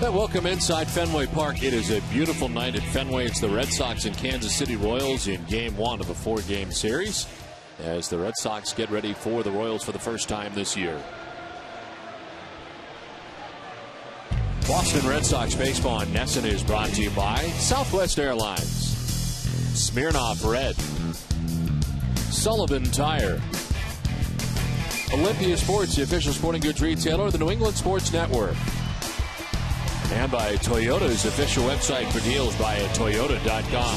right, welcome inside Fenway Park. It is a beautiful night at Fenway. It's the Red Sox and Kansas City Royals in Game 1 of a 4-game series as the Red Sox get ready for the Royals for the first time this year. Boston Red Sox baseball on NESN is brought to you by Southwest Airlines, Smirnoff Red, Sullivan Tire, Olympia Sports, the official sporting goods retailer of the New England Sports Network, and by Toyota's official website for deals by Toyota.com.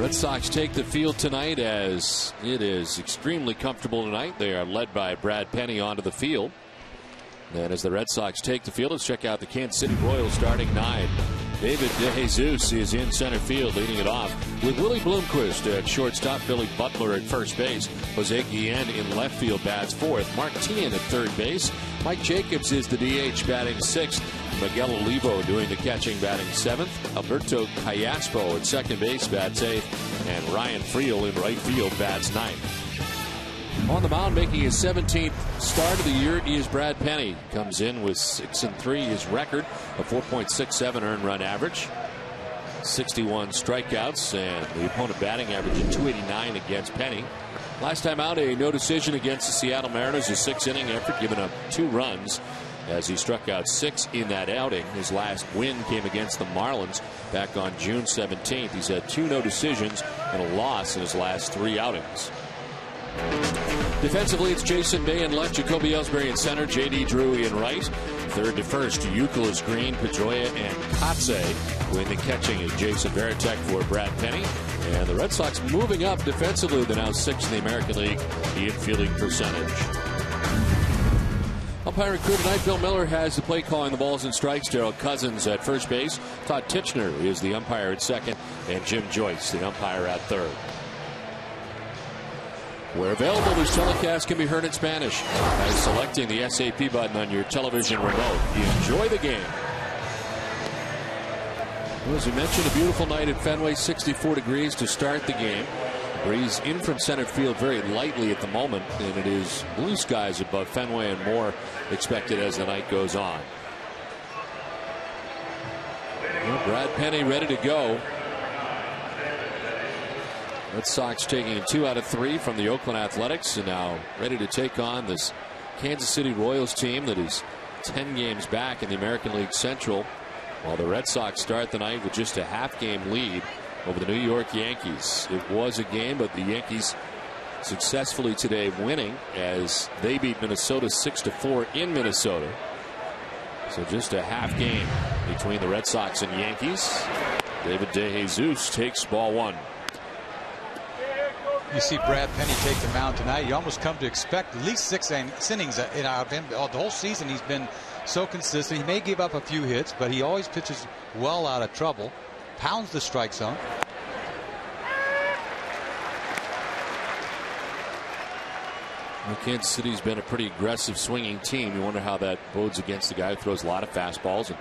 Red Sox take the field tonight as it is extremely comfortable tonight. They are led by Brad Penny onto the field. And as the Red Sox take the field, let's check out the Kansas City Royals starting 9. David DeJesus is in center field leading it off with Willie Bloomquist at shortstop, Billy Butler at first base, Jose Guillen in left field bats fourth, Mark Teahan at third base, Mike Jacobs is the DH batting sixth, Miguel Olivo doing the catching batting seventh, Alberto Callaspo at second base bats eighth, and Ryan Friel in right field bats ninth. On the mound making his 17th start of the year is Brad Penny. Comes in with 6-3, his record, a 4.67 earned run average, 61 strikeouts, and the opponent batting average of 289 against Penny. Last time out, a no decision against the Seattle Mariners, a 6-inning effort, giving up 2 runs as he struck out 6 in that outing. His last win came against the Marlins back on June 17th. He's had 2 no decisions and a loss in his last 3 outings. Defensively, it's Jason Bay in left, Jacoby Ellsbury in center, J.D. Drew in right. Third to first, Youkilis, Green, Pedroia, and KOTSAY. Doing the catching is Jason Varitek for Brad Penny. And the Red Sox moving up defensively. They're now 6th in the American League in fielding percentage. Umpiring crew tonight, Bill Miller has the play calling the balls and strikes. Darrell Cousins at first base. Todd Tichenor is the umpire at second. And Jim Joyce, the umpire at third. Where available, this telecast can be heard in Spanish by selecting the SAP button on your television remote. Enjoy the game. Well, as we mentioned, a beautiful night at Fenway, 64 degrees to start the game. Breeze in from center field very lightly at the moment, and it is blue skies above Fenway and more expected as the night goes on. Well, Brad Penny ready to go. Red Sox taking 2 out of 3 from the Oakland Athletics and now ready to take on this Kansas City Royals team that is 10 games back in the American League Central, while the Red Sox start the night with just a half-game lead over the New York Yankees. It was a game, but the Yankees successfully today winning as they beat Minnesota 6-4 in Minnesota. So just a half game between the Red Sox and Yankees. David DeJesus takes ball 1. You see Brad Penny take the mound tonight. You almost come to expect at least 6 innings out of him. The whole season he's been so consistent. He may give up a few hits, but he always pitches well out of trouble. Pounds the strike zone. Well, Kansas City's been a pretty aggressive swinging team. You wonder how that bodes against the guy who throws a lot of fastballs and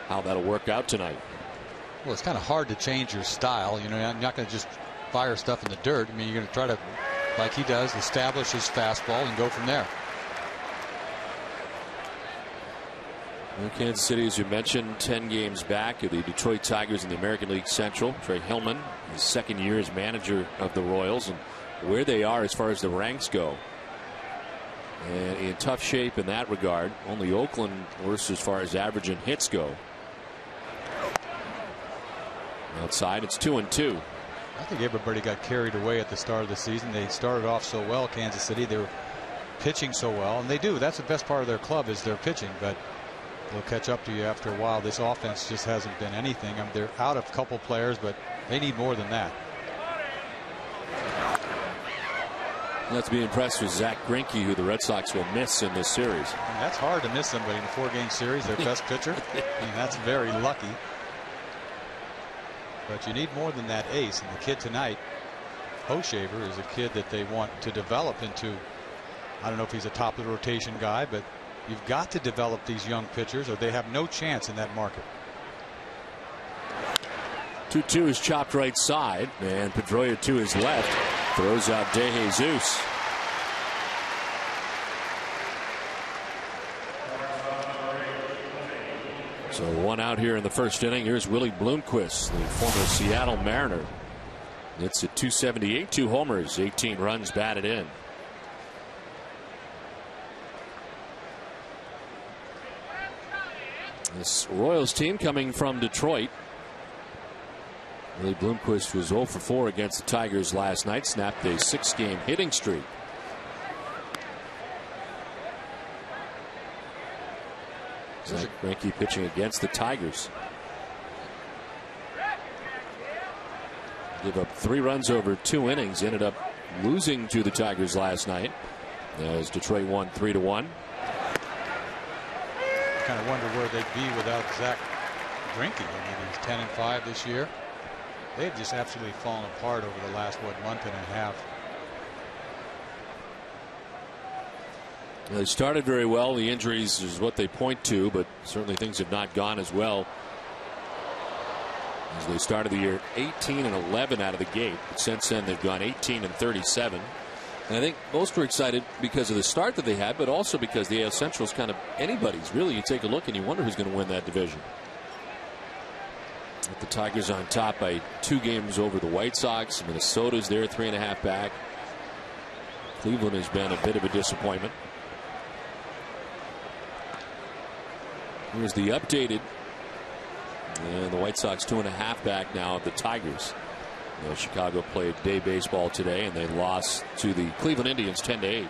how that'll work out tonight. Well, it's kind of hard to change your style. You know, you're not going to just fire stuff in the dirt. I mean, you're going to try to, like he does, establish his fastball and go from there. Well, Kansas City, as you mentioned, 10 games back of the Detroit Tigers in the American League Central. Trey Hillman, his second year as manager of the Royals, and where they are as far as the ranks go. And in tough shape in that regard. Only Oakland worse as far as average and hits go. Outside, it's 2-2. I think everybody got carried away at the start of the season. They started off so well, Kansas City. They were pitching so well, and they do. That's the best part of their club is their pitching, but they'll catch up to you after a while. This offense just hasn't been anything. I mean, they're out of a couple players, but they need more than that. Let's be impressed with Zach Greinke, who the Red Sox will miss in this series. And that's hard to miss somebody in a 4-game series, their best pitcher. I mean, that's very lucky. But you need more than that ace. And the kid tonight, Hochevar, is a kid that they want to develop into, I don't know if he's a top of the rotation guy, but you've got to develop these young pitchers or they have no chance in that market. 2-2 is chopped right side, and Pedroia to his left throws out DeJesus. So 1 out here in the first inning. Here's Willie Bloomquist, the former Seattle Mariner. It's at .278, 2 homers, 18 runs batted in. This Royals team coming from Detroit. Willie Bloomquist was 0 for 4 against the Tigers last night, snapped a 6-game hitting streak. Zach Greinke pitching against the Tigers. Give up 3 runs over 2 innings. Ended up losing to the Tigers last night as Detroit won 3-1. Kind of wonder where they'd be without Zach Greinke. I mean, he's 10-5 this year. They've just absolutely fallen apart over the last month and a half. They started very well. The injuries is what they point to, but certainly things have not gone as well as they started the year. 18-11 out of the gate, but since then they've gone 18-37. And I think most were excited because of the start that they had, but also because the AL Central is kind of anybody's. Really, you take a look and you wonder who's going to win that division. With the Tigers on top by 2 games over the White Sox. Minnesota's there 3.5 back. Cleveland has been a bit of a disappointment. Here's the updated. And the White Sox 2.5 back now of the Tigers. Chicago played day baseball today and they lost to the Cleveland Indians 10-8.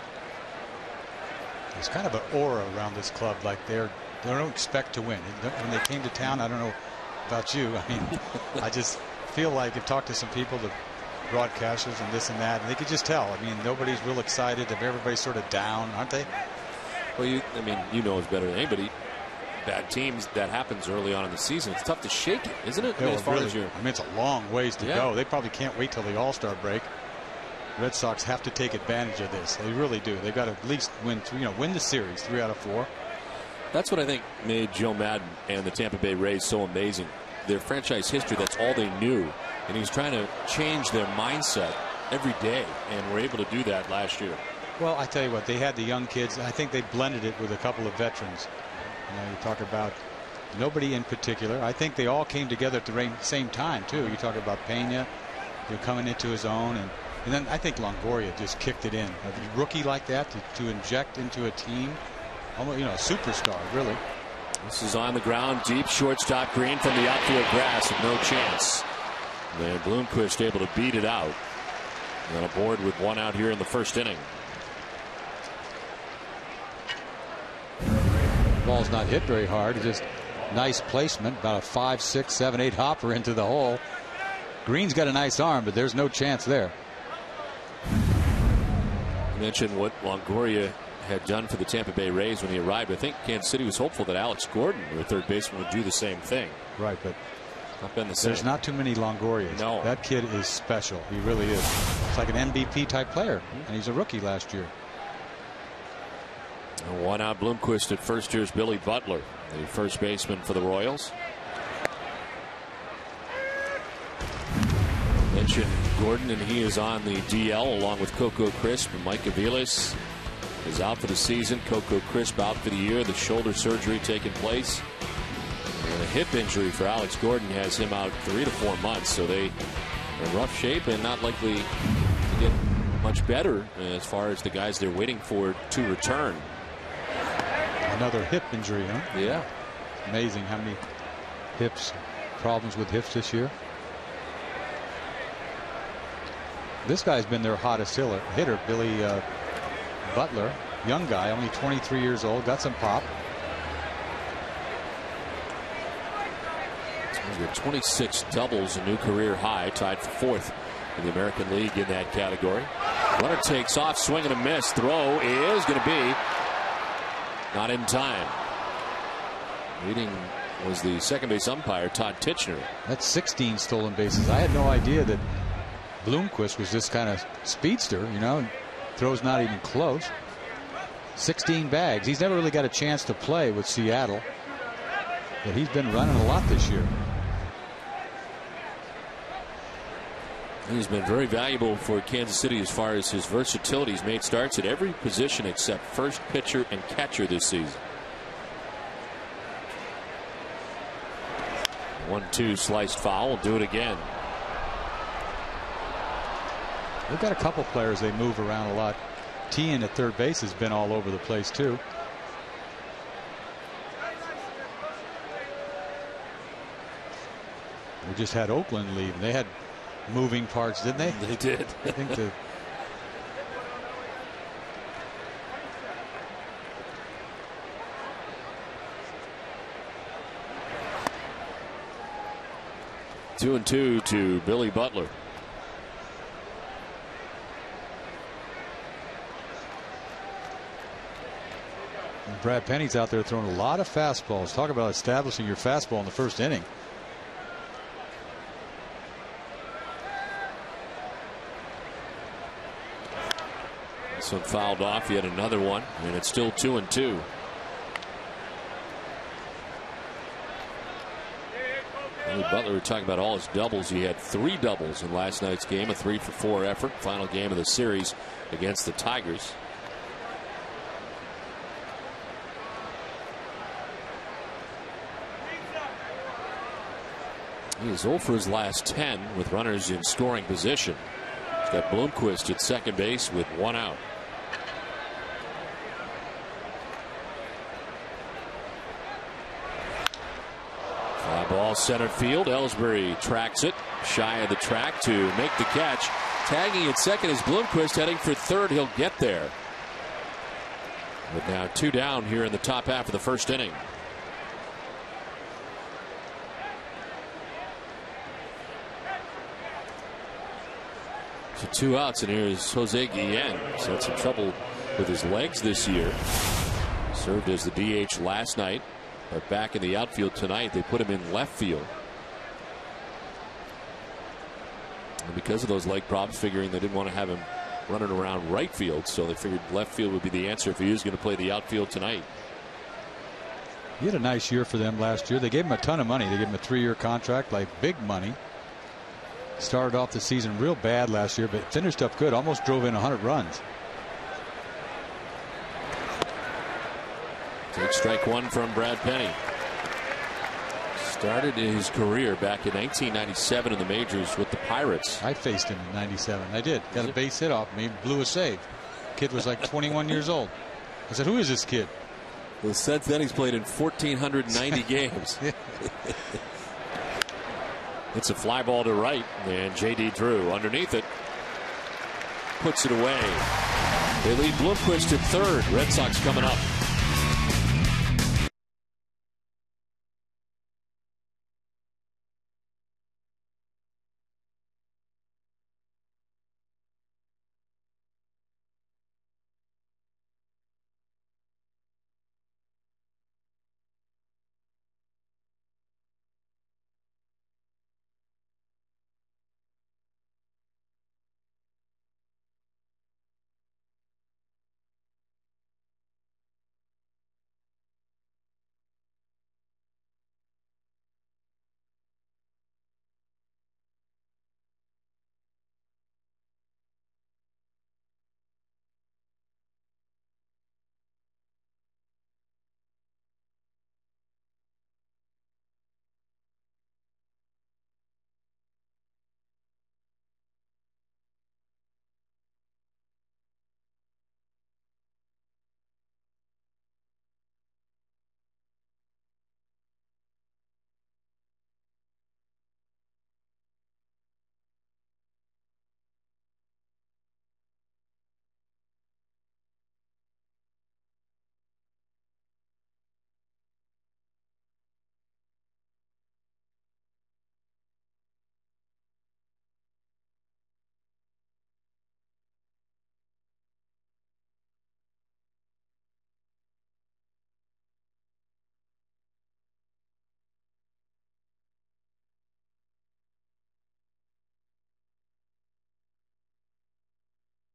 There's kind of an aura around this club, like they don't expect to win. When they came to town, I don't know about you, I mean, I just feel like I've talked to some people, the broadcasters and this and that, and they could just tell. I mean, nobody's real excited. Everybody's sort of down, aren't they? Well, you know it's better than anybody. Bad teams, that happens early on in the season. It's tough to shake it, isn't it? As far as it's a long ways to go. They probably can't wait till the All-Star break. Red Sox have to take advantage of this. They really do. They've got to at least win the series 3 out of 4. That's what I think made Joe Madden and the Tampa Bay Rays so amazing. Their franchise history, that's all they knew. And he was trying to change their mindset every day, and were able to do that last year. Well, I tell you what, they had the young kids. I think they blended it with a couple of veterans. You talk about nobody in particular. I think they all came together at the same time, too. You talk about Pena, coming into his own. And then I think Longoria just kicked it in. A rookie like that to inject into a team. Almost, a superstar, really. This is on the ground deep. Shortstop Green from the outfield grass with no chance. And Bloomquist able to beat it out. And aboard with 1 out here in the first inning. Ball's not hit very hard. Just nice placement. About a 5, 6, 7, 8 hopper into the hole. Green's got a nice arm, but there's no chance there. You mentioned what Longoria had done for the Tampa Bay Rays when he arrived. I think Kansas City was hopeful that Alex Gordon, their third baseman, would do the same thing. Right, but not been the same. There's not too many Longorias. No. That kid is special. He really is. It's like an MVP type player, and he's a rookie last year. 1 out. Bloomquist at first. Here's Billy Butler, the first baseman for the Royals. Mentioned Gordon, and he is on the DL along with Coco Crisp. And Mike YOUKILIS is out for the season. Coco Crisp out for the year. The shoulder surgery taking place. And a hip injury for Alex Gordon has him out 3 to 4 months. So they are in rough shape and not likely to get much better as far as the guys they're waiting for to return. Another hip injury, huh? Yeah. Amazing how many problems with hips this year. This guy's been their hottest hitter, Billy Butler. Young guy, only 23 years old, got some pop. He's got 26 doubles, a new career high, tied for 4th in the American League in that category. Runner takes off, swing and a miss. Throw is going to be not in time. Leading was the second base umpire, Todd Tichenor. That's 16 stolen bases. I had no idea that Bloomquist was this kind of speedster, throws not even close. 16 bags. He's never really got a chance to play with Seattle, but he's been running a lot this year. He's been very valuable for Kansas City as far as his versatility. He's made starts at every position except first pitcher and catcher this season. 1-2 sliced foul. Do it again. They've got a couple players they move around a lot. Tien at third base has been all over the place too. We just had Oakland leave. They had moving parts, didn't they? They did. I think the Two and 2 to Billy Butler. and Brad Penny's out there throwing a lot of fastballs. Talk about establishing your fastball in the first inning. This one fouled off. Yet another one, and it's still 2 and 2. Billy Butler, we're talking about all his doubles. He had 3 doubles in last night's game, a 3-for-4 effort. Final game of the series against the Tigers. He is 0 for his last 10 with runners in scoring position. He's got Bloomquist at second base with 1 out. Fly ball center field. Ellsbury tracks it shy of the track to make the catch. Tagging at second is Bloomquist, heading for third. He'll get there. But now 2 down here in the top half of the first inning. So 2 outs, and here's Jose Guillen. He's had some trouble with his legs this year. Served as the DH last night, but back in the outfield tonight. They put him in left field. And because of those leg problems, figuring they didn't want to have him running around right field, so they figured left field would be the answer if he was going to play the outfield tonight. He had a nice year for them last year. They gave him a ton of money. They gave him a 3-year contract, like big money. Started off the season real bad last year, but finished up good. Almost drove in 100 runs. Take strike 1 from Brad Penny. Started his career back in 1997 in the majors with the Pirates. I faced him in '97. I did. Got a base hit off me. Blew a save. Kid was like 21 years old. I said, "Who is this kid?" Well, since then he's played in 1,490 games. It's a fly ball to right, and J.D. Drew underneath it puts it away. They lead Bloomquist at third. Red Sox coming up.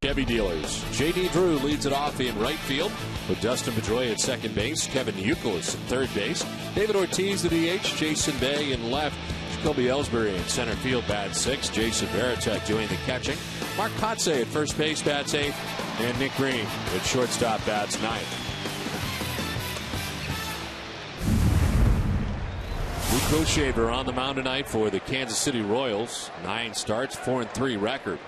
Chevy dealers. J.D. Drew leads it off in right field with Dustin Pedroia at second base, Kevin YOUKILIS at third base, David Ortiz the DH, Jason Bay in left, Jacoby Ellsbury in center field bats 6, Jason VARITEK doing the catching, Mark KOTSAY at first base bats 8, and Nick Green at shortstop bats 9. We Kotsay on the mound tonight for the Kansas City Royals. 9 starts, 4-3 record.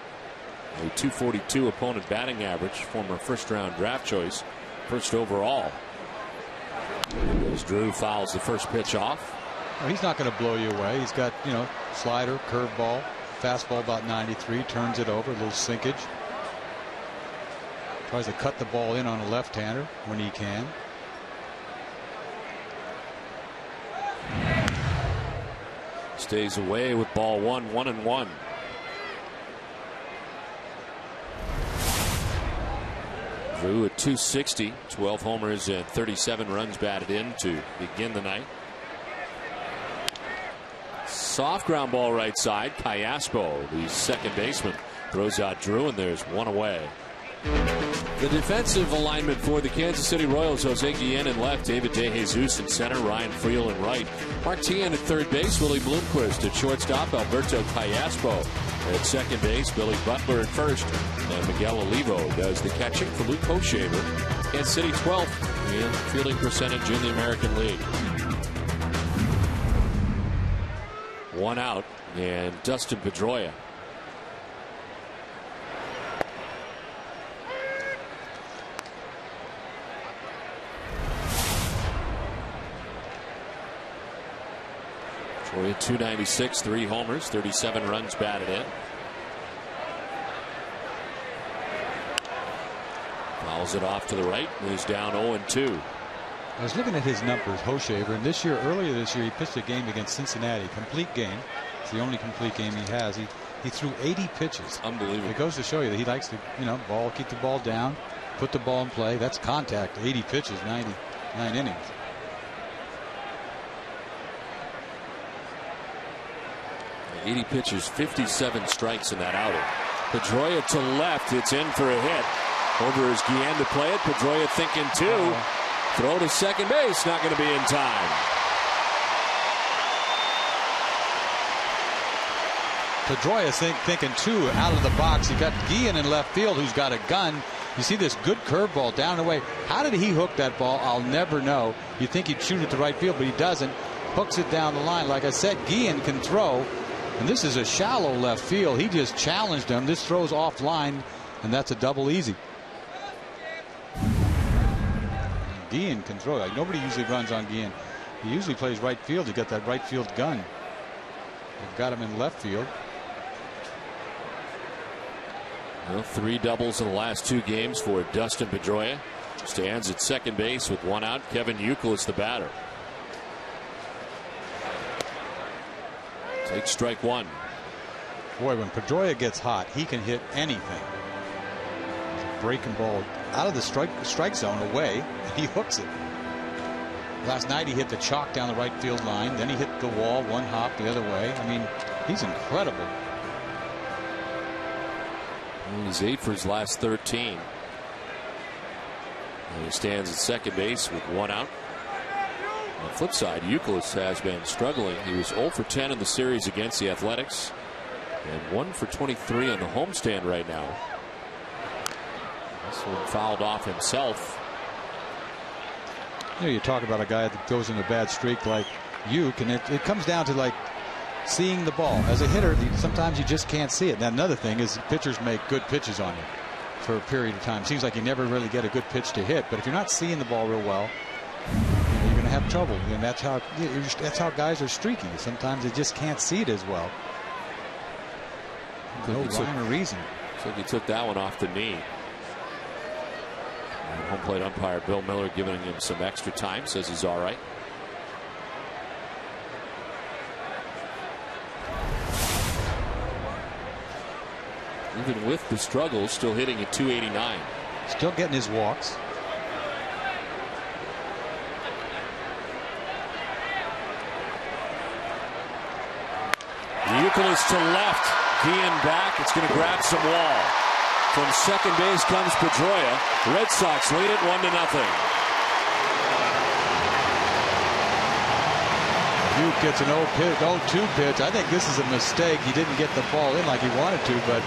A .242 opponent batting average. Former first-round draft choice, first overall. As Drew fouls the first pitch off. Well, he's not going to blow you away. He's got, slider, curveball, fastball about 93, turns it over, a little sinkage. Tries to cut the ball in on a left-hander when he can. Stays away with ball 1, 1-1. Drew at .260, 12 homers and 37 runs batted in to begin the night. Soft ground ball right side. Callaspo, the second baseman, throws out Drew, and there's one away. The defensive alignment for the Kansas City Royals: Jose Guillen in left, David DeJesus in center, Ryan Friel in right, Martin at third base, Willie Bloomquist at shortstop, Alberto Callaspo at second base, Billy Butler at first, and Miguel Olivo does the catching for Luke Kotsay. Kansas City 12th in fielding percentage in the American League. One out, and Dustin Pedroia. Pedroia .296, 3 homers, 37 runs batted in. Fouls it off to the right, moves down 0-2. I was looking at his numbers, Hochevar, and earlier this year, he pitched a game against Cincinnati, complete game. It's the only complete game he has. He threw 80 pitches. Unbelievable. It goes to show you that he likes to, keep the ball down, put the ball in play. That's contact. 80 pitches, 99 innings. .80 pitches, 57 strikes in that outing. Pedroia to left, it's in for a hit. Over is Guillen to play it. Pedroia thinking 2. Throw to second base, not going to be in time. Pedroia thinking 2 out of the box. You got Guillen in left field, who's got a gun. You see this good curveball down the way. How did he hook that ball? I'll never know. You think he'd shoot it to right field, but he doesn't. Hooks it down the line. Like I said, Guillen can throw, and this is a shallow left field. He just challenged him. This throws off line, and that's a double easy. Guillen can throw. Like, nobody usually runs on Guillen. He usually plays right field. He got that right field gun. They've got him in left field. Well, 3 doubles in the last 2 games for Dustin Pedroia. Stands at second base with 1 out. Kevin YOUKILIS the batter. Takes strike 1. Boy, when Pedroia gets hot, he can hit anything. Breaking ball out of the strike zone away, and he hooks it. Last night he hit the chalk down the right field line, then he hit the wall, 1 hop the other way. I mean, he's incredible. He's 8 for his last 13. And he stands at second base with 1 out. On the flip side, YOUKILIS has been struggling. He was 0 for 10 in the series against the Athletics, and 1 for 23 on the homestand right now. This one fouled off himself. You talk about a guy that goes in a bad streak like Youk, and it comes down to seeing the ball. As a hitter, sometimes you just can't see it. Now, another thing is pitchers make good pitches on you for a period of time. Seems like you never really get a good pitch to hit, but if you're not seeing the ball real well, you're going to have trouble. And that's how guys are streaky. Sometimes they just can't see it as well. No rhyme or reason. So he took that one off the knee. And home plate umpire Bill Miller giving him some extra time, says he's all right. Even with the struggles, still hitting at .289. Still getting his walks. YOUKILIS to left. Guillen back. It's going to grab some wall. From second base comes Pedroia. Red Sox lead it 1-0. Youk gets an 0-2 pitch. I think this is a mistake. He didn't get the ball in like he wanted to, but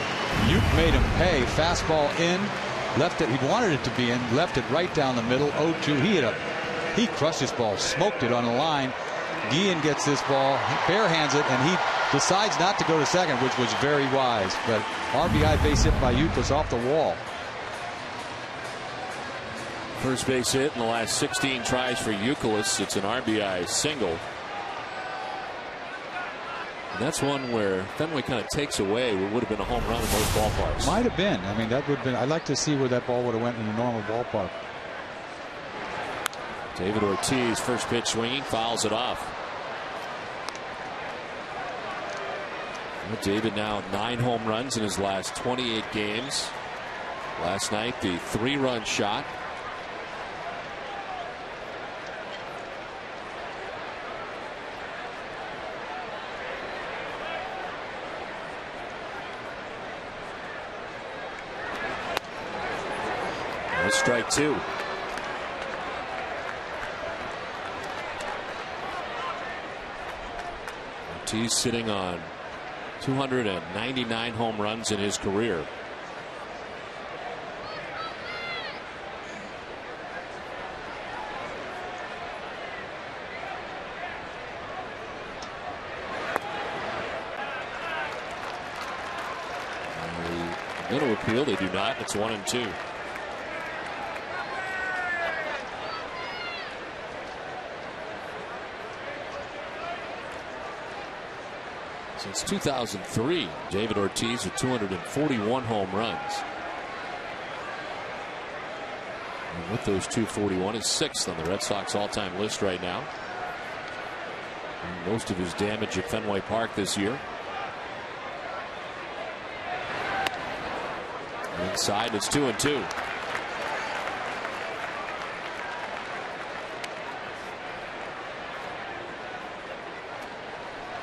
Youk made him pay. Fastball in, left it. He wanted it to be in, left it right down the middle. 0-2. He crushed this ball, smoked it on the line. Guillen gets this ball, barehands it, and he decides not to go to second, which was very wise. But RBI base hit by Youkilis off the wall. First base hit in the last 16 tries for Youkilis. It's an RBI single. And that's one where Fenway kind of takes away what would have been a home run in most ballparks. Might have been. I mean, that would have been. I'd like to see where that ball would have went in a normal ballpark. David Ortiz, first pitch swinging, fouls it off. David now 9 home runs in his last 28 games. Last night, the 3-run shot. That's strike 2. Ortiz sitting on 299 home runs in his career. Going to appeal. They do not. It's 1-2. Since 2003, David Ortiz with 241 home runs. And with those 241, he's 6th on the Red Sox all-time list right now. And most of his damage at Fenway Park this year. Inside, it's 2-2.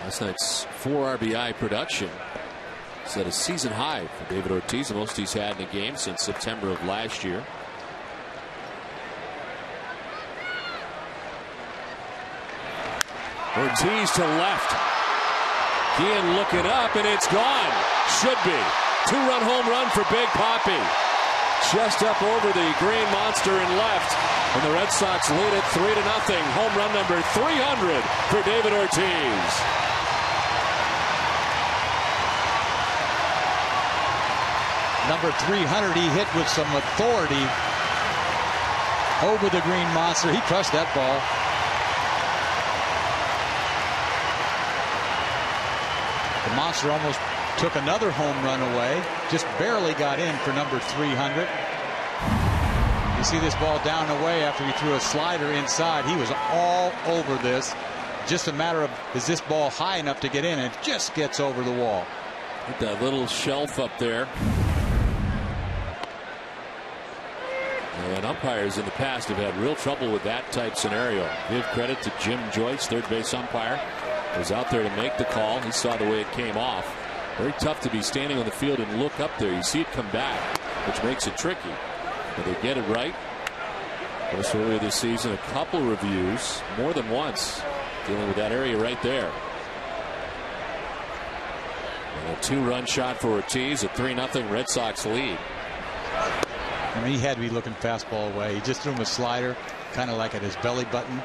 Last night's 4 RBI production set a season high for David Ortiz, the most he's had in a game since September of last year. Ortiz to left. Guillen looking up, and it's gone. Should be. 2-run home run for Big Papi. Just up over the green monster in left. And the Red Sox lead it 3-0. Home run number 300 for David Ortiz. Number 300 he hit with some authority over the green monster. He crushed that ball. The monster almost took another home run away. Just barely got in for number 300. You see this ball down away after he threw a slider inside. He was all over this. Just a matter of, is this ball high enough to get in? And it just gets over the wall. With that little shelf up there. And umpires in the past have had real trouble with that type scenario. Give credit to Jim Joyce, third base umpire. Was out there to make the call. He saw the way it came off. Very tough to be standing on the field and look up there. You see it come back, which makes it tricky. But they get it right. First earlier this season, a couple reviews, more than once, dealing with that area right there. And a 2-run shot for Ortiz, a 3-0 Red Sox lead. I mean, he had to be looking fastball away. He just threw him a slider, kind of like at his belly button.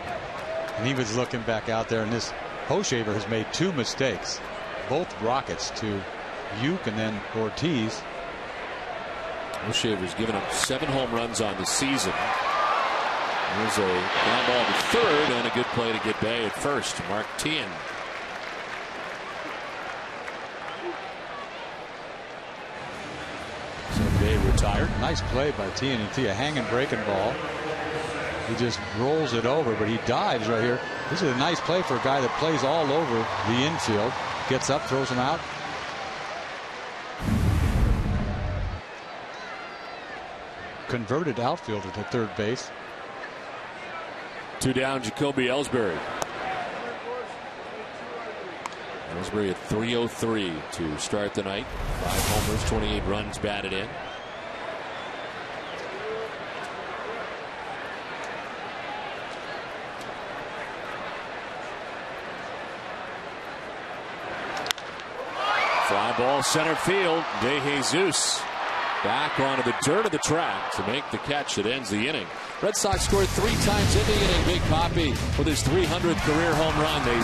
And he was looking back out there. And this Hochevar has made 2 mistakes. Both rockets to Uke and then Ortiz. Hochevar's given up 7 home runs on the season. There's a ground ball to third and a good play to get Bay at first. Mark Tien. So Bay retired. Nice play by Tien. A hanging breaking ball. He just rolls it over, but he dives right here. This is a nice play for a guy that plays all over the infield. Gets up, throws him out. Converted outfielder to third base. 2 down, Jacoby Ellsbury. Ellsbury at 303 to start the night. 5 homers, 28 runs batted in. Fly ball center field. De Jesus back onto the dirt of the track to make the catch that ends the inning. Red Sox scored 3 times in the inning. Big Papi with his 300th career home run. They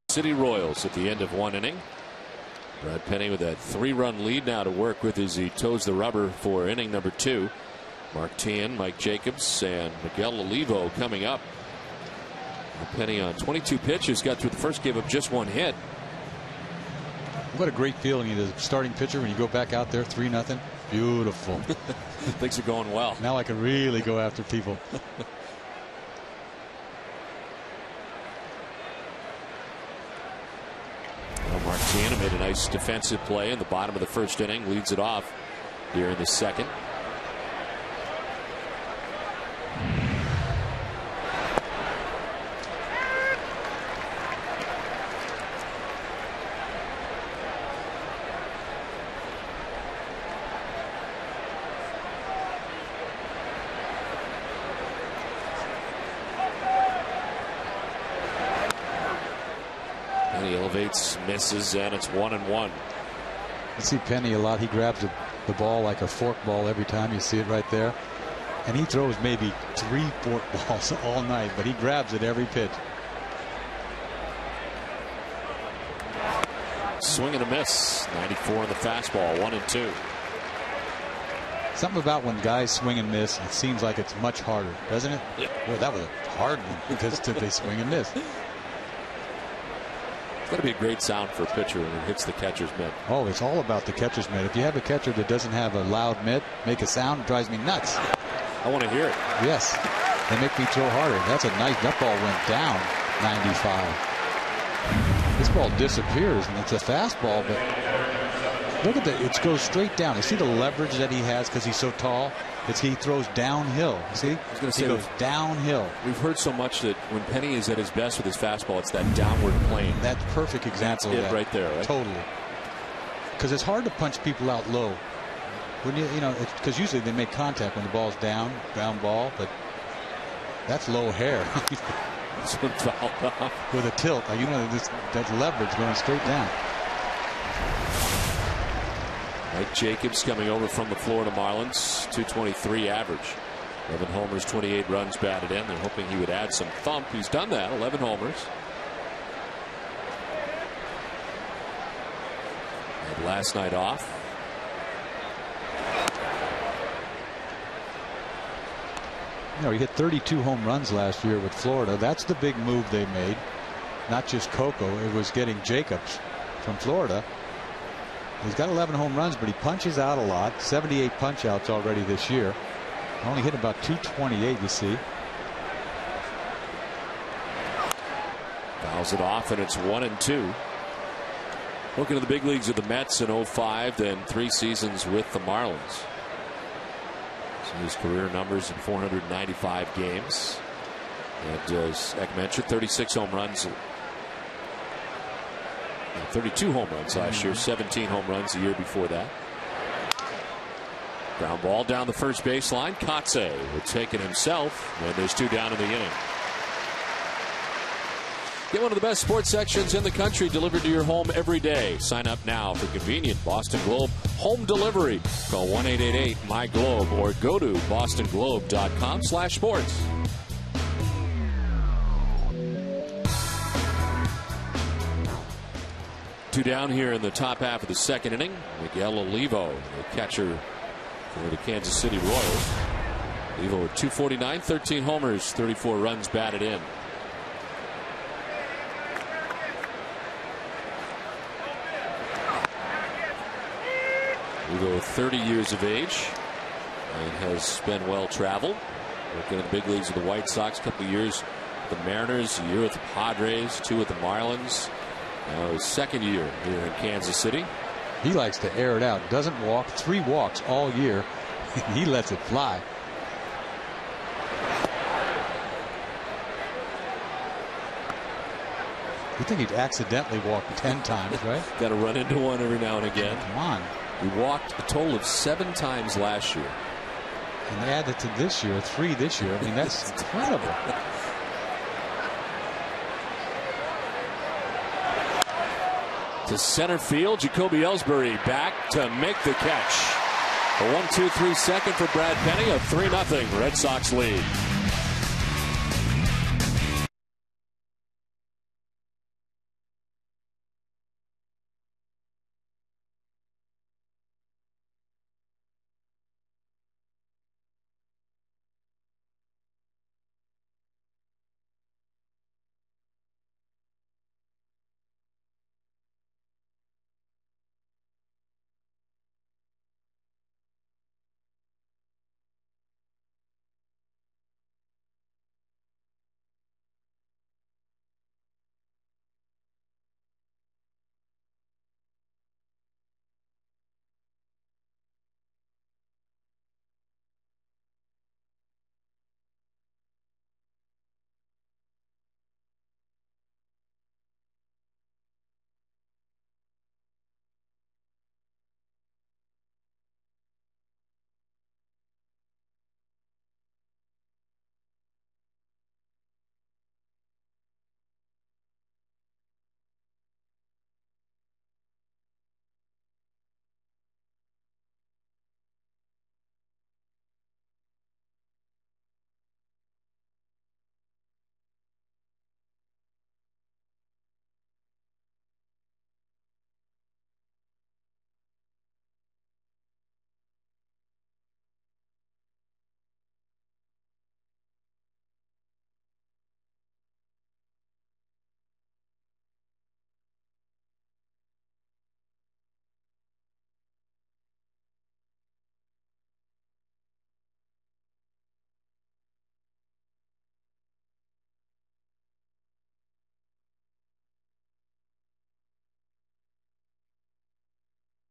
City Royals at the end of 1 inning. Brad Penny with that 3-run lead now to work with as he toes the rubber for inning number 2. Mark Teahan, Mike Jacobs, and Miguel Olivo coming up. Penny on 22 pitches got through the first, gave up just 1 hit. What a great feeling it is, starting pitcher, when you go back out there 3-0. Beautiful. Things are going well. Now I can really go after people. Mark Teahan made a nice defensive play in the bottom of the first inning, leads it off here in the second. He elevates, misses, and it's 1-1. I see Penny a lot. He grabs the ball like a fork ball every time. You see it right there. And he throws maybe 3 fork balls all night, but he grabs it every pitch. Swing and a miss. 94 on the fastball. 1-2. Something about when guys swing and miss, it seems like it's much harder, doesn't it? Yeah. Well, that was a hard one because they swing and miss. It's got to be a great sound for a pitcher when it hits the catcher's mitt. Oh, it's all about the catcher's mitt. If you have a catcher that doesn't have a loud mitt, make a sound, it drives me nuts. I want to hear it. Yes. They make me throw harder. That's a nice. That ball went down 95. This ball disappears, and it's a fastball, but look at that. It goes straight down. You see the leverage that he has because he's so tall? He throws downhill. See? He goes downhill. We've heard so much that when Penny is at his best with his fastball, it's that downward plane. That's perfect example of that. Right there, right? Totally. Because it's hard to punch people out low. When because usually they make contact when the ball's down, ground ball, but that's low hair. With a tilt, that's leverage going straight down. Mike Jacobs coming over from the Florida Marlins, 223 average. 11 homers, 28 runs batted in. They're hoping he would add some thump. He's done that, 11 homers. And last night off. He hit 32 home runs last year with Florida. That's the big move they made. Not just Coco, it was getting Jacobs from Florida. He's got 11 home runs, but he punches out a lot. 78 punch outs already this year. Only hit about 228, you see. Fouls it off, and it's 1-2. Looking at the big leagues of the Mets in 05, then 3 seasons with the Marlins. His career numbers in 495 games. And as Eck mentioned, 36 home runs. 32 home runs last year, 17 home runs the year before that. Ground ball down the first baseline. KOTSAY will take it himself, and there's 2 down in the inning. Get one of the best sports sections in the country delivered to your home every day. Sign up now for convenient Boston Globe home delivery. Call 1-888-MY-GLOBE or go to bostonglobe.com/sports. Two down here in the top half of the second inning. Miguel Olivo, the catcher for the Kansas City Royals. Olivo at 249, 13 homers, 34 runs batted in. Olivo, 30 years of age, and has been well traveled. Working in the big leagues with the White Sox, a couple of years with the Mariners, a year with the Padres, 2 with the Marlins. Now his second year here in Kansas City. He likes to air it out. Doesn't walk. 3 walks all year. He lets it fly. You think he'd accidentally walk 10 times, right? Got to run into one every now and again. Come on. He walked a total of 7 times last year. And they added to this year, 3 this year. I mean, that's incredible. To center field, Jacoby Ellsbury back to make the catch. A 1-2-3 second for Brad Penny. A 3-0 Red Sox lead.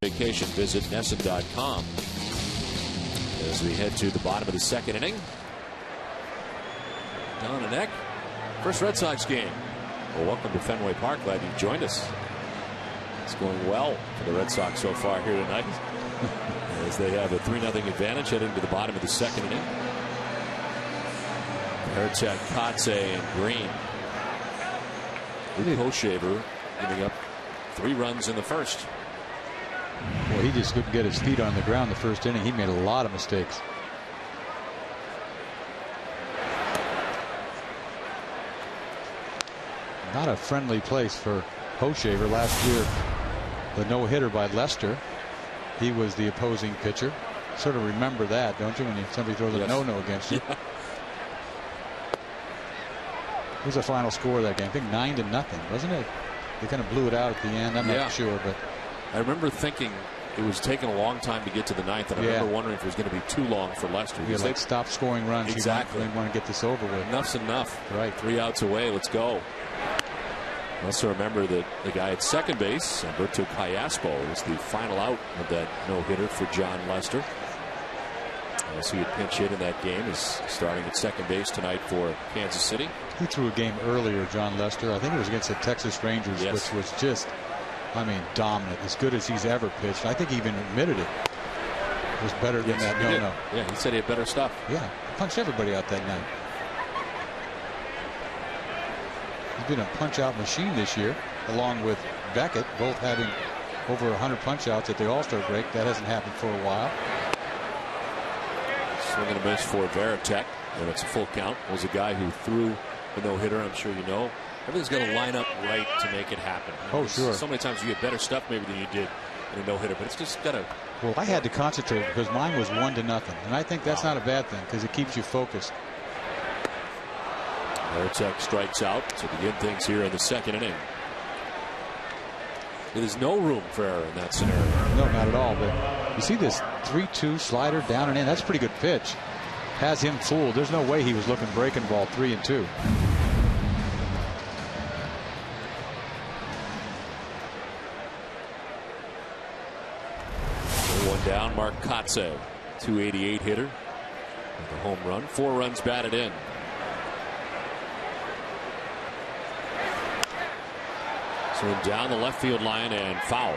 Vacation, visit NESN.com. As we head to the bottom of the second inning. Don and Eck, first Red Sox game. Well, welcome to Fenway Park. Glad you joined us. It's going well for the Red Sox so far here tonight. As they have a 3-0 advantage heading to the bottom of the second inning. VARITEK, KOTSAY, and Green. Koshaver giving up 3 runs in the first. Well, he just couldn't get his feet on the ground the first inning. He made a lot of mistakes. Not a friendly place for Koshaver last year. The no-hitter by Lester. He was the opposing pitcher. Sort of remember that, don't you, when somebody throws a no-no against you. Yeah. What was the final score of that game? I think 9-0, wasn't it? They kind of blew it out at the end. I'm not sure, but I remember thinking it was taking a long time to get to the 9th, and I remember wondering if it was going to be too long for Lester. Yeah, like stop scoring runs. Exactly. You want to get this over with. Enough's enough. Right. 3 outs away. Let's go. I also remember that the guy at second base, Alberto Callaspo, was the final out of that no-hitter for John Lester. As he would pinch hit in that game, is starting at second base tonight for Kansas City. He threw a game earlier, John Lester. I think it was against the Texas Rangers, yes, which was just, I mean, dominant, as good as he's ever pitched. I think he even admitted it. It was better than that. No. Yeah, he said he had better stuff. Yeah, he punched everybody out that night. He's been a punch-out machine this year, along with Beckett, both having over 100 punch-outs at the All-Star break. That hasn't happened for a while. Swing and a miss for VARITEK, and it's a full count. Was a guy who threw a no-hitter. I'm sure you know. Everything's got to line up right to make it happen. Oh, sure. So many times you get better stuff maybe than you did in a no-hitter, but it's just got to. Well, I had to concentrate because mine was 1-0, and I think that's not a bad thing because it keeps you focused. VARITEK strikes out to begin things here in the second inning. There's no room for error in that scenario. No, not at all. But you see this 3-2 slider down and in. That's a pretty good pitch. Has him fooled. There's no way he was looking breaking ball 3-2. One down, Mark KOTSAY, 288 hitter with a home run, 4 runs batted in. So down the left field line and foul.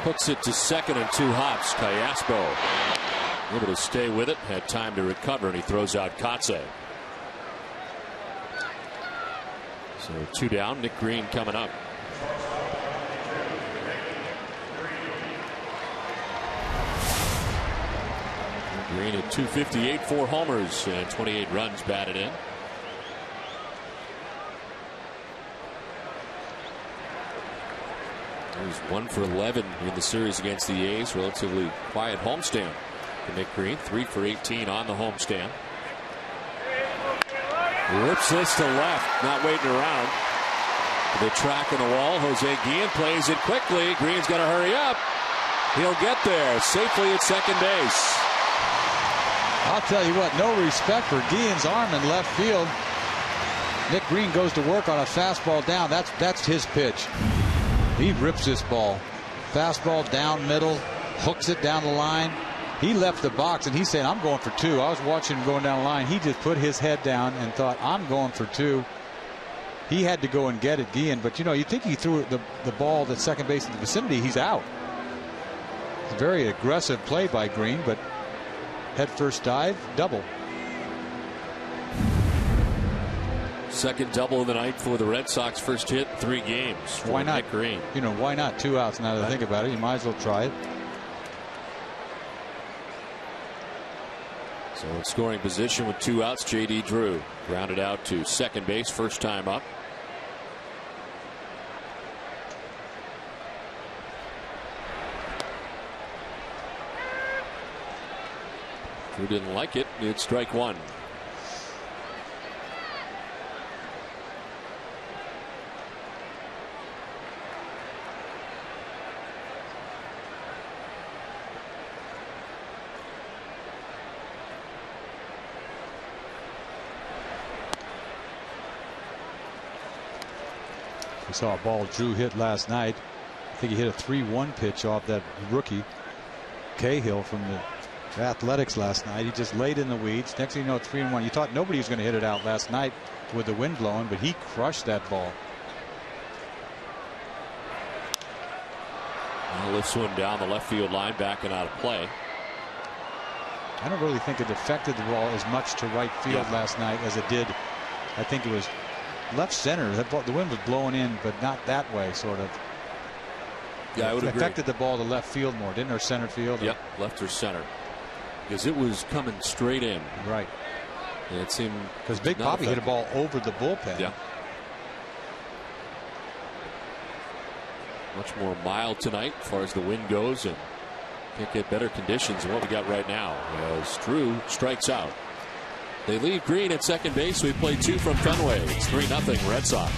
Puts it to second and 2 hops. Cayaspo able to stay with it, had time to recover, and he throws out KOTSAY. So 2 down. Nick Green coming up. Green at 258, 4 homers and 28 runs batted in. He was 1 for 11 in the series against the A's. Relatively quiet homestand for Nick Green. 3 for 18 on the homestand. Rips this to left, not waiting around. The track in the wall. Jose Guillen plays it quickly. Green's got to hurry up. He'll get there safely at second base. I'll tell you what, no respect for Guillen's arm in left field. Nick Green goes to work on a fastball down. That's his pitch. He rips this ball. Fastball down middle, hooks it down the line. He left the box and he said, I'm going for 2. I was watching him going down the line. He just put his head down and thought, I'm going for 2. He had to go and get it, Guillen. But you know, you think he threw the ball to second base in the vicinity, he's out. It's a very aggressive play by Green, but head first dive, double. Second double of the night for the Red Sox. First hit, 3 games for why not? Nick Green. You know, why not 2 outs now that I think about it? You might as well try it. So in scoring position with 2 outs, J.D. Drew grounded out to second base, first time up. Drew didn't like it. It's strike 1. We saw a ball Drew hit last night. I think he hit a 3-1 pitch off that rookie Cahill from the Athletics last night. He just laid in the weeds. Next thing you know, 3-1. You thought nobody was going to hit it out last night with the wind blowing, but he crushed that ball. Lifts one down the left field line, back and out of play. I don't really think it affected the ball as much to right field last night as it did. I think it was left center. The wind was blowing in, but not that way, sort of. Yeah, I would agree. Affected the ball to left field more, didn't it, or center field? Yep, left or center. Because it was coming straight in. Right. And it seemed. Because Big Poppy hit a ball over the bullpen. Yeah. Much more mild tonight as far as the wind goes, and can't get better conditions than what we got right now as Drew strikes out. They leave Green at second base. We play 2 from Fenway. It's 3-0 Red Sox.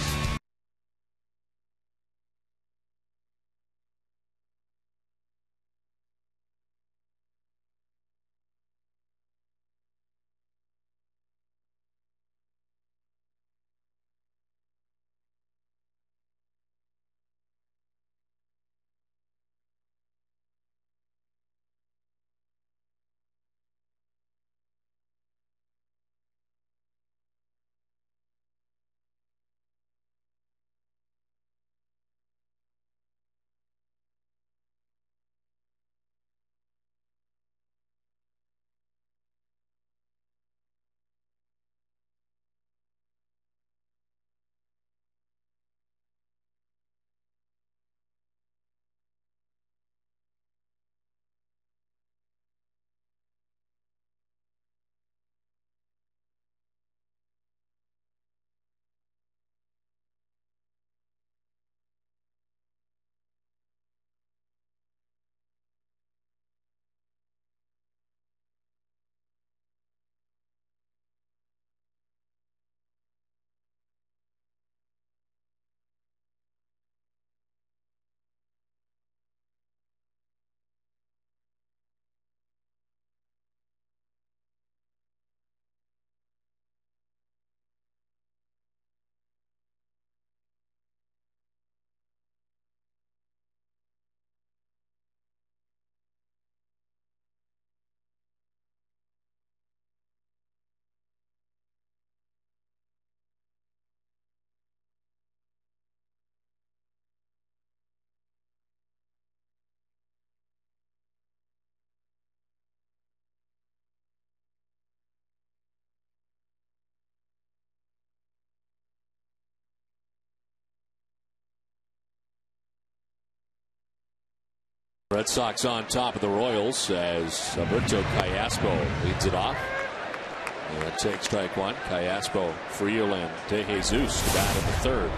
Red Sox on top of the Royals as Alberto Callaspo leads it off. And take strike one. Callaspo, Friel, and De Jesus bat in the third.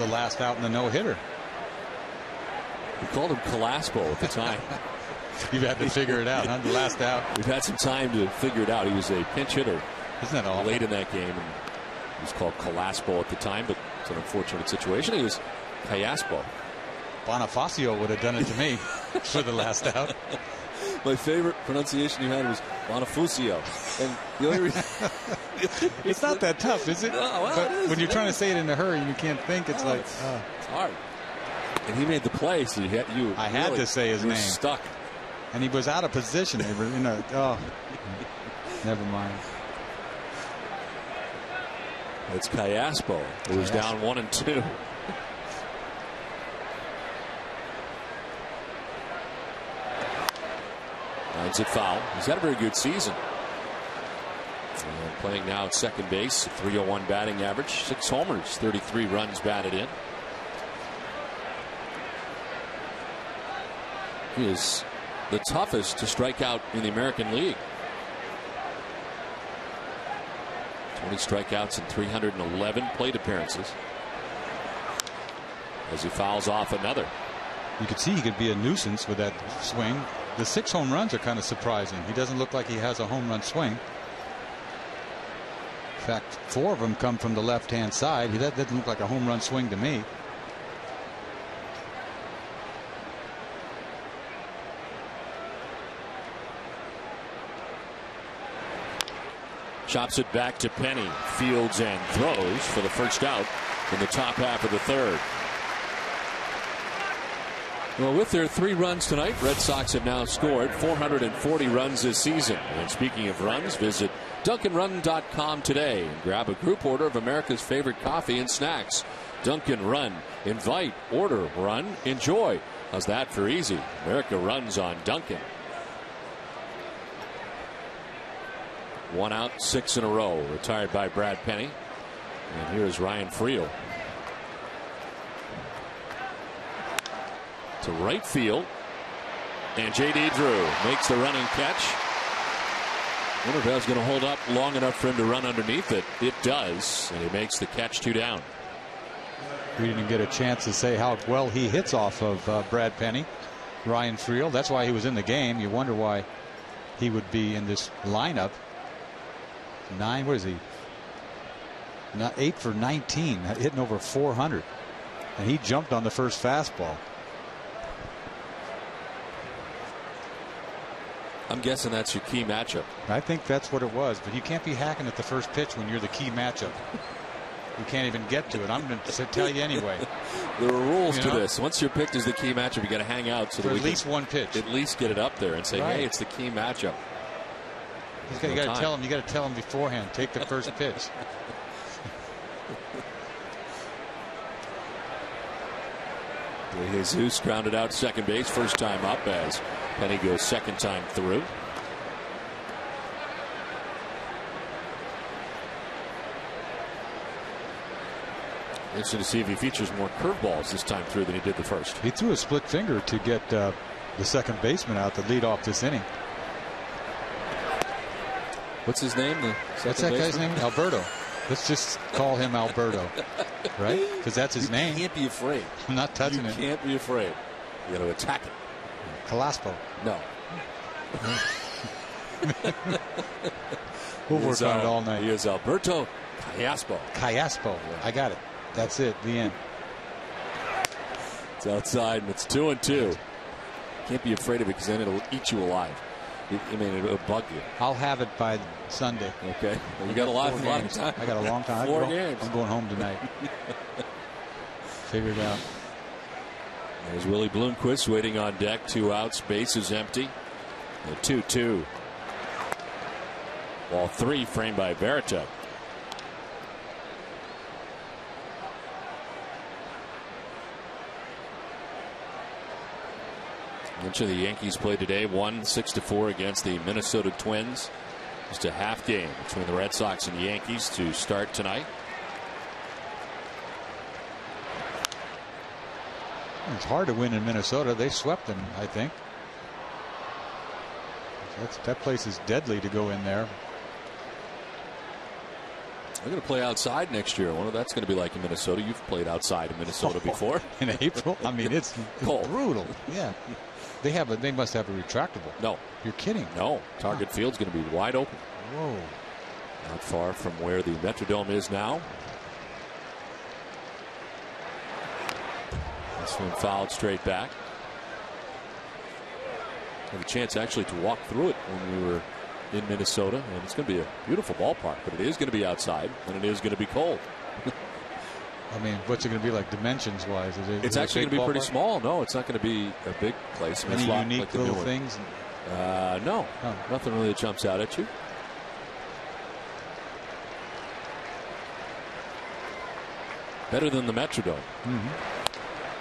The last out in the no-hitter. We called him Callaspo at the time. You've had to figure it out, huh? The last out. We've had some time to figure it out. He was a pinch hitter. Isn't that awful? Late in that game. And he was called Callaspo at the time, but it's an unfortunate situation. He was Callaspo. Bonifacio would have done it to me for the last out. My favorite pronunciation you had was Bonifacio. And the only reason it's not that tough, is it? No, well, but it is. When you're trying to say it in a hurry, you can't think. It's like it's hard. And he made the play, so I had to say his name. Stuck. And he was out of position. They were, never mind. It's Callaspo, who was down 1-2. Lines it foul. He's had a very good season. And playing now at second base, 301 batting average, 6 homers, 33 runs batted in. He is the toughest to strike out in the American League. 20 strikeouts and 311 plate appearances. As he fouls off another. You could see he could be a nuisance with that swing. The 6 home runs are kind of surprising. He doesn't look like he has a home run swing. In fact, 4 of them come from the left-hand side. That doesn't look like a home run swing to me. Chops it back to Penny. Fields and throws for the first out in the top half of the third. Well, with their 3 runs tonight, Red Sox have now scored 440 runs this season. And speaking of runs, visit DunkinRun.com today and grab a group order of America's favorite coffee and snacks. Dunkin' Run. Invite, order, run, enjoy. How's that for easy? America runs on Dunkin'. 1 out, 6 in a row. Retired by Brad Penny. And here's Ryan Friel. To right field. And J.D. Drew makes the running catch. I wonder if that was going to hold up long enough for him to run underneath it. It does. And he makes the catch 2 down. We didn't get a chance to say how well he hits off of Brad Penny. Ryan Friel. That's why he was in the game. You wonder why he would be in this lineup. 9, what is he? 8 for 19, hitting over 400. And he jumped on the first fastball. I'm guessing that's your key matchup. I think that's what it was, but you can't be hacking at the first pitch when you're the key matchup. You can't even get to it. I'm going to tell you anyway. There are rules to this. Once you're picked as the key matchup, you got to hang out so for that at least one pitch. At least get it up there and say, hey, it's the key matchup. You got to tell him. You got to tell him beforehand. Take the first pitch. De Jesus grounded out second base first time up as Penny goes second time through. Interesting to see if he features more curveballs this time through than he did the first. He threw a split finger to get the second baseman out to lead off this inning. What's his name? What's that guy's name? Alberto. Let's just call him Alberto, right? Because that's his name. You can't be afraid. I'm not touching it. You can't be afraid. You got to attack it. Callaspo. No. We'll work on it all night. He is Alberto Callaspo. Callaspo. I got it. That's it. The end. It's outside, and it's 2-2. Can't be afraid of it because then it'll eat you alive. I mean, it'll bug you. I'll have it by Sunday. Okay. Well, you got a lot of time. I got a long time. 4 games. I'm going home tonight. Figure it out. There's Willie Bloomquist waiting on deck. 2 outs. Base is empty. The 2-2. Ball 3 framed by VARITEK. Each of the Yankees played today, won 6-4 against the Minnesota Twins. Just a half game between the Red Sox and Yankees to start tonight. It's hard to win in Minnesota. They swept them, I think. That place is deadly to go in there. They're going to play outside next year. I wonder what that's going to be like in Minnesota. You've played outside in Minnesota before. In April? I mean, it's cold. Brutal. Yeah. They must have a retractable. No. You're kidding. No. Target Field's going to be wide open. Whoa. Not far from where the Metrodome is now. This one fouled straight back. Had a chance actually to walk through it when we were in Minnesota, and it's going to be a beautiful ballpark, but it is going to be outside and it is going to be cold. I mean, what's it going to be like dimensions wise? It's actually going to be pretty small. No, it's not going to be a big place. Any unique like little things? No, nothing really that jumps out at you. Better than the Metrodome.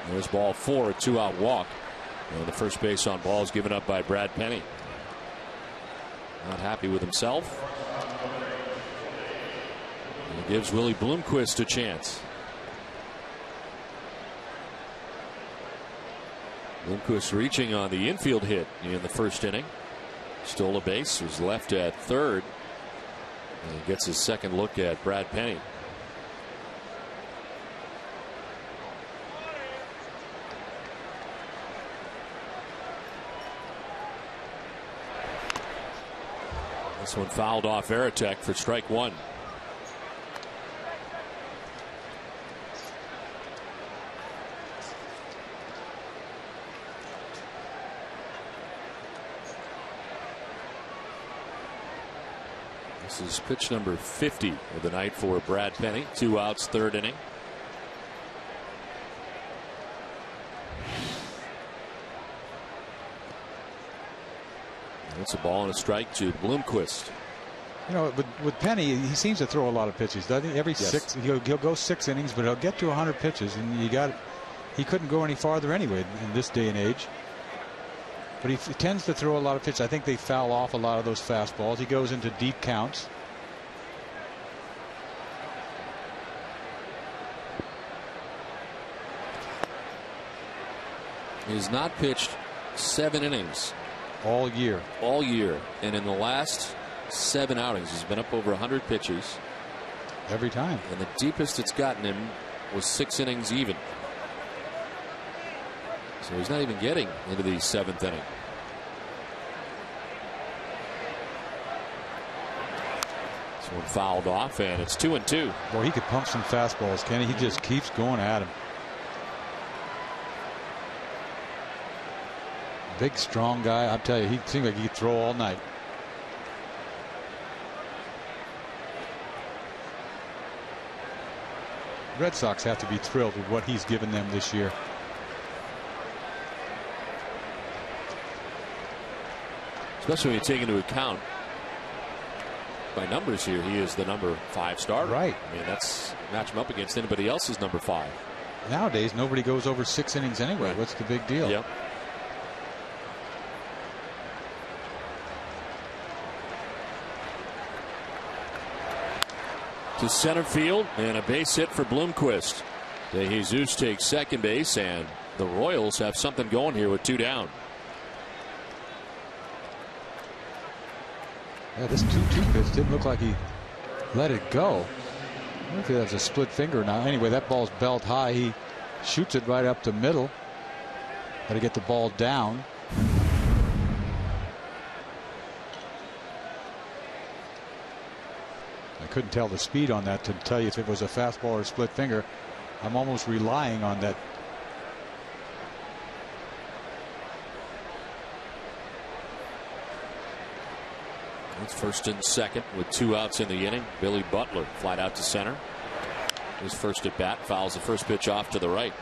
There's ball 4, a 2-out walk. And the first base on ball is given up by Brad Penny. Not happy with himself. And he gives Willie Bloomquist a chance. Bloomquist reaching on the infield hit in the first inning. Stole a base, was left at third. And he gets his second look at Brad Penny. This one fouled off VARITEK for strike 1. This is pitch number 50 of the night for Brad Penny. 2 outs, third inning. It's a ball and a strike to Bloomquist. You know, with Penny, he seems to throw a lot of pitches, doesn't he? Every six, he'll go 6 innings, but he'll get to 100 pitches, and he couldn't go any farther anyway in this day and age. But he tends to throw a lot of pitches. I think they foul off a lot of those fastballs. He goes into deep counts. He's not pitched 7 innings. All year. All year. And in the last 7 outings, he's been up over 100 pitches. Every time. And the deepest it's gotten him was 6 innings even. So he's not even getting into the 7th inning. This one fouled off, and it's 2-2. Boy, he could pump some fastballs, Kenny. He just keeps going at him. Big, strong guy. I'll tell you, he seemed like he could throw all night. Red Sox have to be thrilled with what he's given them this year. Especially when you take into account by numbers here, he is the number 5 starter. Right. I mean, that's match him up against anybody else's number 5. Nowadays, nobody goes over 6 innings anyway. Right. What's the big deal? Yep. To center field, and a base hit for Bloomquist. De Jesus takes second base, and the Royals have something going here with 2 down. Yeah, this 2-2 pitch didn't look like he let it go. I don't know if he has a split finger now. Anyway, that ball's belt high. He shoots it right up the middle. Got to get the ball down. Couldn't tell the speed on that to tell you if it was a fastball or a split finger. I'm almost relying on that. It's first and second with 2 outs in the inning. Billy Butler flied out to center. His first at bat, fouls the first pitch off to the right.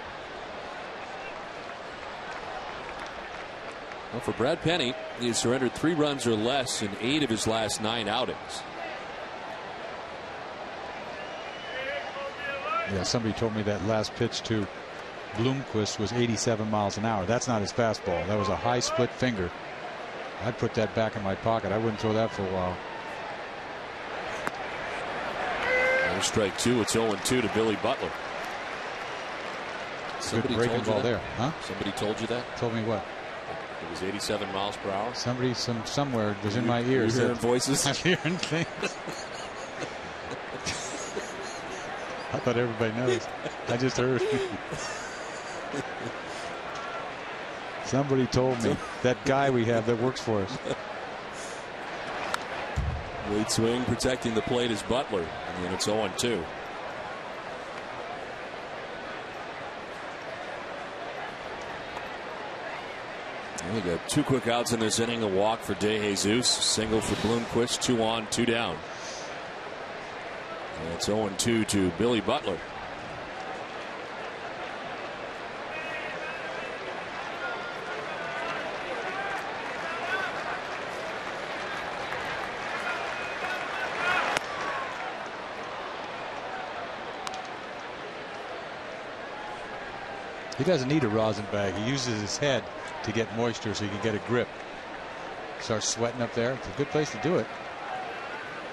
Well, for Brad Penny, he has surrendered 3 runs or less in 8 of his last 9 outings. Yeah, somebody told me that last pitch to Bloomquist was 87 miles an hour. That's not his fastball. That was a high split finger. I'd put that back in my pocket. I wouldn't throw that for a while. And strike 2. It's 0-2 to Billy Butler. Good breaking ball there. Huh? Somebody told you that? Told me what? It was 87 miles per hour. Somebody somewhere was in my ears. You're hearing voices? I'm hearing things. I thought everybody knows. I just heard. Somebody told me. That guy we have that works for us. Lead swing protecting the plate is Butler, and it's 0-2. We got 2 quick outs in this inning. A walk for De Jesus, single for Bloomquist, 2 on, 2 down. And it's 0-2 to Billy Butler. He doesn't need a rosin bag. He uses his head to get moisture so he can get a grip. Starts sweating up there. It's a good place to do it.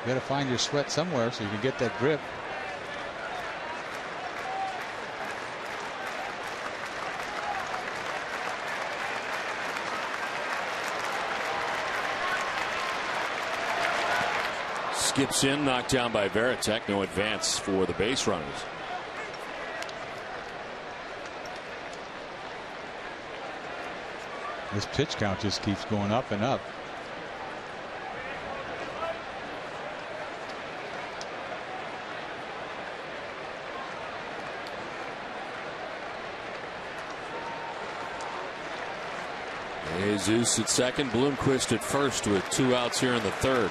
You got to find your sweat somewhere so you can get that grip. Skips in, knocked down by VARITEK. No advance for the base runners. This pitch count just keeps going up and up. Jesus at second, Bloomquist at first with 2 outs here in the 3rd.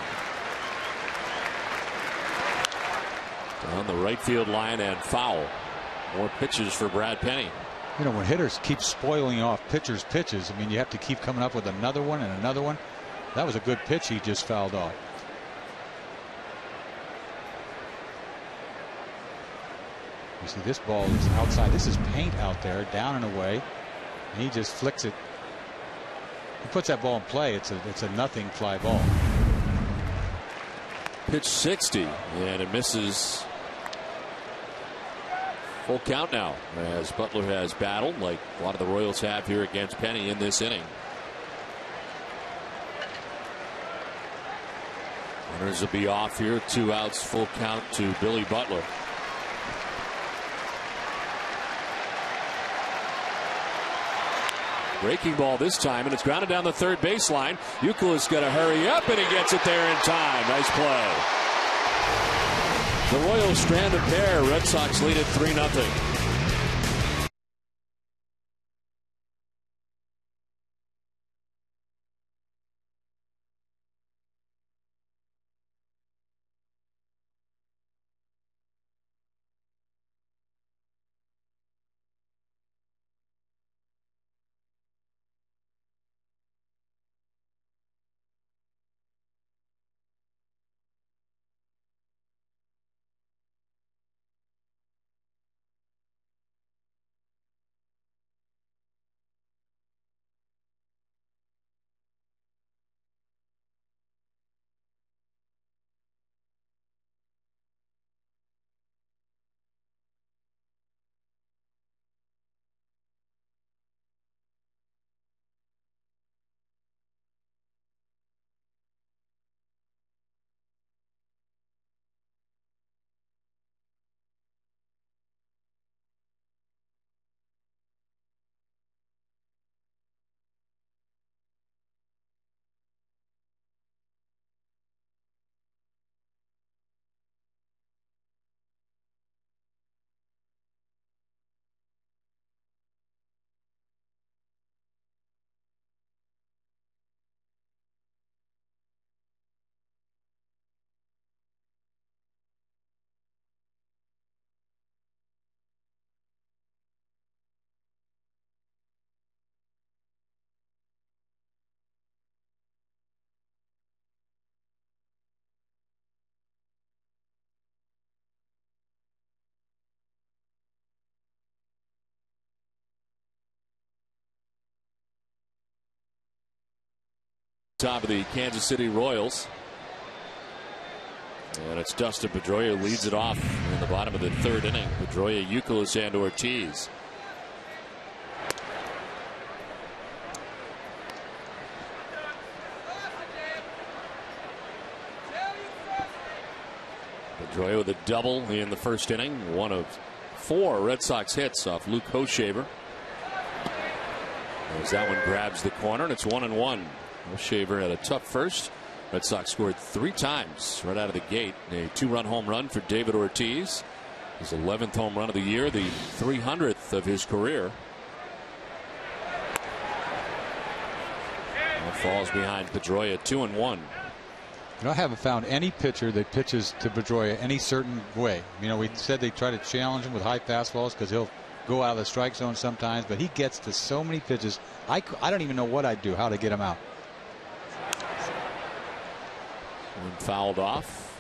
On the right field line and foul. More pitches for Brad Penny. You know, when hitters keep spoiling off pitchers' pitches, I mean, you have to keep coming up with another one and another one. That was a good pitch he just fouled off. You see, this ball is outside. This is paint out there, down and away, and he just flicks it. He puts that ball in play. It's a nothing fly ball. Pitch 60, and it misses. Full count now as Butler has battled like a lot of the Royals have here against Penny in this inning. Runners will be off here. 2 outs, full count to Billy Butler. Breaking ball this time, and it's grounded down the 3rd baseline. YOUKILIS got to hurry up, and he gets it there in time. Nice play. The Royals strand a pair. Red Sox lead it 3-0. Top of the Kansas City Royals. And it's Dustin Pedroia leads it off in the bottom of the 3rd inning. Pedroia, YOUKILIS, and Ortiz. Pedroia with a double in the first inning. One of 4 Red Sox hits off Luke Hochevar. As that one grabs the corner, and it's 1-1. Hochevar had a tough first. Red Sox scored 3 times right out of the gate. A 2-run home run for David Ortiz. His 11th home run of the year, the 300th of his career. That falls behind Pedroia, 2-1. I haven't found any pitcher that pitches to Pedroia any certain way. You know, we said they try to challenge him with high fastballs because he'll go out of the strike zone sometimes, but he gets to so many pitches. I don't even know what I'd do, how to get him out. One fouled off,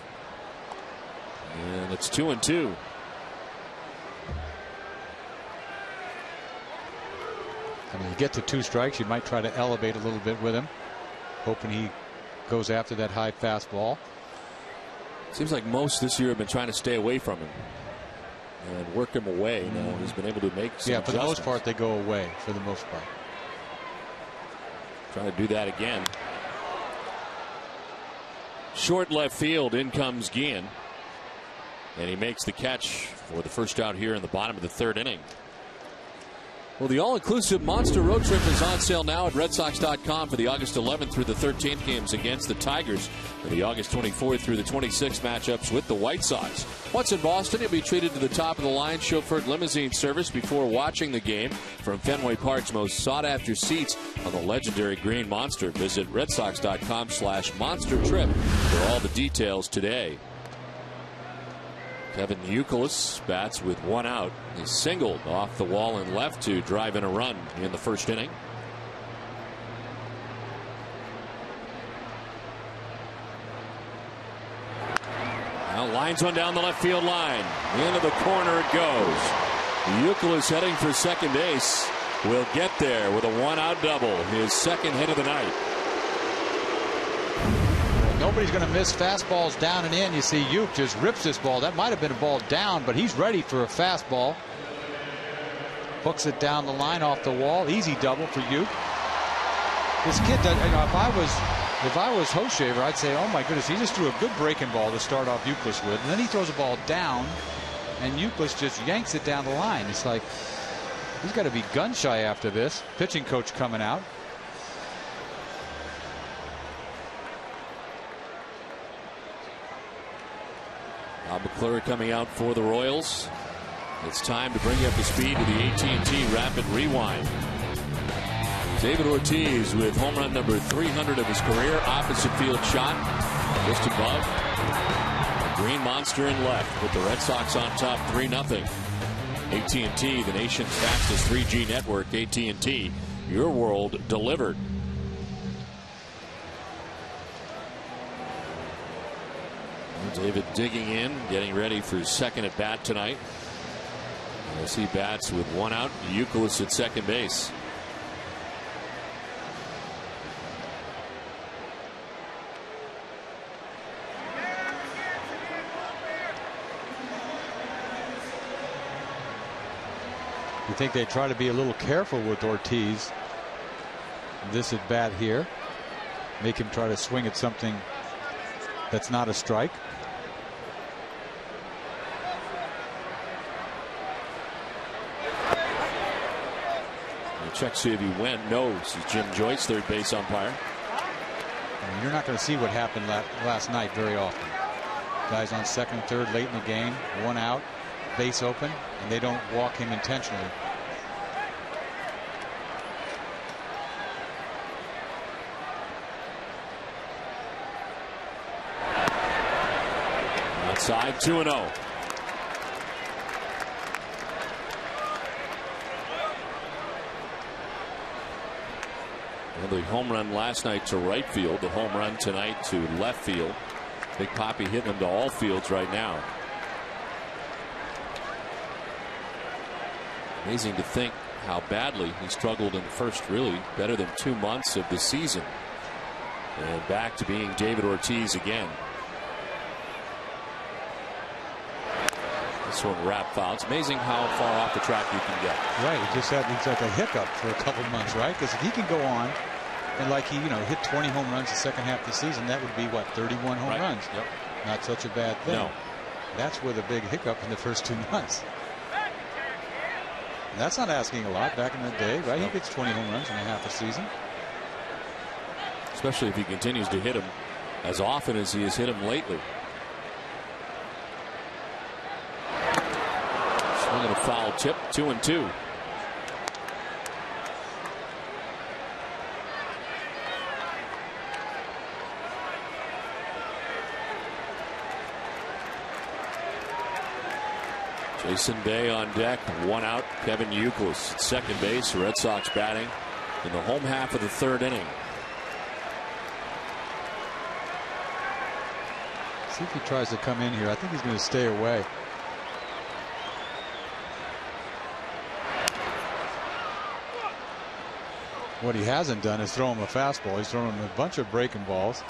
and it's 2-2. I mean, you get to 2 strikes, you might try to elevate a little bit with him, hoping he goes after that high fastball. Seems like most this year have been trying to stay away from him and work him away. Now he's been able to make some for the most part they go away for the most part. Trying to do that again. Short left field, in comes Guillen, and he makes the catch for the first out here in the bottom of the 3rd inning. Well, the all-inclusive Monster Road Trip is on sale now at RedSox.com for the August 11th through the 13th games against the Tigers, and the August 24th through the 26th matchups with the White Sox. Once in Boston, you'll be treated to the top-of-the-line chauffeured limousine service before watching the game from Fenway Park's most sought-after seats on the legendary Green Monster. Visit RedSox.com/Monster Trip for all the details today. Kevin YOUKILIS bats with 1 out. He singled off the wall and left to drive in a run in the first inning. Now lines one down the left field line. Into the corner it goes. YOUKILIS heading for second base. Will get there with a 1-out double. His 2nd hit of the night. Nobody's going to miss fastballs down and in. You see Youk just rips this ball. That might have been a ball down, but he's ready for a fastball. Hooks it down the line off the wall. Easy double for Youk. This kid, you know, if I was Hochevar, I'd say, oh my goodness, he just threw a good breaking ball to start off YOUKILIS with, and then he throws a ball down, and YOUKILIS just yanks it down the line. It's like he's got to be gun shy after this. Pitching coach coming out. Bob McClure coming out for the Royals. It's time to bring you up to speed with the AT&T Rapid Rewind. David Ortiz with home run number 300 of his career. Opposite field shot just above. Green Monster in left with the Red Sox on top 3-0. AT&T, the nation's fastest 3G network. AT&T, your world delivered. David digging in, getting ready for his 2nd at bat tonight. As he bats with 1 out, YOUKILIS at second base. You think they try to be a little careful with Ortiz this at bat here, make him try to swing at something that's not a strike. Check, see if he went. No, this is Jim Joyce, third base umpire. You're not going to see what happened last night very often. Guys on second, third, late in the game, 1 out, base open, and they don't walk him intentionally. Outside, 2-0. The home run last night to right field, the home run tonight to left field. Big Papi hitting him to all fields right now. Amazing to think how badly he struggled in the first, really better than 2 months of the season. And back to being David Ortiz again. This one wrap foul. It's amazing how far off the track you can get. Right. He just had like a hiccup for a couple months, right? Because if he can go on and like he, hit 20 home runs the second half of the season, that would be what, 31 home runs. Yep. Not such a bad thing. No. That's with a big hiccup in the first 2 months. And that's not asking a lot back in the day, right? He gets 20 home runs in a half a season. Especially if he continues to hit him as often as he has hit him lately. Swinging a foul tip, 2-2. Jason Bay on deck, 1 out. Kevin Youkilis at second base. The Red Sox batting in the home half of the 3rd inning. See if he tries to come in here. I think he's going to stay away. What he hasn't done is throw him a fastball. He's thrown him a bunch of breaking balls.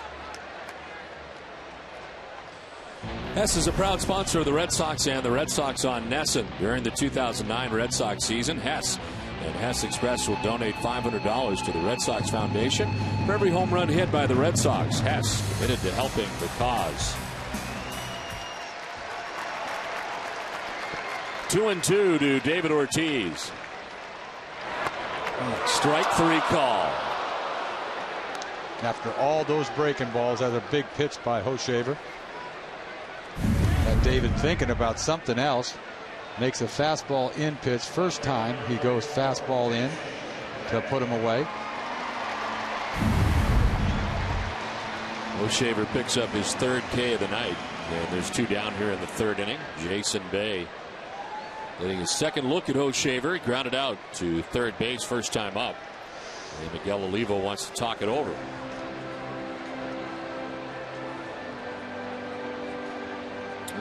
Hess is a proud sponsor of the Red Sox and the Red Sox on Nesson. During the 2009 Red Sox season, Hess and Hess Express will donate $500 to the Red Sox Foundation for every home run hit by the Red Sox. Hess committed to helping the cause. 2-2 to David Ortiz. Strike 3 call. After all those breaking balls, that's a big pitch by Hochevar. David thinking about something else, makes a fastball in pitch. First time he goes fastball in to put him away. Hochevar picks up his 3rd K of the night, and there's 2 down here in the 3rd inning. Jason Bay getting his 2nd look at Hochevar. He grounded out to 3rd base first time up, and Miguel Olivo wants to talk it over.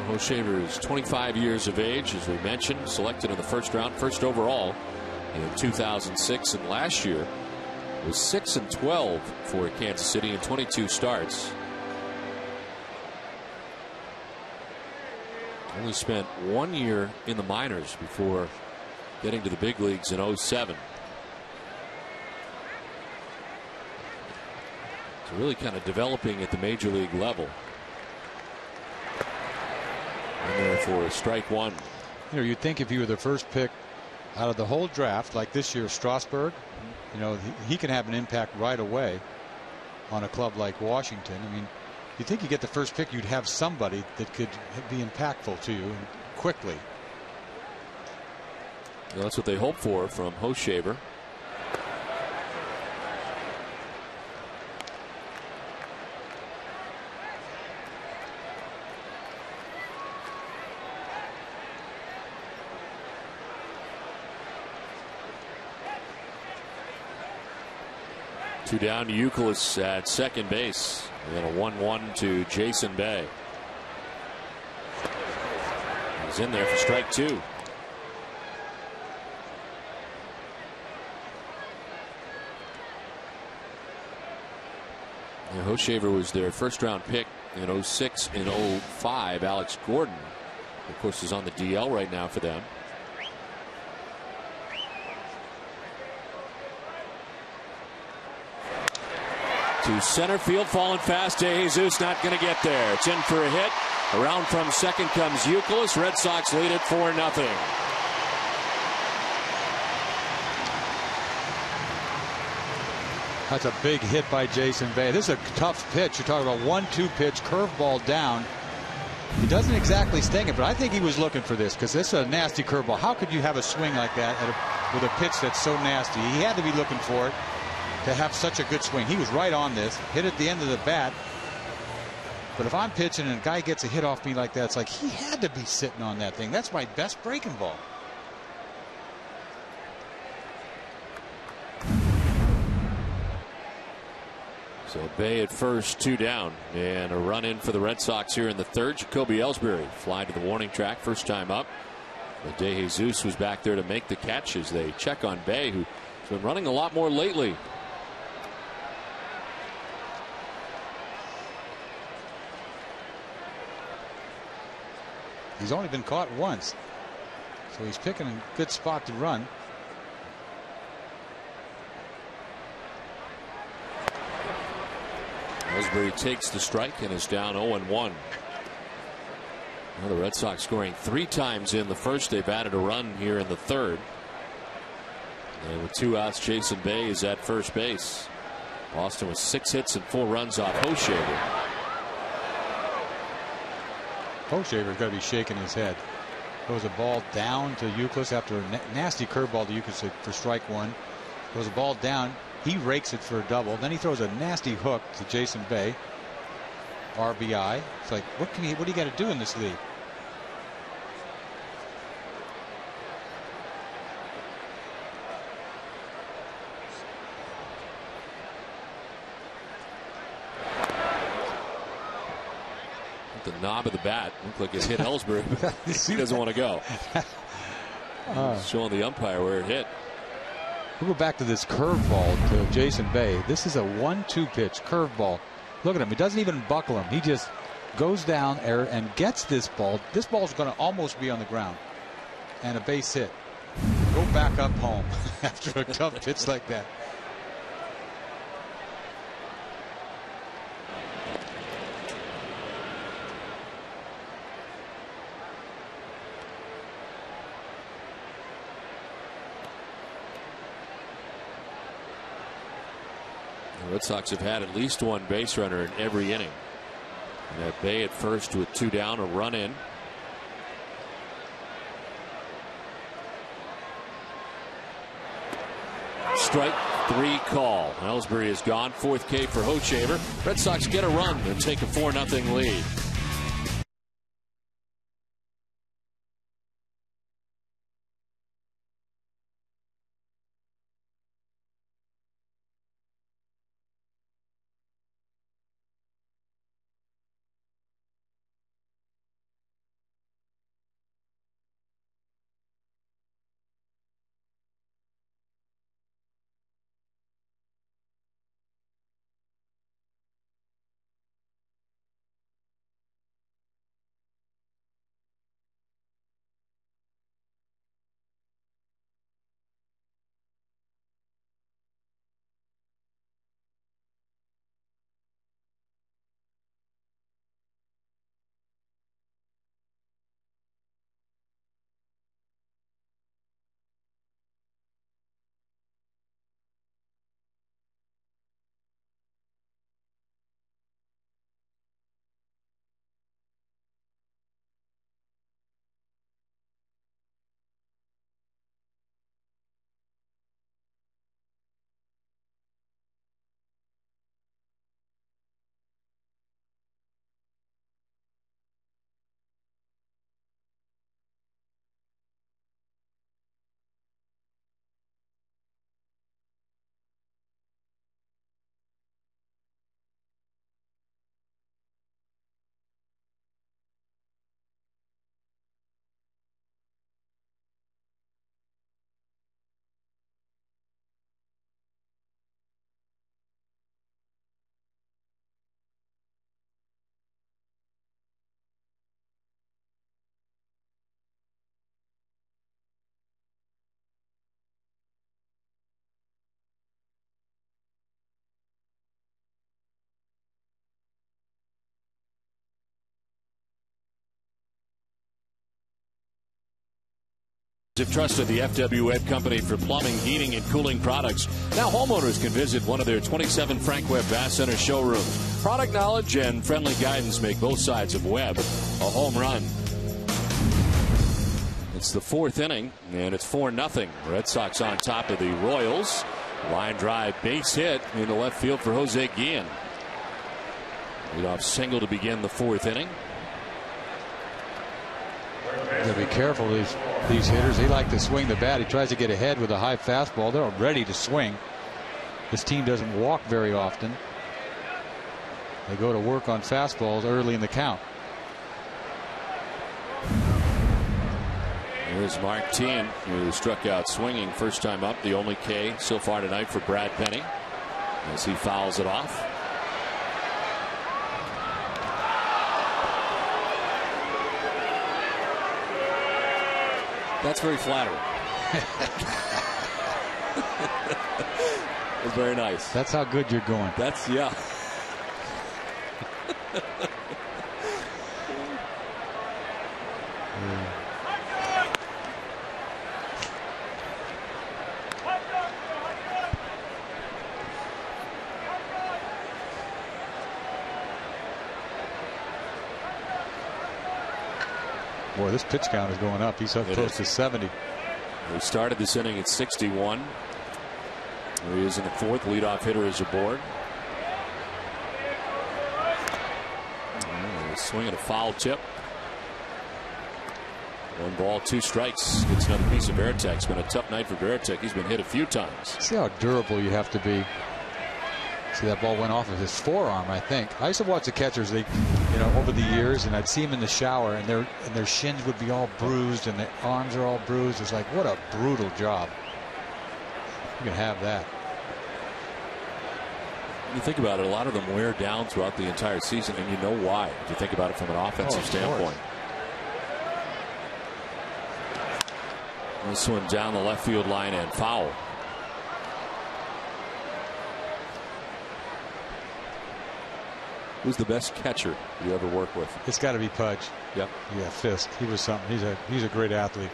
Hochevar is 25 years of age, as we mentioned, selected in the 1st round, 1st overall in 2006, and last year was 6-12 for Kansas City in 22 starts. Only spent 1 year in the minors before getting to the big leagues in 07. So really kind of developing at the major league level. And there for strike 1. You know, you'd think if you were the first pick out of the whole draft, like this year, Strasburg, you know, he can have an impact right away on a club like Washington. I mean, you think you get the first pick, you'd have somebody that could be impactful to you quickly. Well, that's what they hope for from Hochevar. Two down to Youkilis at second base. And a 1-1 to Jason Bay. He's in there for strike 2. Hochevar was their first round pick in 06 and 05. Alex Gordon, of course, is on the DL right now for them. To center field, falling fast. DeJesus not going to get there. It's in for a hit. Around from second comes Youkilis. Red Sox lead it 4-0. That's a big hit by Jason Bay. This is a tough pitch. You're talking about 1-2 pitch, curveball down. He doesn't exactly sting it, but I think he was looking for this because this is a nasty curveball. How could you have a swing like that with a pitch that's so nasty? He had to be looking for it to have such a good swing. He was right on this, hit at the end of the bat. But if I'm pitching and a guy gets a hit off me like that, it's like he had to be sitting on that thing. That's my best breaking ball. So Bay at first, 2 down, and a run in for the Red Sox here in the third. Jacoby Ellsbury fly to the warning track first time up. But DeJesus was back there to make the catch as they check on Bay, who's been running a lot more lately. He's only been caught once, so he's picking a good spot to run. Ellsbury takes the strike and is down 0-1. Well, the Red Sox scoring 3 times in the first. They've added a run here in the third. And with 2 outs, Jason Bay is at first base. Boston with 6 hits and 4 runs off Hochevar. Hochevar's got to be shaking his head. Throws a ball down to YOUKILIS after a nasty curveball to YOUKILIS for strike 1. Throws a ball down. He rakes it for a double. Then he throws a nasty hook to Jason Bay. RBI. It's like, what do you got to do in this league? The knob of the bat looked like it hit Ellsbury. He doesn't want to go. Showing the umpire where it hit. We'll go back to this curveball to Jason Bay. This is a 1-2 pitch curveball. Look at him. He doesn't even buckle him. He just goes down there and gets this ball. This ball is going to almost be on the ground. And a base hit. Go back up home after a tough pitch like that. The Red Sox have had at least 1 base runner in every inning. And at Bay at first with 2 down, a run in. Strike 3 call. Ellsbury is gone. 4th K for Hochevar. Red Sox get a run and take a 4-0 lead. Have trusted the FW Webb Company for plumbing, heating, and cooling products. Now homeowners can visit one of their 27 Frank Webb Bass Center showrooms. Product knowledge and friendly guidance make both sides of Webb a home run. It's the 4th inning, and it's 4-0. Red Sox on top of the Royals. Line drive base hit into left field for Jose Guillen. Leadoff single to begin the 4th inning. You gotta be careful, these hitters. They like to swing the bat. He tries to get ahead with a high fastball. They're ready to swing. This team doesn't walk very often. They go to work on fastballs early in the count. Here's Martin, who struck out swinging first time up. The only K so far tonight for Brad Penny as he fouls it off. That's very flattering. It's very nice. That's how good you're going. That's, yeah. Boy, this pitch count is going up. He's up close to 70. We started this inning at 61. He is in the fourth. Leadoff hitter is aboard. Swing and a foul tip. 1 ball, 2 strikes. Gets another piece of VARITEK. It's been a tough night for VARITEK. He's been hit a few times. See how durable you have to be. See, that ball went off of his forearm, I think. I used to watch the catchers, they, over the years, and I'd see them in the shower, and their shins would be all bruised, and their arms are all bruised. It's like, what a brutal job. You can have that. You think about it, a lot of them wear down throughout the entire season, and you know why. If you think about it from an offensive standpoint. This one down the left field line and foul. Who's the best catcher you ever worked with? It's got to be Pudge. Yep. Yeah, Fisk. He was something. He's a great athlete.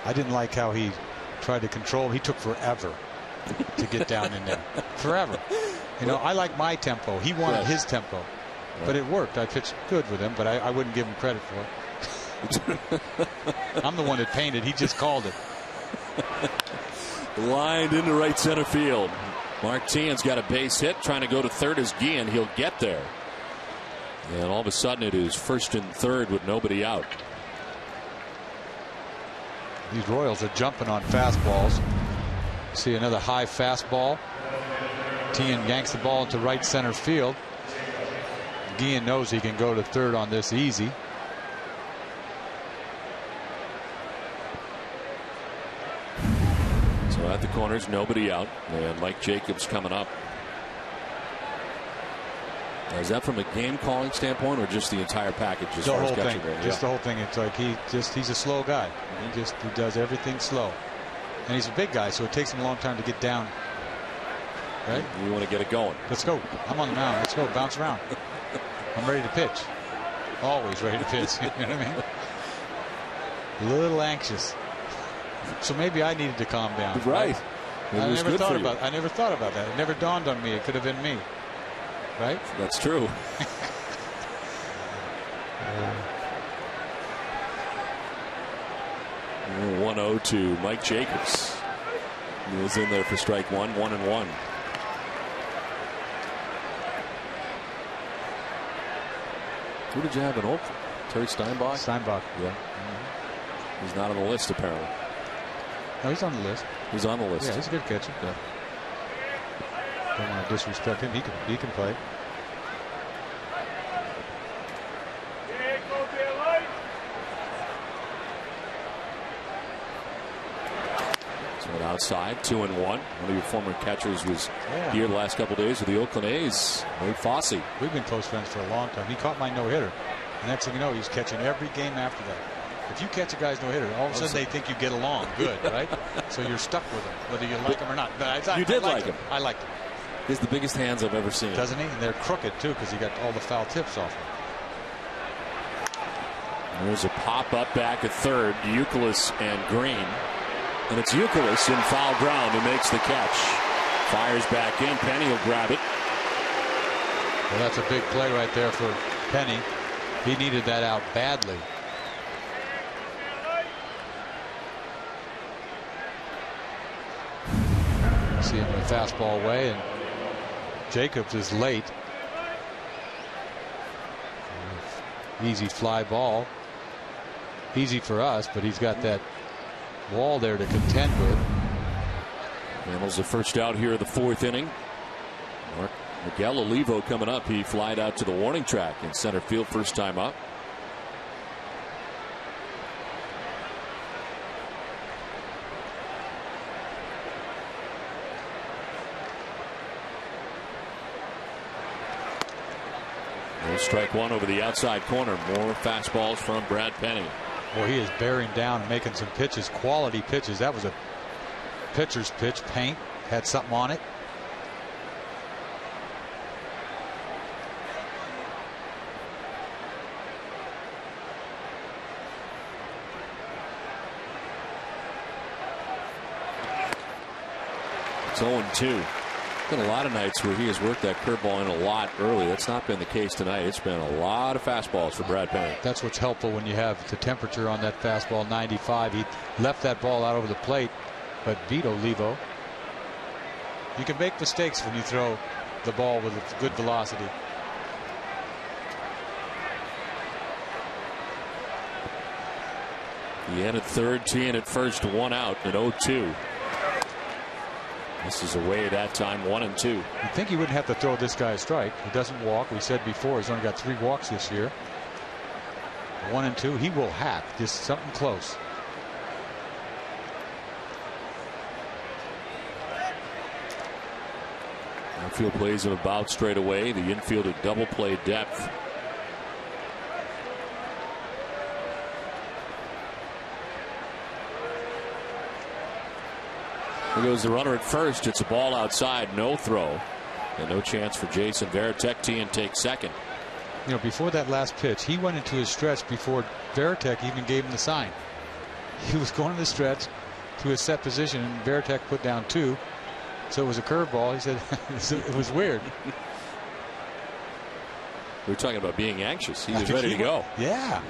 I didn't like how he tried to control. He took forever to get down in there. Forever. I like my tempo. He wanted his tempo. But it worked. I pitched good with him, but I wouldn't give him credit for it. I'm the one that painted. He just called it. Lined into right center field. Martin's got a base hit, trying to go to third as Guillen. He'll get there. And all of a sudden it is first and third with nobody out. These Royals are jumping on fastballs. See another high fastball. Tien yanks the ball into right center field. Guillen knows he can go to third on this easy. So at the corners, nobody out, and Mike Jacobs coming up. Now, is that from a game calling standpoint or just the entire package? As the far whole as thing. Just the whole thing. It's like he's a slow guy. He does everything slow, and he's a big guy, so it takes him a long time to get down. Right? You want to get it going. Let's go. I'm on the mound. Let's go. Bounce around. I'm ready to pitch. Always ready to pitch. You know what I mean? A little anxious. So maybe I needed to calm down. Right. I never thought about that. It never dawned on me. It could have been me. Right? That's true. 1-0 to Mike Jacobs. He was in there for strike one, 1-1. Who did you have in Oakland? Terry Steinbach? Steinbach. Yeah. He's not on the list, apparently. No, he's on the list. He's on the list. Yeah, he's a good catcher. Yeah. Don't want to disrespect him. He can play. So outside, 2-1. One of your former catchers was here the last couple of days with the Oakland A's. Wade Fosse. We've been close friends for a long time. He caught my no-hitter. And next thing you know, he's catching every game after that. If you catch a guy's no-hitter, all of a sudden they think you get along good, right? So you're stuck with him, whether you like him or not. But you did like him. I liked him. He has the biggest hands I've ever seen. Doesn't he? And they're crooked, too, because he got all the foul tips off him. There's a pop-up back at third. YOUKILIS and Green. And it's YOUKILIS in foul ground who makes the catch. Fires back in. Penny will grab it. Well, that's a big play right there for Penny. He needed that out badly. See him in the fastball way, and Jacobs is late. Easy fly ball. Easy for us, but he's got that wall there to contend with. Handles the first out here of the fourth inning. Miguel Olivo coming up. He flied out to the warning track in center field first time up. Strike one over the outside corner. More fastballs from Brad Penny. Well, he is bearing down, making some pitches, quality pitches. That was a pitcher's pitch. Paint had something on it. It's 0-2. been a lot of nights where he has worked that curveball in a lot early. That's not been the case tonight. It's been a lot of fastballs for Brad Penny. That's what's helpful when you have the temperature on that fastball, 95. He left that ball out over the plate, but Vito Levo. You can make mistakes when you throw the ball with a good velocity. He ended third, T in at first, 1 out, and 0-2. This is away that time, 1-2. You'd think he wouldn't have to throw this guy a strike. He doesn't walk. We said before he's only got 3 walks this year. 1-2. He will hack just something close. Outfield plays him about straight away. The infield at double play depth. Here goes the runner at first. It's a ball outside, no throw, and no chance for Jason Varitek. T takes second. You know, before that last pitch, he went into his stretch before Varitek even gave him the sign. He was going to the stretch to his set position, and Varitek put down 2. So it was a curveball. He said it was weird. We were talking about being anxious. He was ready to go. Yeah.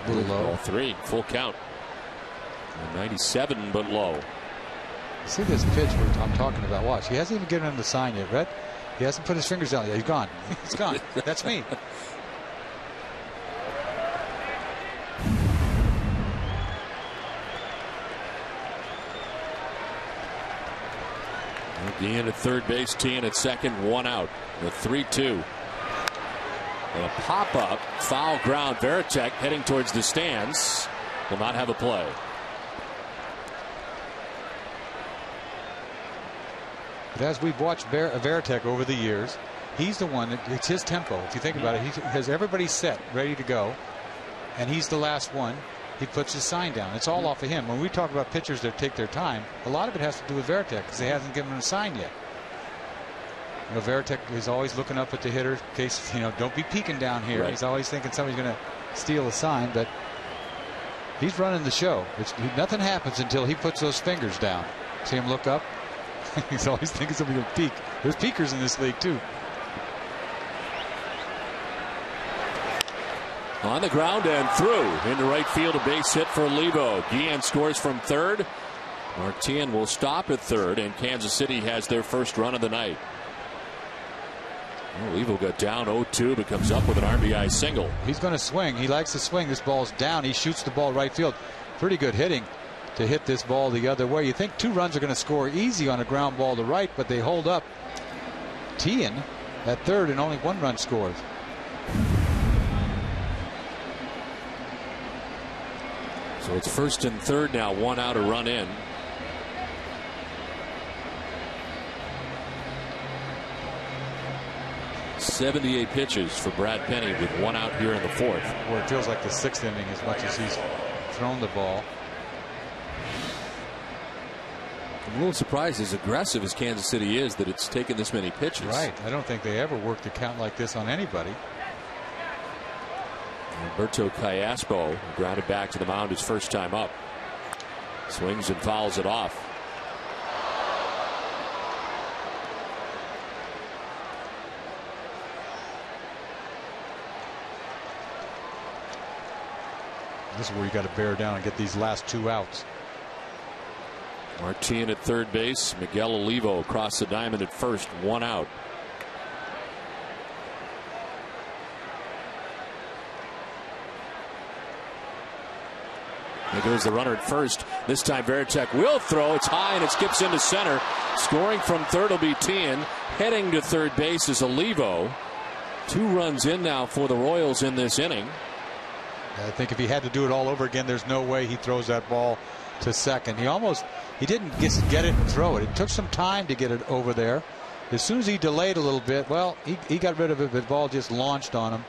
A little low. Ball 3, full count. 97, but low. See this pitch I'm talking about? Watch. He hasn't even given him the sign yet, Red. He hasn't put his fingers down yet. He's gone. He's gone. That's me. Dean at third base, T at second, 1 out. The 3-2. And a pop up, foul ground. Varitek heading towards the stands. Will not have a play. But as we've watched Varitek over the years, he's the one it's his tempo. If you think about it, he has everybody set, ready to go, and he's the last one. He puts his sign down. It's all off of him. When we talk about pitchers that take their time, a lot of it has to do with Varitek because he hasn't given him a sign yet. You know, Varitek is always looking up at the hitter in case, you know, don't be peeking down here. Right. He's always thinking somebody's going to steal a sign, but he's running the show. Nothing happens until he puts those fingers down. See him look up? He's always thinking somebody's going to peek. There's peekers in this league, too. On the ground and through into right field, a base hit for Levo. Guillen scores from third. Martin will stop at third, and Kansas City has their first run of the night. Well, Levo got down 0-2, but comes up with an RBI single. He's going to swing. He likes to swing. This ball's down. He shoots the ball right field. Pretty good hitting to hit this ball the other way. You think 2 runs are going to score easy on a ground ball to right, but they hold up. Tien at third, and only 1 run scores. So it's first and third now, 1 out, a run in. .78 pitches for Brad Penny with 1 out here in the 4th. Well, it feels like the 6th inning as much as he's thrown the ball. I'm a little surprised, as aggressive as Kansas City is, that it's taken this many pitches. Right. I don't think they ever worked a count like this on anybody. Alberto Callaspo grounded back to the mound his first time up. Swings and fouls it off. This is where you got to bear down and get these last 2 outs. Martin at third base. Miguel Olivo across the diamond at first, 1 out. There goes the runner at first. This time Varitek will throw. It's high and it skips into center. Scoring from third will be Tien. Heading to third base is Olivo. 2 runs in now for the Royals in this inning. I think if he had to do it all over again, there's no way he throws that ball to second. He didn't get it and throw it. It took some time to get it over there. As soon as he delayed a little bit, well, he got rid of it. The ball just launched on him.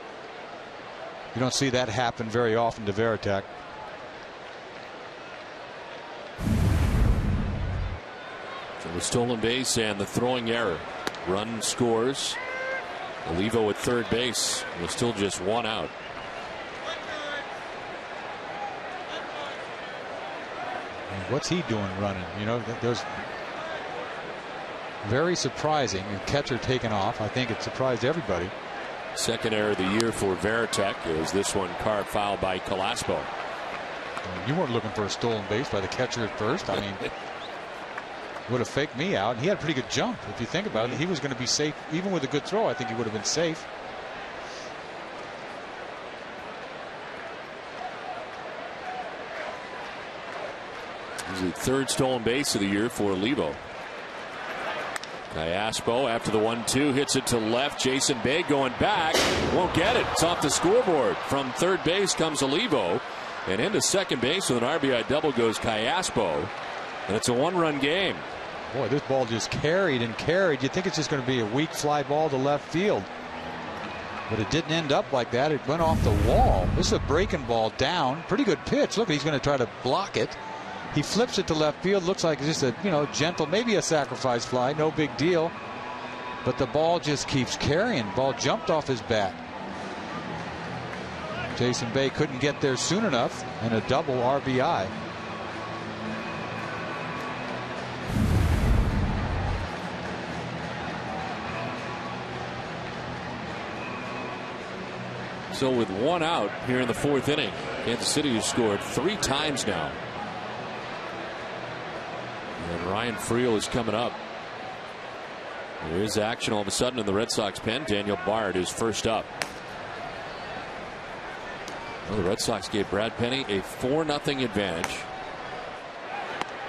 You don't see that happen very often to Varitek. So the stolen base and the throwing error. Run scores. Olivo at third base with still just 1 out. And what's he doing running? You know, there's very surprising. The catcher taken off. I think it surprised everybody. Second error of the year for VARITEK is this one carved foul by Colaspo. You weren't looking for a stolen base by the catcher at first. I mean, would have faked me out. He had a pretty good jump. If you think about it, he was going to be safe. Even with a good throw, I think he would have been safe. This is the third stolen base of the year for Levo. Colaspo after the 1-2 hits it to left. Jason Bay going back. Won't get it. It's off the scoreboard. From third base comes Levo. And into second base with an RBI double goes Colaspo. And it's a one-run game. Boy, this ball just carried and carried. You'd think it's just going to be a weak fly ball to left field. But it didn't end up like that. It went off the wall. This is a breaking ball down. Pretty good pitch. Look, he's going to try to block it. He flips it to left field. Looks like it's just a, gentle, maybe a sacrifice fly. No big deal. But the ball just keeps carrying. Ball jumped off his bat. Jason Bay couldn't get there soon enough, and a double RBI. So with one out here in the fourth inning, Kansas City has scored 3 times now. And Ryan Friel is coming up. There is action all of a sudden in the Red Sox pen. Daniel Bard is first up. Well, the Red Sox gave Brad Penny a 4-0 advantage.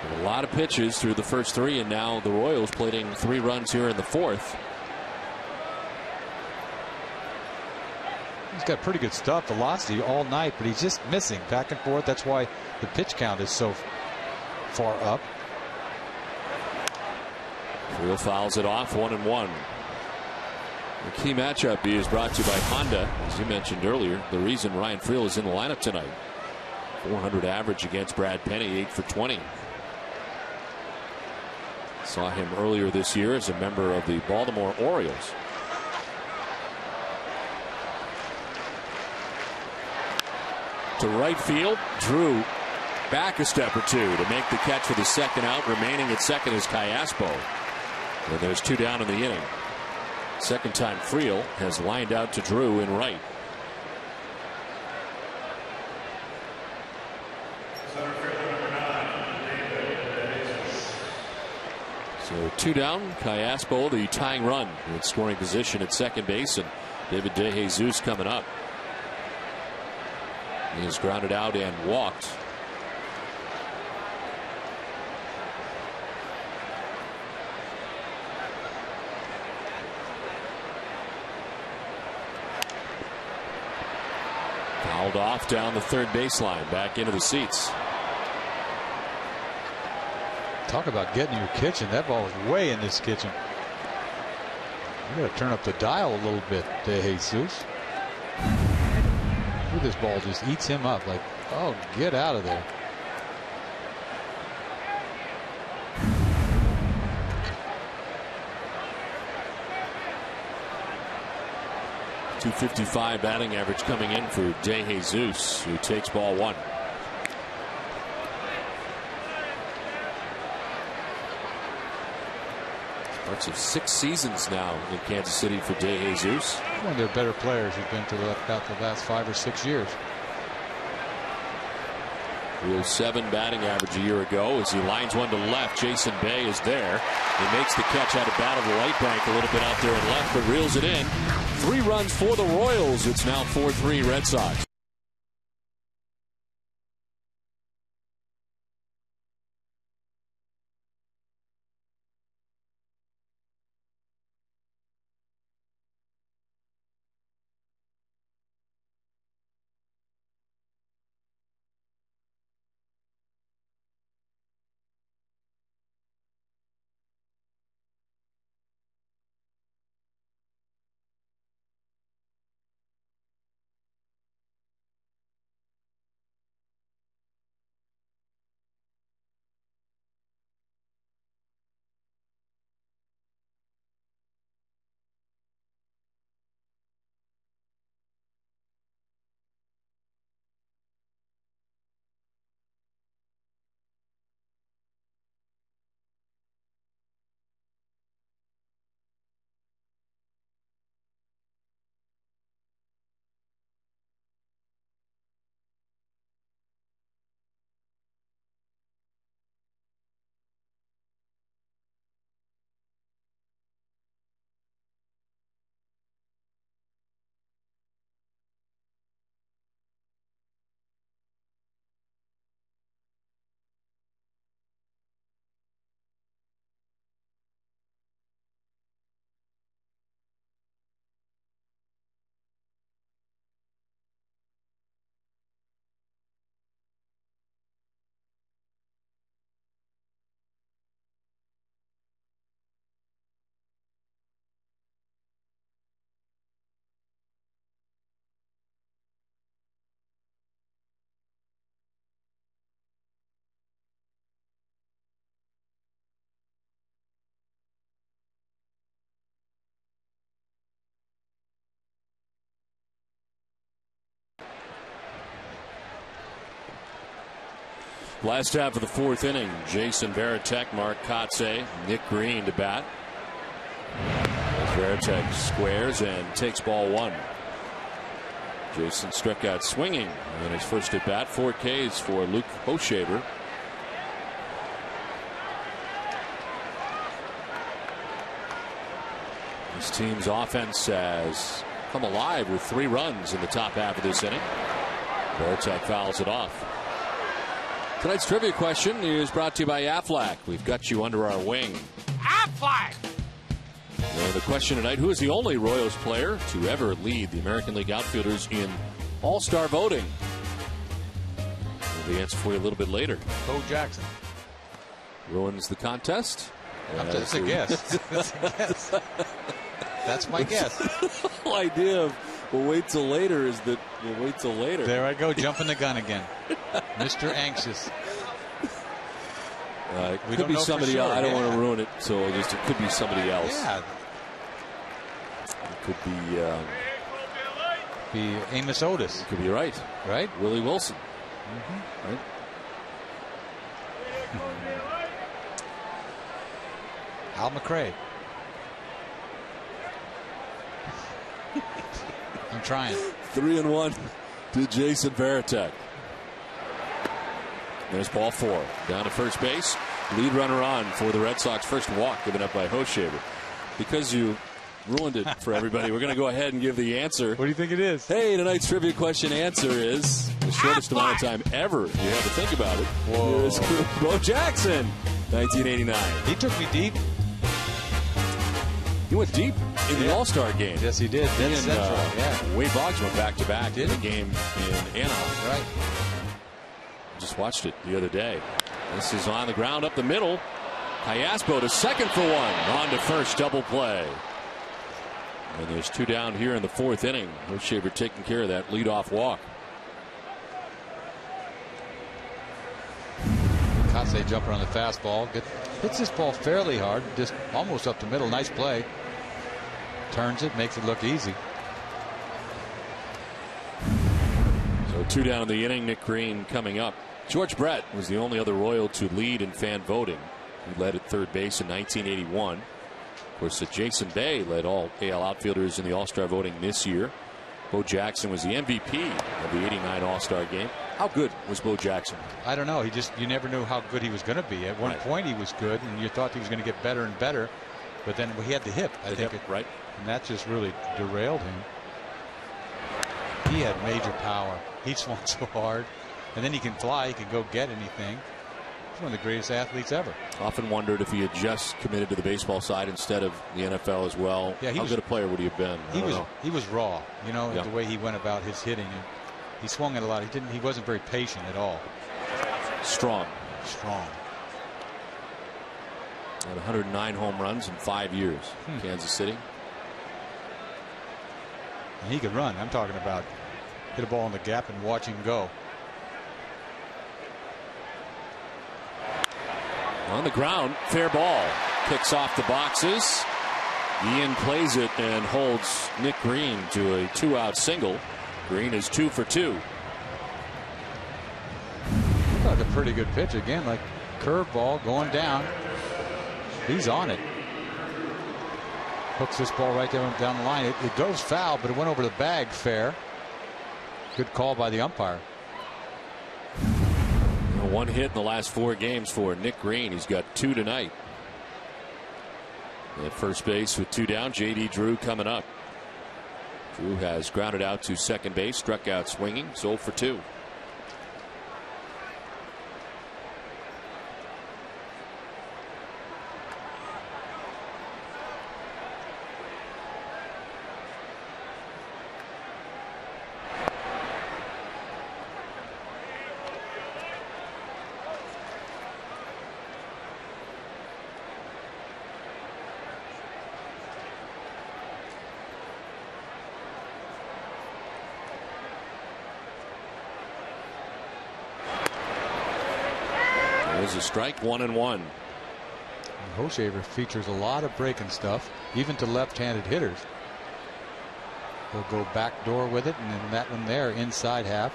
With a lot of pitches through the first 3, and now the Royals plating 3 runs here in the fourth. He's got pretty good stuff, velocity all night, but he's just missing back and forth. That's why the pitch count is so far up. Friel fouls it off, 1-1. The key matchup is brought to you by Honda. As you mentioned earlier, the reason Ryan Friel is in the lineup tonight. 400 average against Brad Penny, 8 for 20. Saw him earlier this year as a member of the Baltimore Orioles. To right field, Drew back a step or 2 to make the catch for the second out. Remaining at second is Colaspo. And there's 2 down in the inning. Second time Friel has lined out to Drew in right. So 2 down. Colaspo, the tying run in scoring position at second base, and David DeJesus coming up. He is grounded out and walked. Fouled off down the third baseline, back into the seats. Talk about getting your kitchen. That ball is way in this kitchen. You got to turn up the dial a little bit, DeJesus. This ball just eats him up. Like, oh, get out of there. .255 batting average coming in for DeJesus, who takes ball 1. Parts of 6 seasons now in Kansas City for DeJesus. One of their better players who's been for about the last 5 or 6 years. Real 7 batting average a year ago as he lines one to left. Jason Bay is there. He makes the catch out of battle the right bank a little bit out there and left, but reels it in. 3 runs for the Royals. It's now 4-3 Red Sox. Last half of the fourth inning, Jason VARITEK, Mark KOTSAY, Nick Green to bat. As VARITEK squares and takes ball one. Jason struck out swinging in his first at bat. 4 Ks for Luke Hoshaver. This team's offense has come alive with 3 runs in the top half of this inning. VARITEK fouls it off. Tonight's trivia question is brought to you by Aflac. We've got you under our wing. Aflac! And the question tonight, who is the only Royals player to ever lead the American League outfielders in All-Star voting? We'll the answer for you a little bit later. Bo Jackson. Ruins the contest. That's a guess. That's a guess. That's my guess. The whole idea of we'll wait till later is that we'll wait till later. There I go, jumping the gun again. Mr. Anxious. It could be somebody else. I don't want to ruin it, so it could be somebody else. Yeah. It could be Amos Otis. It could be right. Right? Willie Wilson. Mm-hmm. Right? Al McRae. I'm trying. 3-1 to Jason VARITEK. There's ball 4. Down to first base. Lead runner on for the Red Sox. First walk given up by Hoshaver. Because you ruined it for everybody, we're going to go ahead and give the answer. What do you think it is? Hey, tonight's trivia question answer is the shortest amount of time ever you have to think about it. Whoa. It's Bo Jackson, 1989. He took me deep. He went deep in the All-Star game. Yes, he did. He and yeah. Wade Boggs went back-to-back in the game in Anaheim. Right. Just watched it the other day. This is on the ground up the middle. Hyaspo to second for one. On to first, double play. And there's 2 down here in the 4th inning. Hoshaver taking care of that leadoff walk. KOTSAY jumper on the fastball. Hits this ball fairly hard, just almost up the middle. Nice play. Turns it, makes it look easy. So 2 down in the inning. Nick Green coming up. George Brett was the only other Royal to lead in fan voting. He led at third base in 1981. Of course, Jason Bay led all AL outfielders in the All-Star voting this year. Bo Jackson was the MVP of the '89 All-Star game. How good was Bo Jackson? I don't know. You never knew how good he was going to be. At one point he was good, and you thought he was going to get better and better. But then he had the hip, I think. Right. And that just really derailed him. He had major power. He swung so hard. And then he can fly. He can go get anything. He's one of the greatest athletes ever. Often wondered if he had just committed to the baseball side instead of the NFL as well. Yeah, how good a player would he have been? He was raw, you know, the way he went about his hitting. And he swung it a lot. He wasn't very patient at all. Strong. Had 109 home runs in 5 years. Kansas City. And he could run. I'm talking about hit a ball in the gap and watch him go. On the ground, fair ball. Kicks off the boxes. Ian plays it and holds Nick Green to a 2-out single. Green is 2 for 2. Like a pretty good pitch again, like curveball going down. He's on it. Hooks this ball right down the line. It goes foul, but it went over the bag fair. Good call by the umpire. 1 hit in the last 4 games for Nick Green. He's got 2 tonight. At first base with 2 down, J.D. Drew coming up. Drew has grounded out to second base, struck out swinging, 0 for 2. There's a strike, 1-1. Hoshaver features a lot of breaking stuff, even to left-handed hitters. He'll go back door with it, and then that one there inside half.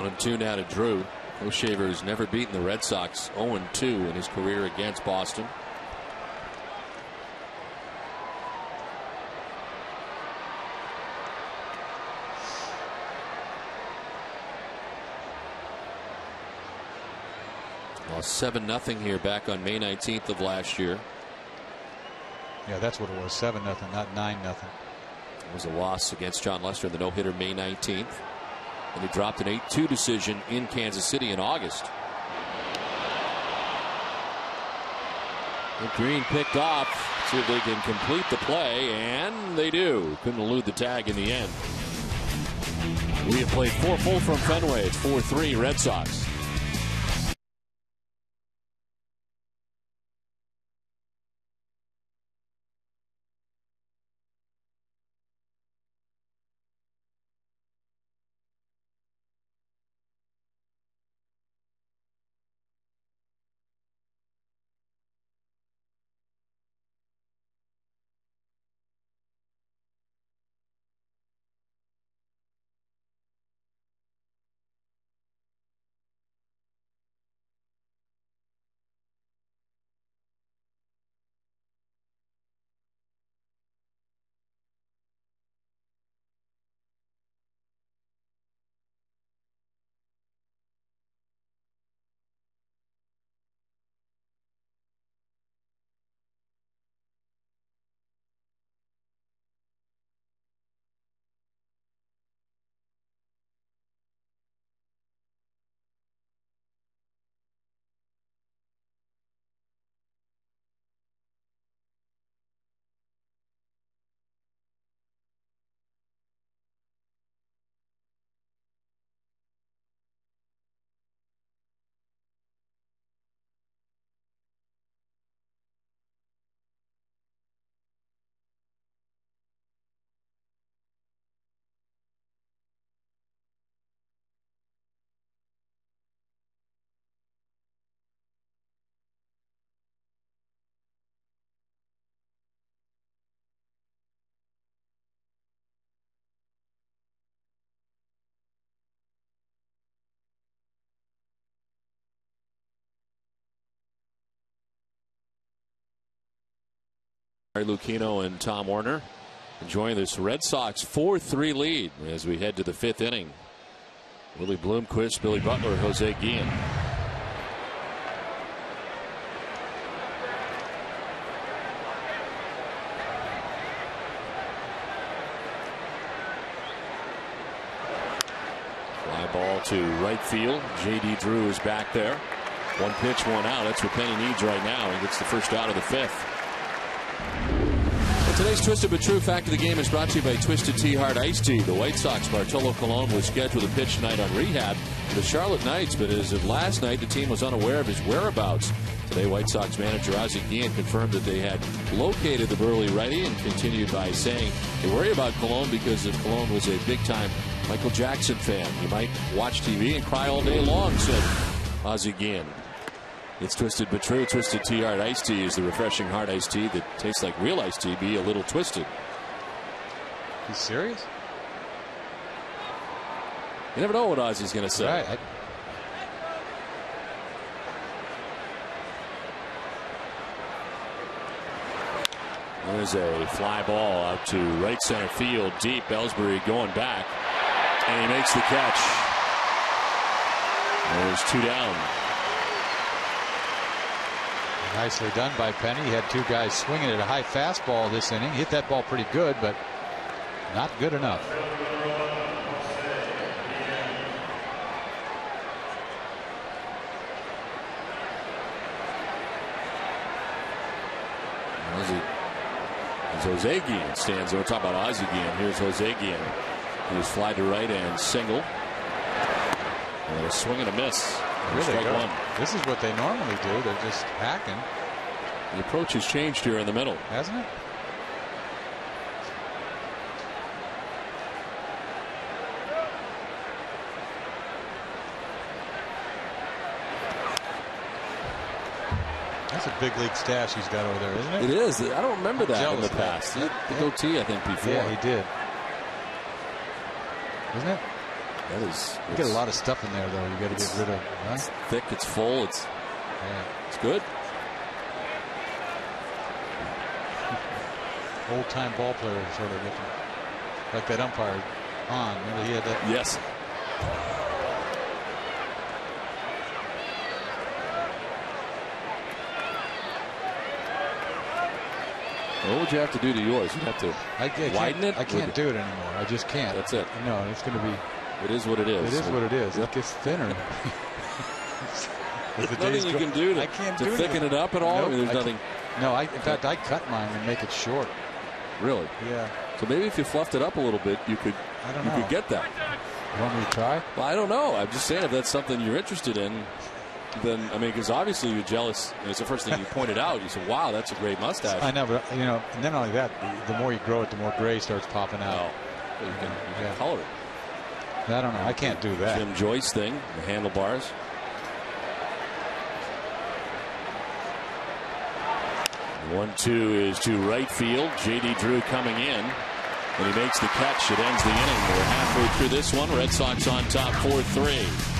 1-2 now to Drew. O'Shaver has never beaten the Red Sox. 0-2 in his career against Boston. Lost 7-0 here back on May 19th of last year. Yeah, that's what it was. 7-0, not 9-0. It was a loss against John Lester in the no-hitter May 19th. And he dropped an 8-2 decision in Kansas City in August. And Green picked off. See if they can complete the play, and they do. Couldn't elude the tag in the end. We have played 4 full from Fenway. It's 4-3 Red Sox. Lucchino and Tom Werner enjoying this Red Sox 4-3 lead as we head to the 5th inning. Willie Bloomquist, Billy Butler, Jose Guillen. Fly ball to right field. J.D. Drew is back there. 1 pitch, 1 out. That's what Penny needs right now. He gets the first out of the 5th. Today's Twisted But True Fact of the Game is brought to you by Twisted Tea Hard Iced Tea. The White Sox, Bartolo Colon, was scheduled to pitch tonight on rehab for the Charlotte Knights, but as of last night, the team was unaware of his whereabouts. Today, White Sox manager Ozzie Guillen confirmed that they had located the burly righty and continued by saying they worry about Colon because if Colon was a big-time Michael Jackson fan, he might watch TV and cry all day long, said Ozzie Guillen. It's Twisted But True. Twisted Tea Hard Iced Tea is the refreshing hard iced tea that tastes like real iced tea, be a little twisted. He's serious? You never know what Ozzie's going to say. Right. There's a fly ball out to right center field deep. Ellsbury going back, and he makes the catch. There's 2 down. Nicely done by Penny. He had 2 guys swinging at a high fastball this inning. Hit that ball pretty good, but not good enough. As Jose Guillen stands there, we're talking about Ozzie Guillen. Here's Jose Guillen. He was fly to right and single. And a swing and a miss. Really good. This is what they normally do. They're just hacking. The approach has changed here in the middle, hasn't it? That's a big league stash he's got over there, isn't it? It is. I don't remember that in the past. The goatee, I think, before. Yeah, he did. Isn't it? That is. You get a lot of stuff in there, though. You got to get rid of. Right? It's thick. It's full. It's good. Old-time ball player, sort of looking like that umpire. Remember he had that. Yes. What would you have to do to yours? You'd have to widen it? I can't do it anymore. I just can't. That's it. No, it's going to be. It is what it is. It is what it is. Yep. It gets thinner. There's nothing you can do to thicken it up at all? Nope, I mean, there's nothing. No, in fact, I cut mine and make it short. Really? Yeah. So maybe if you fluffed it up a little bit, you could get that. You want me to try? Well, I don't know. I'm just saying if that's something you're interested in, then, I mean, because obviously you're jealous. It's the first thing you pointed out. You said, wow, that's a great mustache. I know, but, and then not only that, the more you grow it, the more gray starts popping out. Oh, you can color it. I don't know. I can't do that. Jim Joyce thing, the handlebars. The 1-2 is to right field. J.D. Drew coming in. When he makes the catch, it ends the inning. We're halfway through this one. Red Sox on top 4-3.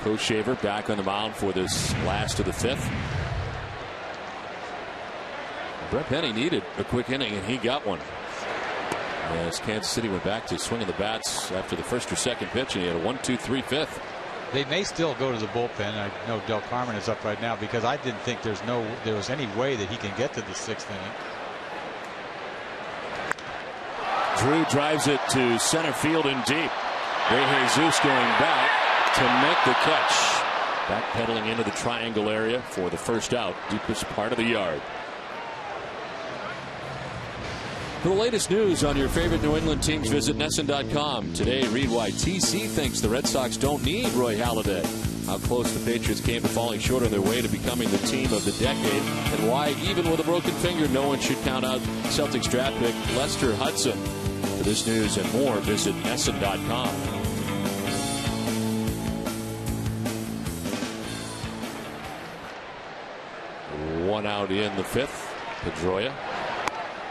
Coach Shaver back on the mound for this last of the fifth. Brett Penny needed a quick inning, and he got one. As Kansas City went back to swinging the bats after the first or second pitch, and he had a 1-2-3 fifth. They may still go to the bullpen. I know Del Carmen is up right now because I didn't think there was any way that he can get to the sixth inning. Drew drives it to center field and deep. Ray Jesus going back to make the catch. Backpedaling into the triangle area for the first out, deepest part of the yard. For the latest news on your favorite New England teams, visit NESN.com. Today, read why TC thinks the Red Sox don't need Roy Halladay, how close the Patriots came to falling short on their way to becoming the team of the decade, and why, even with a broken finger, no one should count out Celtics draft pick Lester Hudson. For this news and more, visit NESN.com. One out in the fifth. Pedroia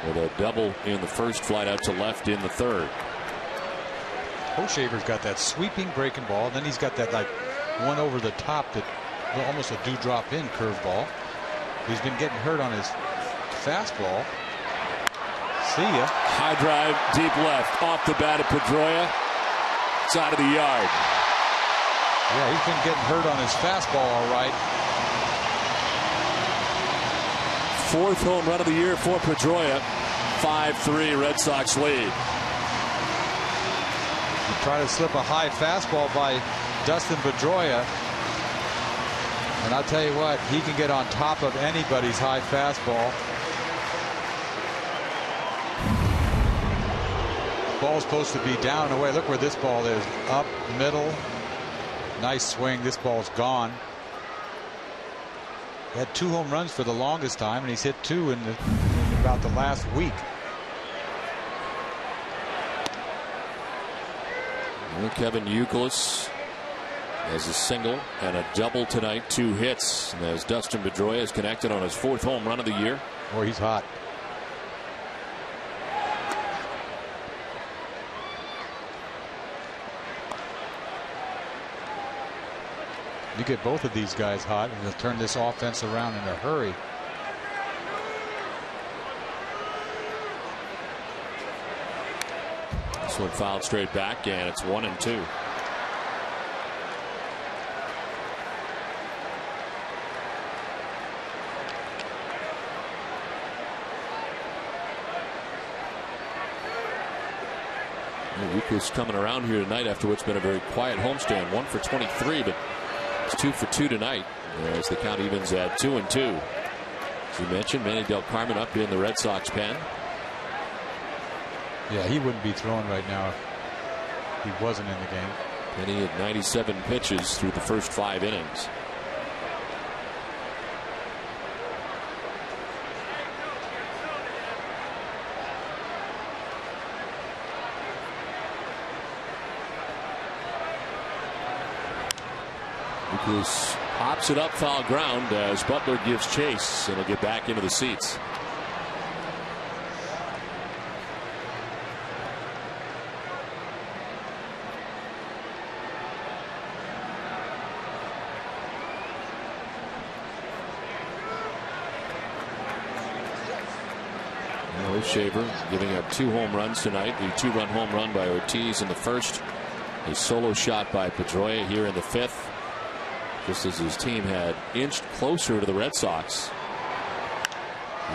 with a double in the first, flight out to left in the third. O'Shaver's got that sweeping breaking ball. Then he's got that like one over the top that almost a dewdrop in curveball. He's been getting hurt on his fastball. See ya. High drive, deep left, off the bat of Pedroia. It's out of the yard. Yeah, he's been getting hurt on his fastball, all right. Fourth home run of the year for Pedroia. 5-3 Red Sox lead. You try to slip a high fastball by Dustin Pedroia. And I'll tell you what, he can get on top of anybody's high fastball. The ball's supposed to be down and away. Look where this ball is. Up, middle. Nice swing. This ball's gone. He had 2 home runs for the longest time, and he's hit 2 in about the last week. Well, Kevin YOUKILIS has a single and a double tonight, 2 hits. And as Dustin Pedroia is connected on his 4th home run of the year. Boy, he's hot. You get both of these guys hot, and they'll turn this offense around in a hurry. This one fouled straight back, and it's 1-2. YOUKILIS coming around here tonight after what's been a very quiet homestand. 1 for 23, but it's 2 for 2 tonight as the count evens at 2-2. As you mentioned, Manny Del Carmen up in the Red Sox pen. Yeah, he wouldn't be throwing right now if he wasn't in the game. Penny had 97 pitches through the first 5 innings. YOUKILIS pops it up, foul ground as Butler gives chase, and he'll get back into the seats. Shaver giving up 2 home runs tonight. The 2-run home run by Ortiz in the first. A solo shot by Pedroia here in the 5th. Just as his team had inched closer to the Red Sox.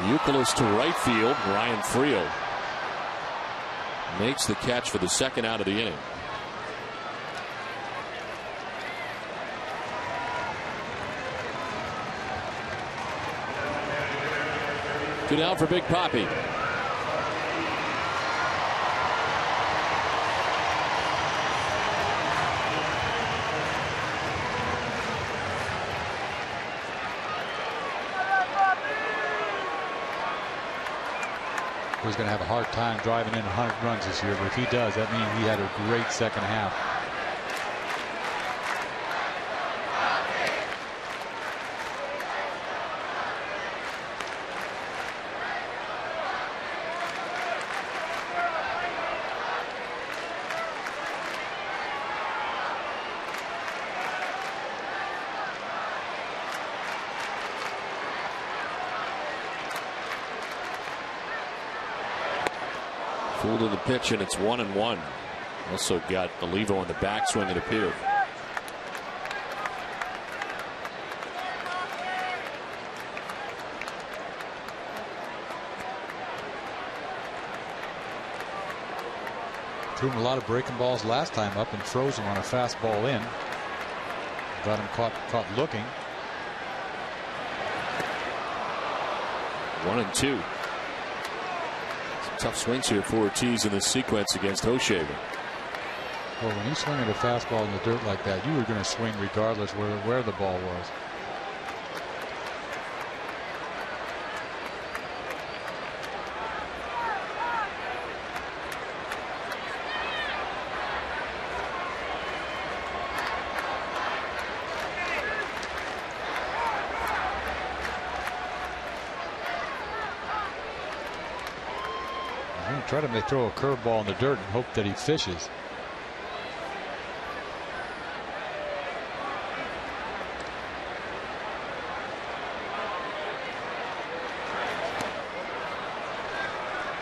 YOUKILIS to right field. Ryan Friel makes the catch for the 2nd out of the inning. Good out for Big Papi. He's going to have a hard time driving in 100 runs this year, but if he does, that means he had a great 2nd half. Full to the pitch, and it's 1-1. Also got Olivo on the backswing, it appeared. Threw him a lot of breaking balls last time up and froze him on a fastball in. Got him caught looking. 1-2. Tough swings here for Ortiz in this sequence against Hochevar. Well, when you swing at a fastball in the dirt like that, you were going to swing regardless where the ball was. Try to throw a curveball in the dirt and hope that he fishes.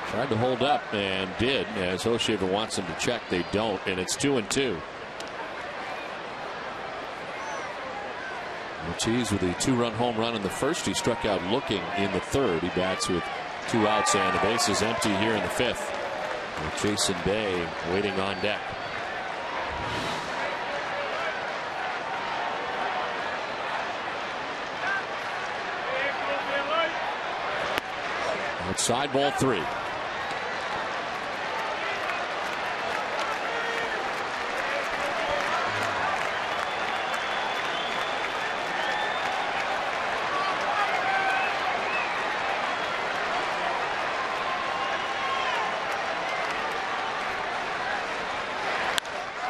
Tried to hold up and did, as Hochevar wants him to check. They don't, and it's 2-2. Ortiz with a 2-run home run in the first. He struck out looking in the 3rd. He bats with 2 outs and the base is empty here in the 5th. With Jason Bay waiting on deck. Outside, ball 3.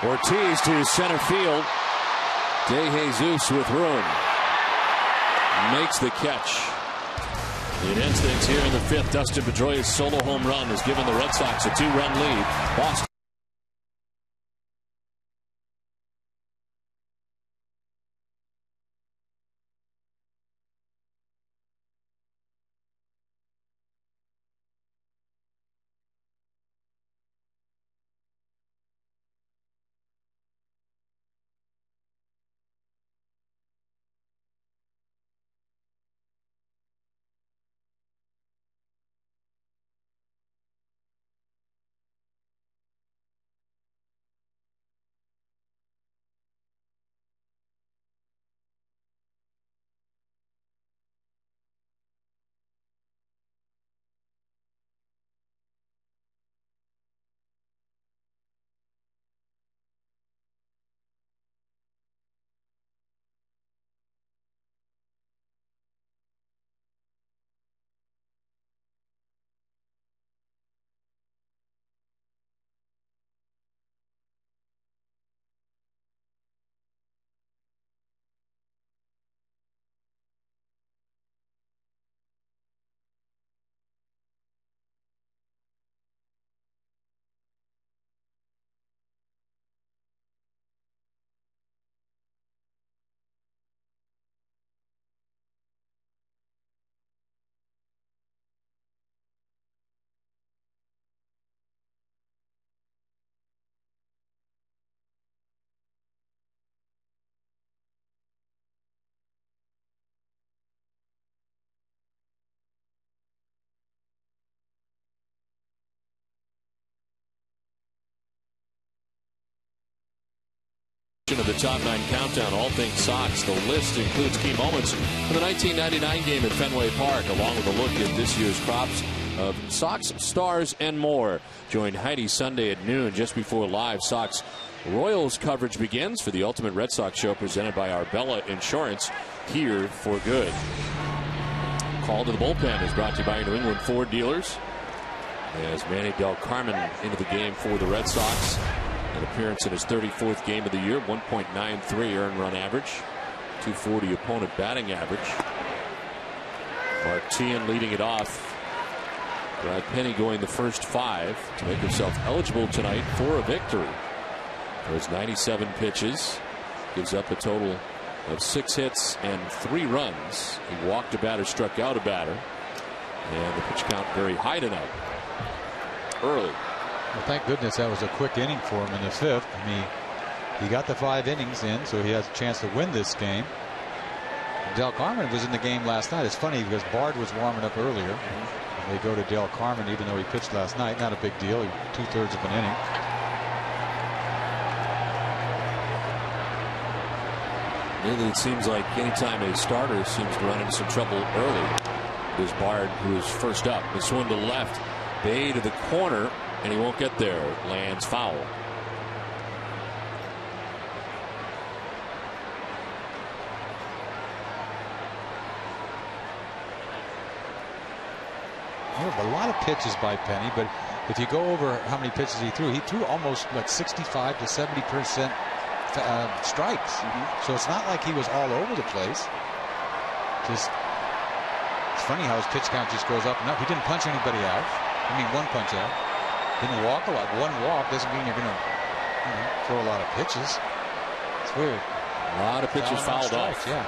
Ortiz to center field. De Jesus with room. Makes the catch. It ends things here in the 5th. Dustin Pedroia's solo home run has given the Red Sox a 2-run lead. Boston. Of the top 9 countdown, all things Sox. The list includes key moments from the 1999 game at Fenway Park, along with a look at this year's crops of Sox stars and more. Join Heidi Sunday at noon, just before live Sox Royals coverage begins for the Ultimate Red Sox Show, presented by Arbella Insurance, here for good. Call to the bullpen is brought to you by your New England Ford dealers, as Manny Del Carmen into the game for the Red Sox. An appearance in his 34th game of the year, 1.93 earned run average, 240 opponent batting average. Martin leading it off. Brad Penny going the first 5 to make himself eligible tonight for a victory. Those 97 pitches, gives up a total of 6 hits and 3 runs. He walked a batter, struck out a batter, and the pitch count very high tonight. Early. Well, thank goodness that was a quick inning for him in the 5th. I mean, he got the 5 innings in, so he has a chance to win this game. Del Carmen was in the game last night. It's funny because Bard was warming up earlier. They go to Del Carmen, even though he pitched last night. Not a big deal. 2/3 of an inning. Really, it seems like anytime a starter seems to run into some trouble early, there's Bard, who is first up. The swing to left, Bay to the corner, and he won't get there. Lands foul. A lot of pitches by Penny, but if you go over how many pitches he threw almost like 65 to 70% strikes. So it's not like he was all over the place. Just, it's funny how his pitch count just goes up and up. He didn't punch anybody out. I mean, 1 punch out. Didn't walk a lot. 1 walk doesn't mean you're going to throw a lot of pitches. It's weird. A lot of pitches fouled off. Yeah.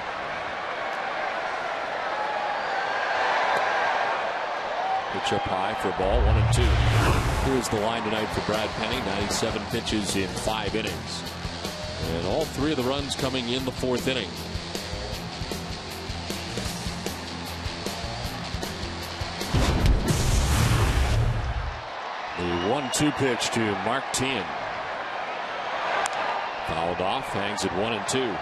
Pitch up high for a ball, 1-2. Here's the line tonight for Brad Penny. 97 pitches in 5 innings. And all 3 of the runs coming in the 4th inning. The 1-2 pitch to Martin. Fouled off, hangs at 1-2.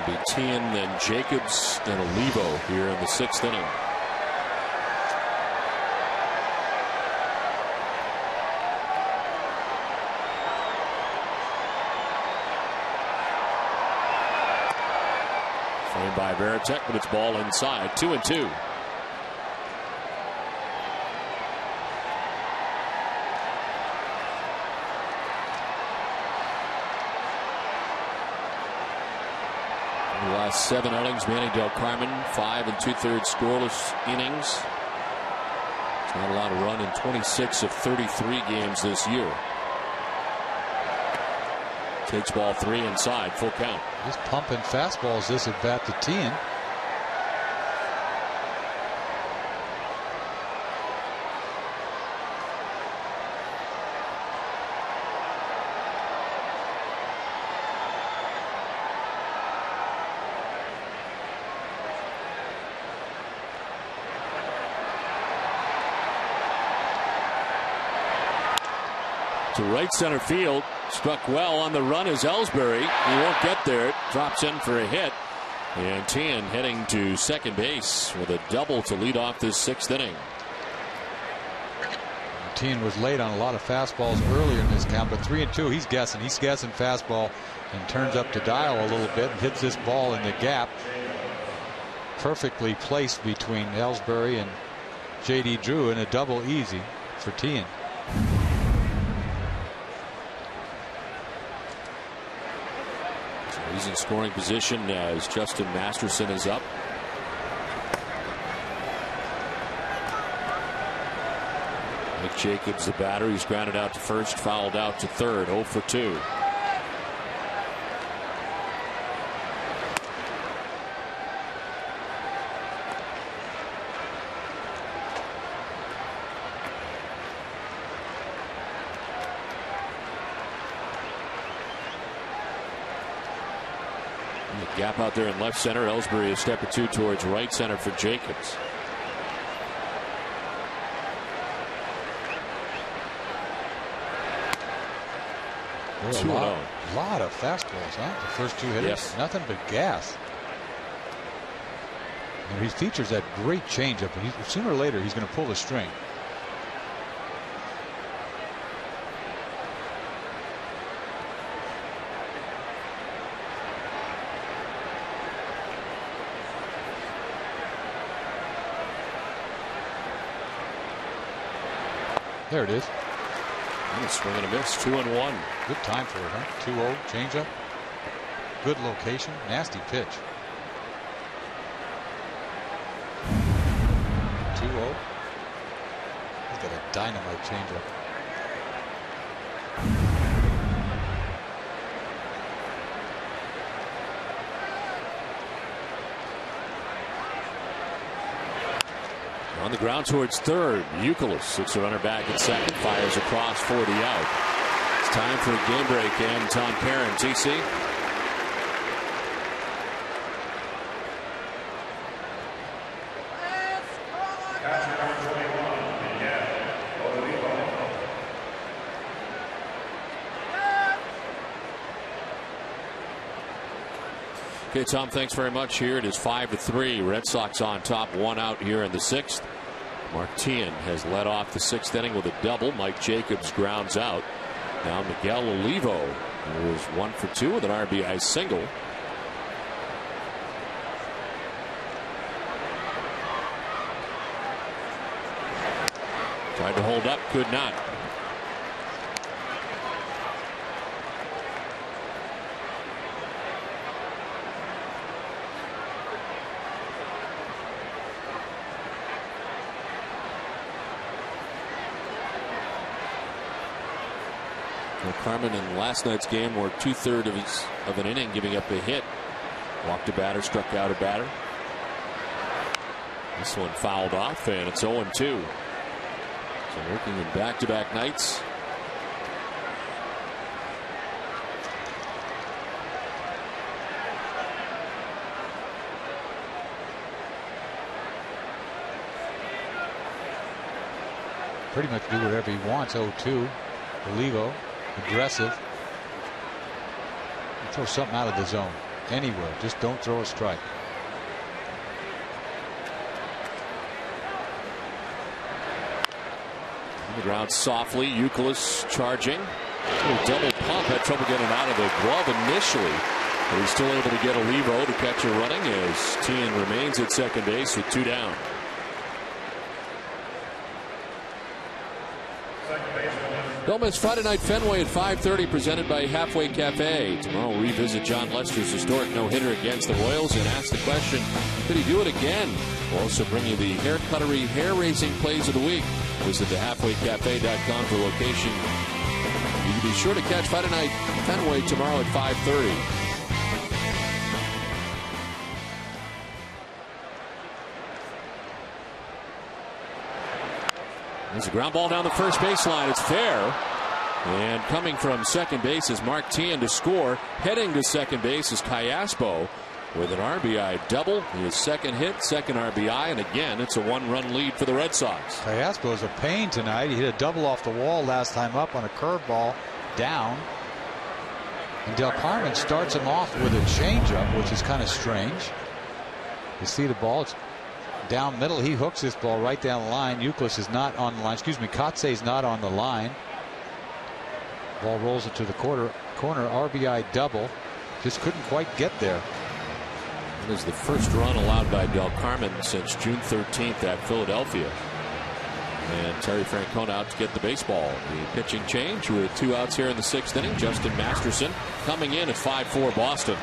It'll be Tien, then Jacobs, then Olivo here in the 6th inning. Framed by VARITEK, but it's ball inside. 2-2. In the last 7 outings, Manny Del Carmen, 5 2/3 scoreless innings. It's not allowed to run in 26 of 33 games this year. Takes ball 3 inside, full count. Just pumping fastballs this at bat to Tien. To right center field. Struck well on the run is Ellsbury. He won't get there. Drops in for a hit. And Tien heading to second base with a double to lead off this 6th inning. Tien was late on a lot of fastballs earlier in this count, but 3-2. He's guessing fastball and turns up to dial a little bit and hits this ball in the gap. Perfectly placed between Ellsbury and J.D. Drew, and a double easy for Tien. He's in scoring position as Justin Masterson is up. Mike Jacobs, the batter. He's grounded out to first, fouled out to third. 0 for 2. Gap out there in left center. Ellsbury a step or 2 towards right center for Jacobs. A lot of fastballs, huh? The first 2 hitters, yes. Nothing but gas. And he features that great changeup. Sooner or later, he's going to pull the string. There it is. And a swing and a miss. 2-1. Good time for it, huh? 2-0 changeup. Good location. Nasty pitch. 2-0. He's got a dynamite changeup. On the ground towards third. YOUKILIS sits a runner back at second. Fires across for the out. It's time for a game break. And Tom Perrin, TC. Okay, Tom, thanks very much. Here it is 5-3. Red Sox on top, 1 out here in the 6th. Mark Tien has led off the 6th inning with a double. Mike Jacobs grounds out. Now Miguel Olivo was 1 for 2 with an RBI single. Tried to hold up, could not. Carmen in last night's game were 2/3 of an inning giving up a hit. Walked a batter, struck out a batter. This one fouled off, and it's 0-2. So working in back-to-back nights. Pretty much do whatever he wants. 0-2. Olivo. Aggressive. Throw something out of the zone. anywhere. Just don't throw a strike. On the ground softly. YOUKILIS charging. A double pump. Had trouble getting out of the glove initially. But he's still able to get a levo to catch her running as Tien remains at second base with 2 down. Don't miss Friday Night Fenway at 5:30, presented by Halfway Cafe. Tomorrow we'll revisit John Lester's historic no-hitter against the Royals and ask the question, could he do it again? We'll also bring you the hair cuttery, hair-raising plays of the week. Visit thehalfwaycafe.com for location. You can be sure to catch Friday Night Fenway tomorrow at 5:30. There's a ground ball down the first baseline. It's fair. And coming from second base is Mark Tien to score. Heading to second base is Callaspo with an RBI double. His second hit, second RBI, and again, it's a 1-run lead for the Red Sox. Callaspo is a pain tonight. He hit a double off the wall last time up on a curveball down. And Del Carmen starts him off with a changeup, which is kind of strange. You see the ball. It's down middle. He hooks this ball right down the line. YOUKILIS is not on the line. Excuse me. KOTSAY is not on the line. Ball rolls into the corner. RBI double. Just couldn't quite get there. It is the first run allowed by Del Carmen since June 13th at Philadelphia. And Terry Francona out to get the baseball. The pitching change with 2 outs here in the 6th inning. Justin Masterson coming in at 5-4 Boston.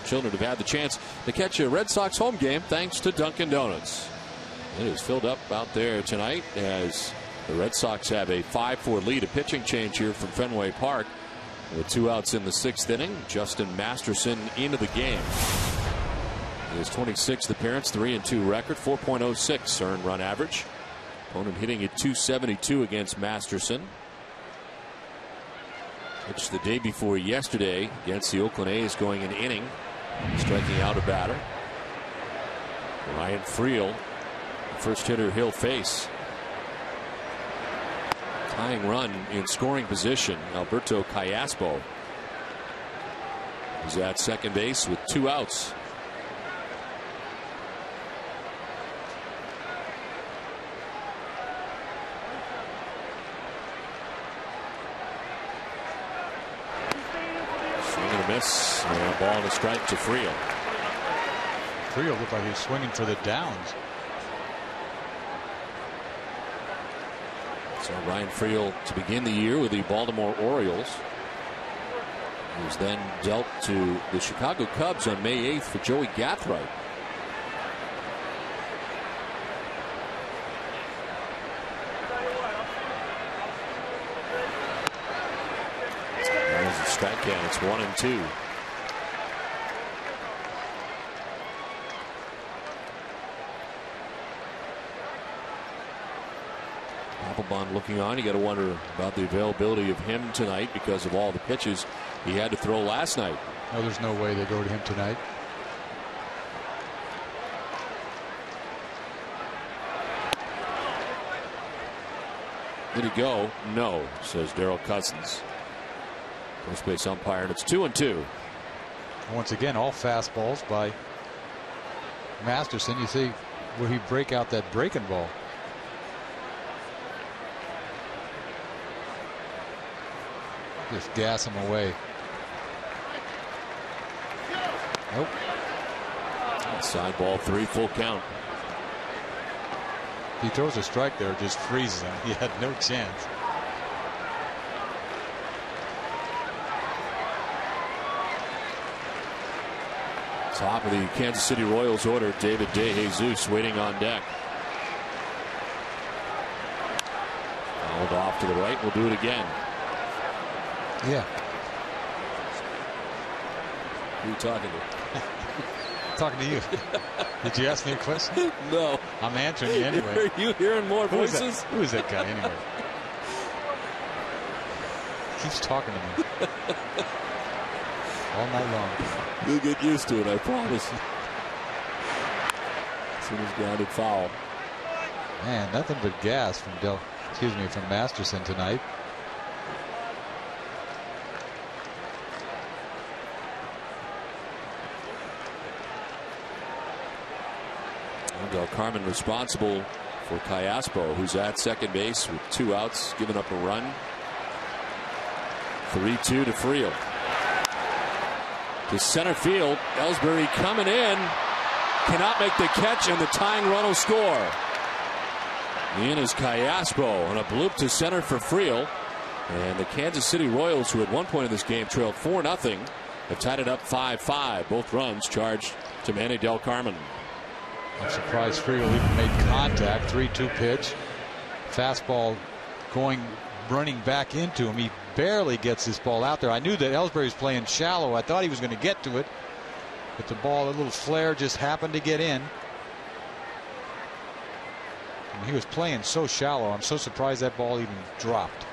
Children have had the chance to catch a Red Sox home game thanks to Dunkin' Donuts. It is filled up out there tonight as the Red Sox have a 5-4 lead. A pitching change here from Fenway Park with 2 outs in the 6th inning. Justin Masterson into the game. His 26th appearance, 3-2 record, 4.06 earned run average. Opponent hitting at .272 against Masterson. Pitched the day before yesterday against the Oakland A's, going an inning, striking out a batter. Ryan Friel, the first hitter he'll face. Tying run in scoring position, Alberto Callaspo is at second base with 2 outs. Miss, and a ball and a strike to Friel. Friel looked like he was swinging for the downs. So Ryan Friel to begin the year with the Baltimore Orioles. He was then dealt to the Chicago Cubs on May 8th for Joey Gathright. Strike count. It's 1-2. Applebaum looking on. You got to wonder about the availability of him tonight because of all the pitches he had to throw last night. No, there's no way they go to him tonight. Did he go? No, says Darryl Cousins. First base umpire, and it's 2-2. Once again, all fastballs by Masterson. You see where he break out that breaking ball. Just gas him away. Nope. Side ball 3, full count. He throws a strike there, just freezes him. He had no chance. Top of the Kansas City Royals order, David DeJesus waiting on deck. Fouled off to the right. We'll do it again. Yeah. Who are you talking to? Talking to you. Did you ask me a question? No. I'm answering you anyway. Are you hearing more voices? Who is that guy anyway? Keeps talking to me. All night long. You'll get used to it, I promise. As soon as grounded foul. Man, nothing but gas from from Masterson tonight. Del Carmen responsible for Callaspo, who's at second base with 2 outs, giving up a run. 3-2 to Friel. To center field, Ellsbury coming in, cannot make the catch, and the tying run will score. In is Callaspo on a bloop to center for Friel. And the Kansas City Royals, who at one point in this game trailed 4-0, have tied it up 5-5. Both runs charged to Manny Del Carmen. I'm surprised Friel even made contact. 3-2 pitch. Fastball running back into him. He barely gets this ball out there. I knew that Ellsbury was playing shallow. I thought he was going to get to it. But the ball, a little flare, just happened to get in. And he was playing so shallow. I'm so surprised that ball even dropped.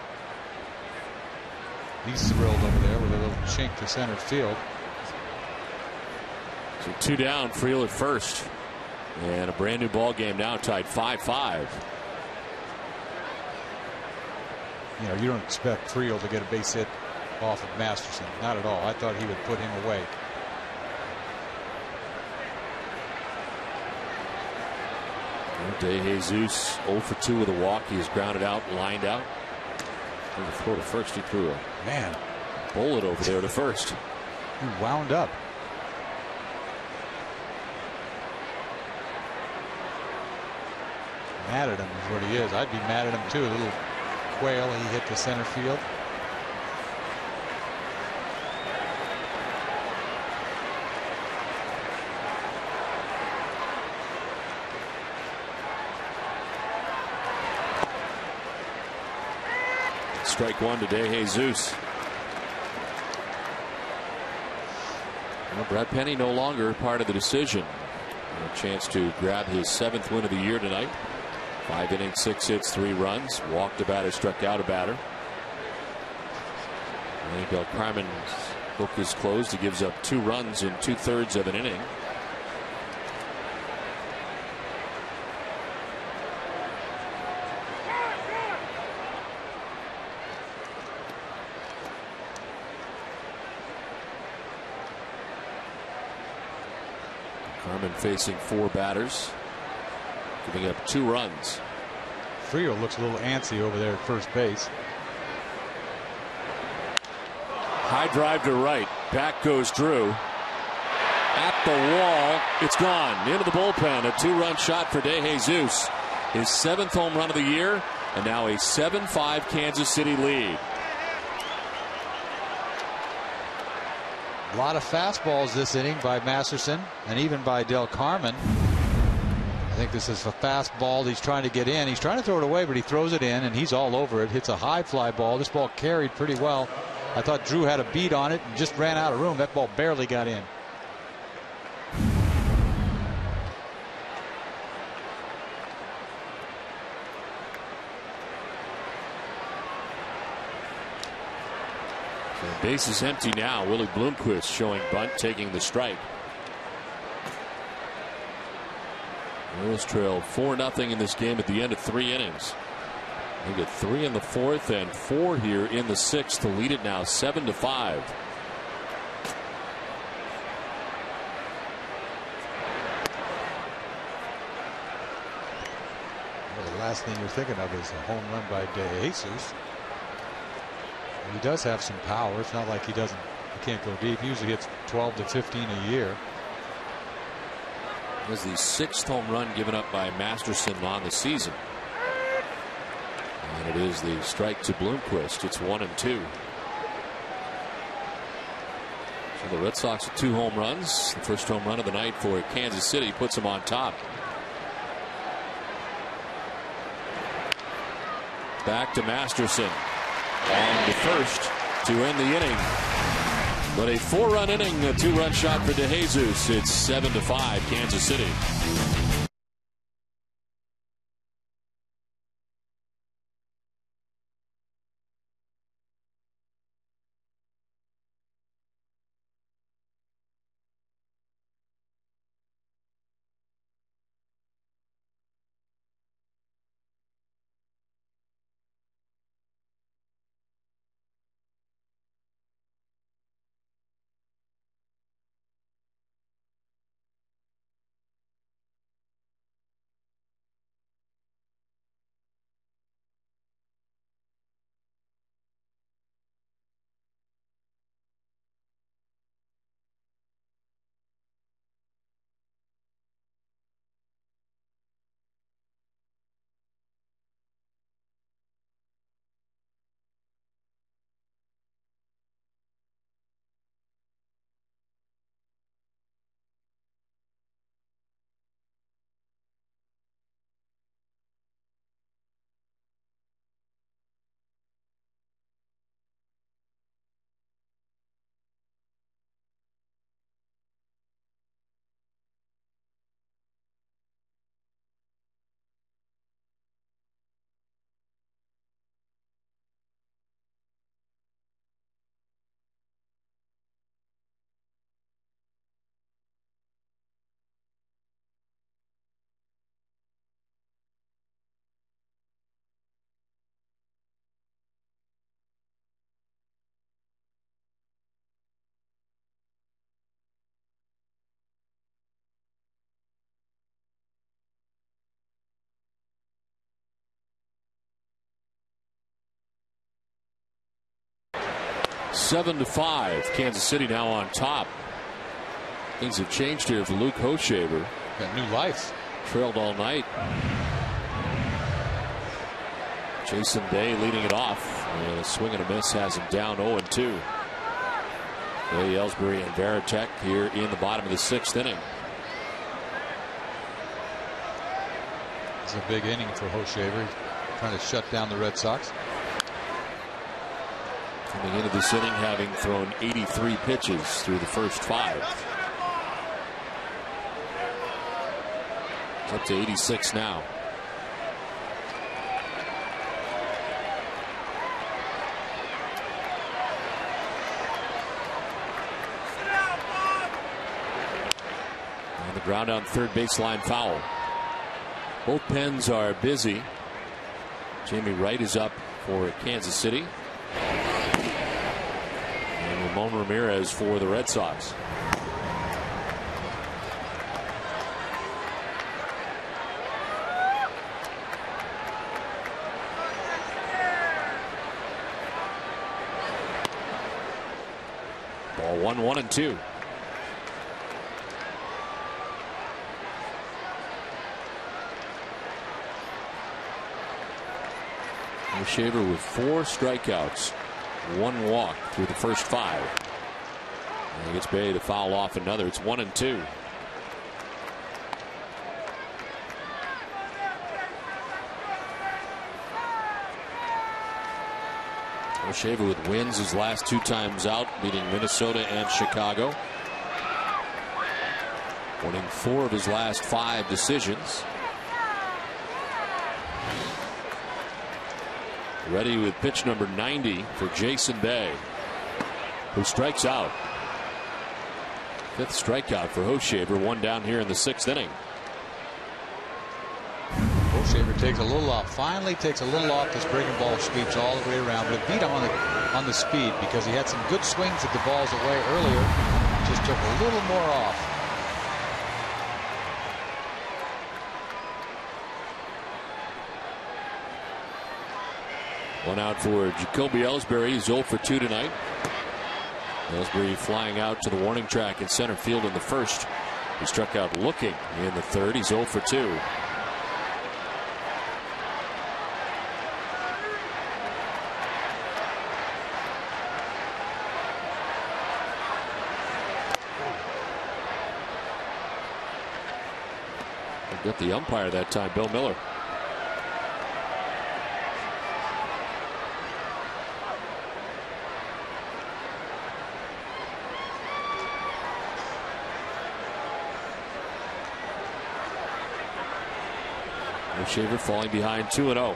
He's thrilled over there with a little chink to center field. So 2 down, Friel at first. And a brand new ball game now, tied 5-5. You know, you don't expect Friel to get a base hit off of Masterson. Not at all. I thought he would put him away. DeJesus 0 for 2 with a walk. He is grounded out, lined out. And the throw to first, he threw a bullet over there to first. He wound up. Mad at him is what he is. I'd be mad at him too. A little quail he hit the center field. Strike 1 to DeJesus. Well, Brad Penny no longer part of the decision. A chance to grab his 7th win of the year tonight. 5 innings, 6 hits, 3 runs. Walked a batter, struck out a batter. And Del Carmen's book is closed. He gives up 2 runs in 2/3 of an inning. Carmen facing 4 batters, giving up 2 runs. Friel looks a little antsy over there at first base. High drive to right. Back goes Drew. At the wall. It's gone. Into the bullpen. A 2-run shot for DeJesus. His 7th home run of the year. And now a 7-5 Kansas City lead. A lot of fastballs this inning by Masterson and even by Del Carmen. I think this is a fastball he's trying to get in. He's trying to throw it away, but he throws it in and he's all over it. Hits a high fly ball. This ball carried pretty well. I thought Drew had a beat on it and just ran out of room. That ball barely got in. So base is empty now. Willie Bloomquist showing bunt, taking the strike. Royals trail 4-0 in this game at the end of 3 innings. They get 3 in the 4th and 4 here in the 6th to lead it now 7-5. Well, the last thing you're thinking of is a home run by De Jesus. He does have some power. It's not like he can't go deep. He usually hits 12 to 15 a year. It was the 6th home run given up by Masterson on the season. And it is the strike to Bloomquist. It's 1-2. So the Red Sox with 2 home runs. The first home run of the night for Kansas City puts them on top. Back to Masterson. On the first to end the inning. But a 4-run inning, a 2-run shot for De Jesus. It's 7-5 Kansas City. Seven to 5. Kansas City now on top. Things have changed here for Luke Hochevar. Got new life. Trailed all night. Jason Day leading it off. And a swing and a miss has him down 0-2. Ray Ellsbury and VARITEK here in the bottom of the 6th inning. It's a big inning for Hochevar. Trying to shut down the Red Sox. Coming into this inning having thrown 83 pitches through the first 5. It's up to 86 now. On the ground on third baseline foul. Both pens are busy. Jamie Wright is up for Kansas City. Ramon Ramirez for the Red Sox. Ball 1-1-2. Hochevar with 4 strikeouts. 1 walk through the first 5. And he gets Bay to foul off another. It's 1-2. Hochevar with wins his last 2 times out, beating Minnesota and Chicago. Winning 4 of his last 5 decisions. Ready with pitch number 90 for Jason Bay. who strikes out. 5th strikeout for Hochevar, 1 down here in the 6th inning. Hochevar takes a little off. Finally takes a little off. This breaking ball sweeps all the way around, but it beat him on the speed because he had some good swings at the balls away earlier. Just took a little more off. One out for Jacoby Ellsbury. He's 0 for 2 tonight. Ellsbury flying out to the warning track in center field in the 1st. He struck out looking in the 3rd. He's 0 for 2. Got the umpire that time, Bill Miller. Hochevar falling behind 2-0.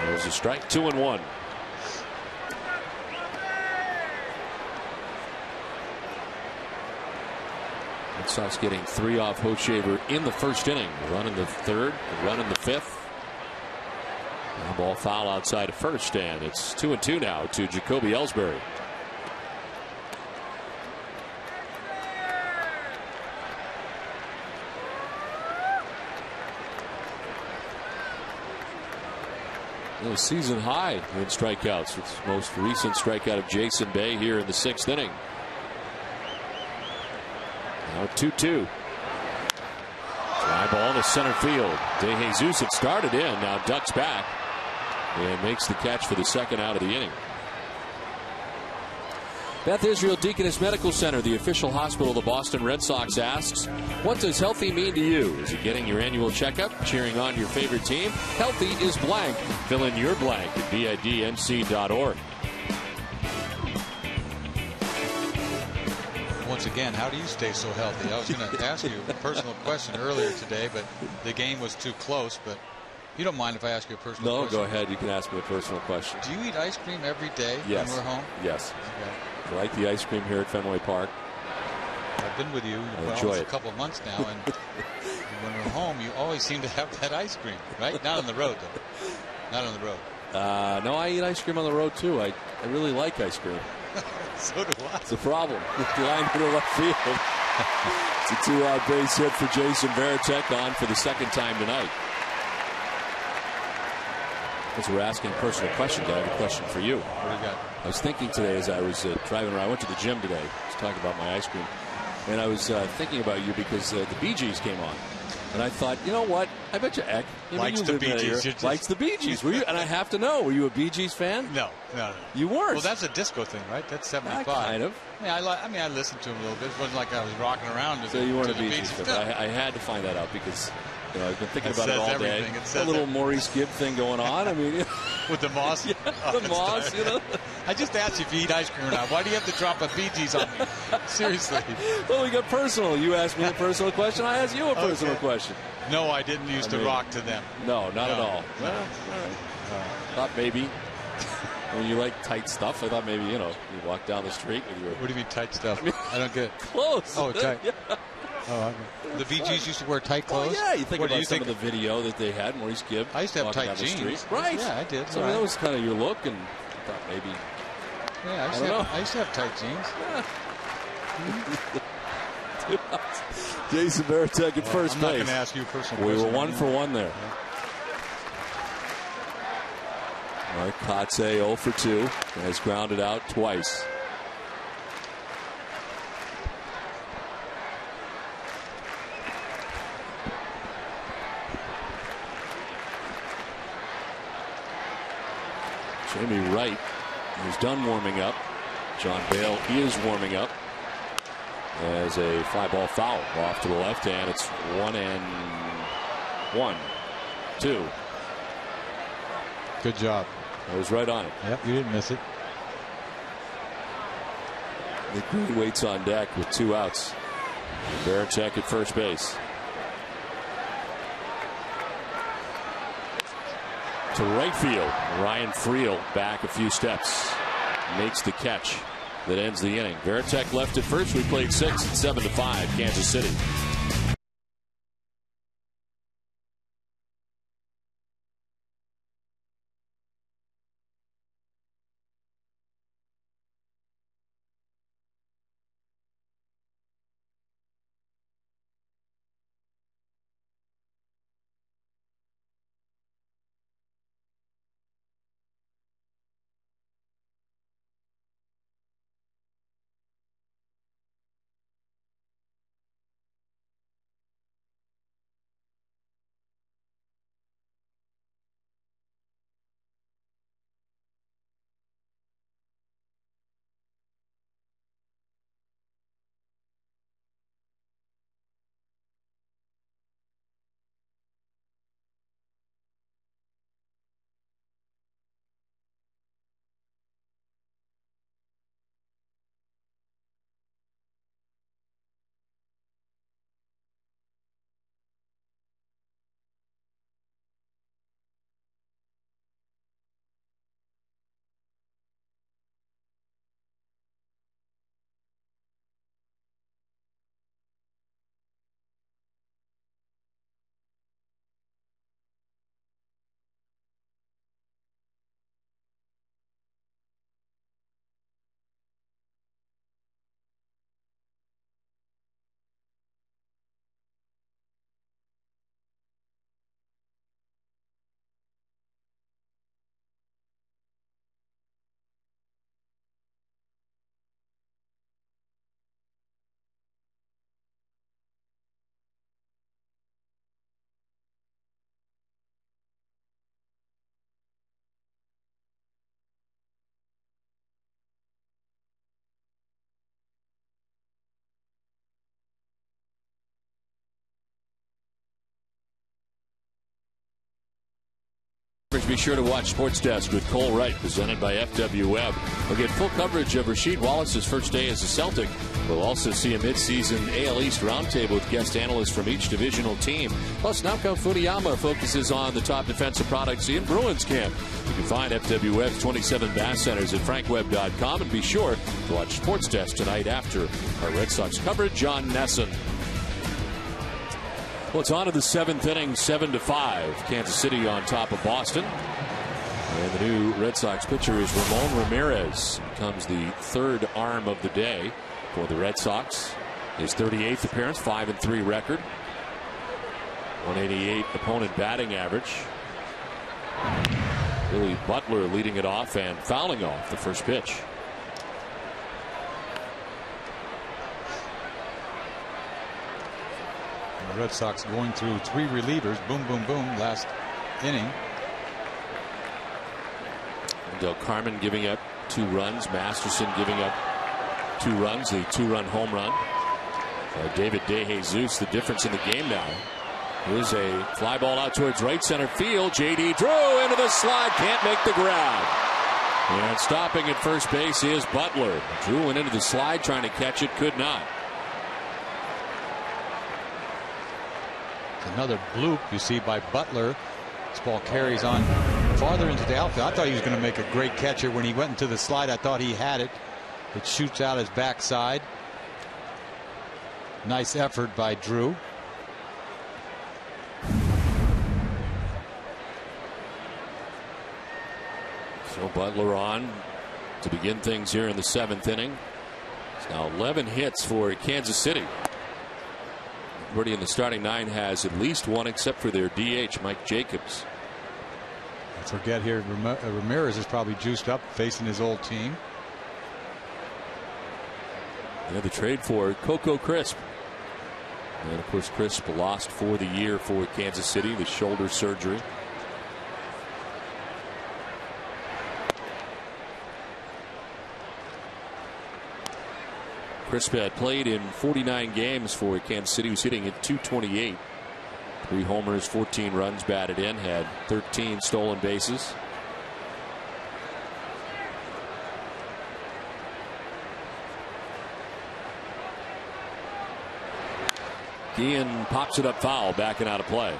There's a strike, 2-1. Red Sox getting 3 off Hochevar in the 1st inning. Run in the 3rd, run in the 5th. And ball foul outside of 1st, and it's 2-2 now to Jacoby Ellsbury. A season high in strikeouts. It's the most recent strikeout of Jason Bay here in the 6th inning. Now 2-2. Fly ball to center field. De Jesus had started in, now ducks back and makes the catch for the 2nd out of the inning. Beth Israel Deaconess Medical Center, the official hospital of the Boston Red Sox, asks, what does healthy mean to you? Is it getting your annual checkup, cheering on your favorite team? Healthy is blank. Fill in your blank at bidnc.org. Once again, how do you stay so healthy? I was going to ask you a personal question earlier today, but the game was too close. But you don't mind if I ask you a personal question? No, go ahead. You can ask me a personal question. Do you eat ice cream every day when we're home? Yes. Okay. I like the ice cream here at Fenway Park. I've been with you for a couple of months now, and when we're home, you always seem to have that ice cream, right? Not on the road, though. Not on the road. No, I eat ice cream on the road, too. I really like ice cream. So do I. It's a problem. Line to the left field. It's a 2-out base hit for Jason VARITEK, on for the 2nd time tonight. As we're asking a personal question, I have a question for you. What do you got? I was thinking today as I was driving around. I went to the gym today. I was talking about my ice cream. And I was thinking about you because the Bee Gees came on. And I thought, you know what? I bet you Eck likes the Bee Gees. Likes the Bee Gees. Were you? And I have to know, were you a Bee Gees fan? No. You weren't. Well, that's a disco thing, right? That's 75. Kind of. I listened to him a little bit. It wasn't like I was rocking around. So you weren't a Bee Gees fan. I had to find that out because I've been thinking about it all day. A little Maurice Gibb thing going on. I mean, with the Moss. Yeah, the Moss. I just asked you if you eat ice cream or not. Why do you have to drop a Bee Gees on me? Seriously. Well, we got personal. You asked me a personal question. I asked you a personal question. No, I didn't used to rock to them. No, not at all. Well, all right. Thought maybe. When you like tight stuff, I thought maybe, you walk down the street with your... What do you mean tight stuff? I don't get it. Clothes. Oh, tight. Yeah. Oh, okay. The Bee Gees used to wear tight clothes? Well, yeah, you think about some of the video that they had, Maurice Gibb. I used to have tight jeans. Right. Yeah, I did. So that was kind of your look, and I thought maybe... Yeah, I used to have tight jeans. Yeah. Jason VARITEK at first base. I'm not going to ask you a personal question. We were 1 for 1 there. Mark KOTSAY 0 for 2 has grounded out twice. Jamie Wright is done warming up. John Bale is warming up. As a fly ball foul off to the left hand. It's 1-1. 2. Good job. I was right on it. Yep, you didn't miss it. Nick Green waits on deck with 2 outs. VARITEK at first base. to right field. Ryan Friel back a few steps, makes the catch that ends the inning. VARITEK left at first. We played 6 at 7-5 Kansas City. Be sure to watch Sports Desk with Cole Wright, presented by FW Webb. We'll get full coverage of Rasheed Wallace's first day as a Celtic. We'll also see a midseason AL East roundtable with guest analysts from each divisional team. Plus, Naoko Fudiyama focuses on the top defensive products in Bruins camp. You can find FW Webb's 27 Bass Centers at frankwebb.com, and be sure to watch Sports Desk tonight after our Red Sox coverage. John Nesson. Well, it's on to the 7th inning, 7-5. Kansas City on top of Boston. And the new Red Sox pitcher is Ramon Ramirez. Becomes the third arm of the day for the Red Sox. His 38th appearance, 5-3 record. 188 opponent batting average. Billy Butler leading it off and fouling off the first pitch. The Red Sox going through 3 relievers. Boom, boom, boom. Last inning. Del Carmen giving up 2 runs. Masterson giving up 2 runs. The 2-run home run. David DeJesus, the difference in the game now. Here's a fly ball out towards right center field. J.D. Drew into the slide. Can't make the grab. And stopping at first base is Butler. Drew went into the slide trying to catch it. Could not. Another bloop you see by Butler. This ball carries on farther into the outfield. I thought he was going to make a great catcher when he went into the slide. I thought he had it. It shoots out his backside. Nice effort by Drew. So Butler on to begin things here in the 7th inning. It's now 11 hits for Kansas City. Everybody in the starting 9 has at least 1 except for their DH, Mike Jacobs. Don't forget here, Ramirez is probably juiced up facing his old team. Yeah, the trade for Coco Crisp. And of course, Crisp lost for the year for Kansas City, the shoulder surgery. Crisp had played in 49 games for Kansas City. He was hitting at .228. 3 homers, 14 runs batted in, had 13 stolen bases. Guillen pops it up foul, backing out of play.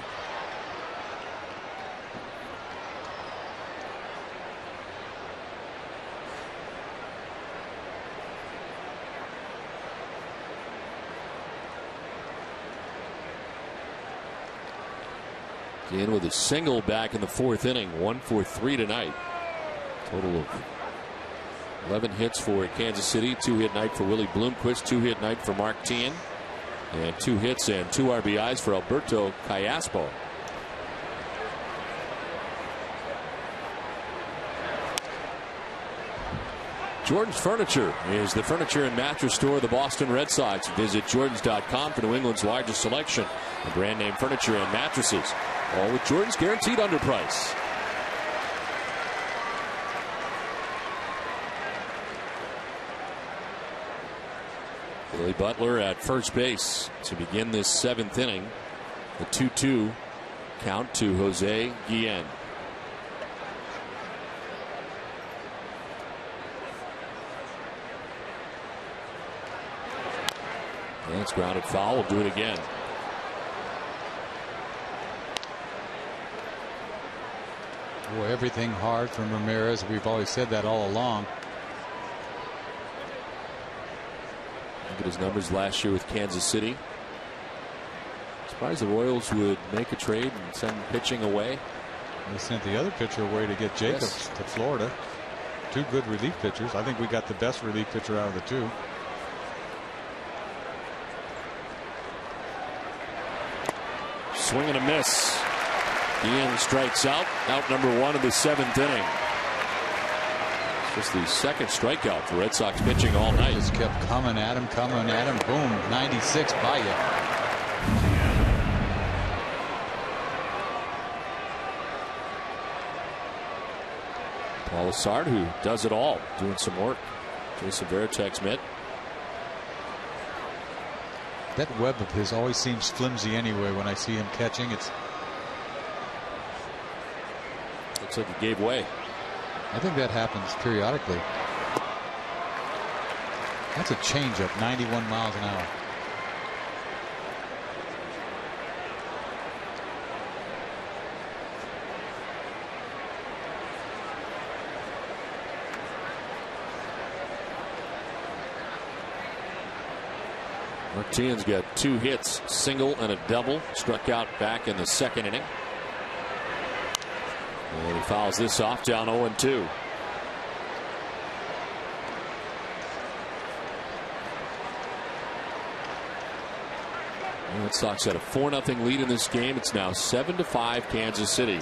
In with a single back in the 4th inning. 1 for 3 tonight. Total of 11 hits for Kansas City. 2-hit night for Willie Bloomquist. 2-hit night for Mark Teahen. And 2 hits and 2 RBIs for Alberto Callaspo. Jordan's Furniture is the furniture and mattress store of the Boston Red Sox. Visit Jordans.com for New England's largest selection of brand name furniture and mattresses. All with Jordan's guaranteed underprice. Billy Butler at first base to begin this 7th inning. The 2-2 count to Jose Guillen. And it's grounded foul. We'll do it again. Boy, everything hard from Ramirez. We've always said that all along. Look at his numbers last year with Kansas City. Surprised the Royals would make a trade and send pitching away. They sent the other pitcher away to get Jacobs to Florida. 2 good relief pitchers. I think we got the best relief pitcher out of the 2. Swing and a miss. Guillen strikes out. Out number 1 of the 7th inning. It's just the 2nd strikeout for Red Sox pitching all night. Just kept coming at him. Boom. 96 by you. Paul Assard, who does it all, doing some work. Jason Varitek's mitt. That web of his always seems flimsy anyway when I see him catching. Looks like he gave way. I think that happens periodically. That's a changeup, 91 miles an hour. Martinez got 2 hits, single and a double. Struck out back in the 2nd inning. And he fouls this off, down 0-2. Red Sox had a 4-0 lead in this game. It's now 7-5 Kansas City.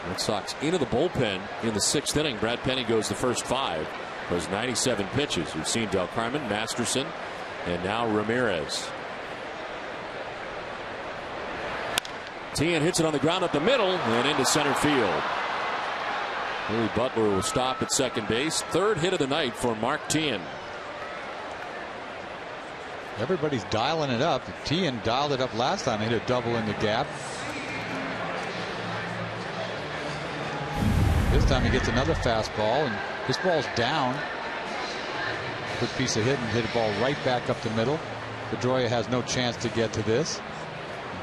Red Sox into the bullpen in the 6th inning. Brad Penny goes the first 5. Those 97 pitches. We've seen Del Carmen, Masterson, and now Ramirez. Teahen hits it on the ground up the middle and into center field. Billy Butler will stop at second base. 3rd hit of the night for Mark Teahen. Everybody's dialing it up. Teahen dialed it up last time. Hit a double in the gap. This time he gets another fastball, and this ball's down. Good piece of hit, and hit a ball right back up the middle. Pedroia has no chance to get to this.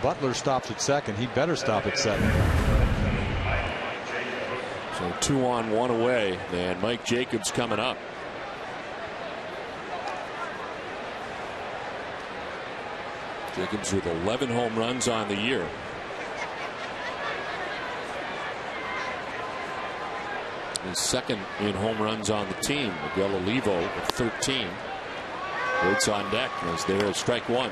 Butler stops at second. He better stop at second. So 2 on, 1 away, and Mike Jacobs coming up. Jacobs with 11 home runs on the year. He's 2nd in home runs on the team. Miguel Olivo with 13. Waits on deck as there is strike 1.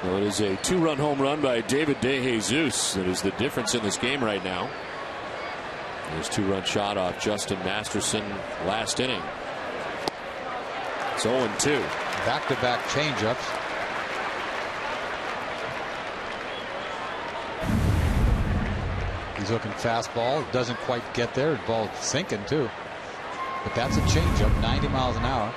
Well, it is a 2-run home run by David DeJesus that is the difference in this game right now. His 2-run shot off Justin Masterson last inning. It's 0-2. Back-to-back changeups. He's looking fastball. Doesn't quite get there. The ball's sinking too. But that's a changeup, 90 miles an hour.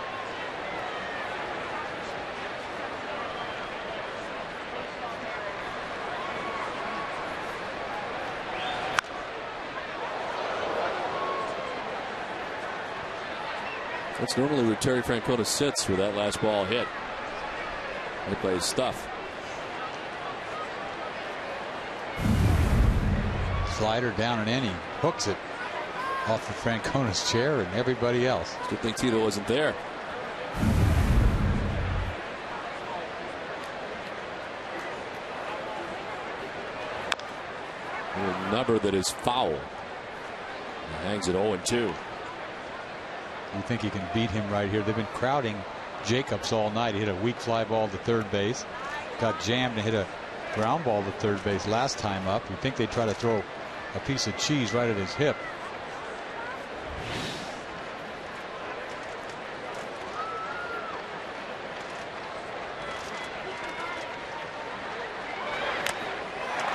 That's normally where Terry Francona sits with that last ball hit. He plays stuff. Slider down and in. He hooks it off of Francona's chair and everybody else. Good thing Tito wasn't there. number that is foul. He hangs at 0-2. You think he can beat him right here? They've been crowding Jacobs all night. He hit a weak fly ball to third base. Got jammed and hit a ground ball to third base last time up. You think they'd try to throw a piece of cheese right at his hip.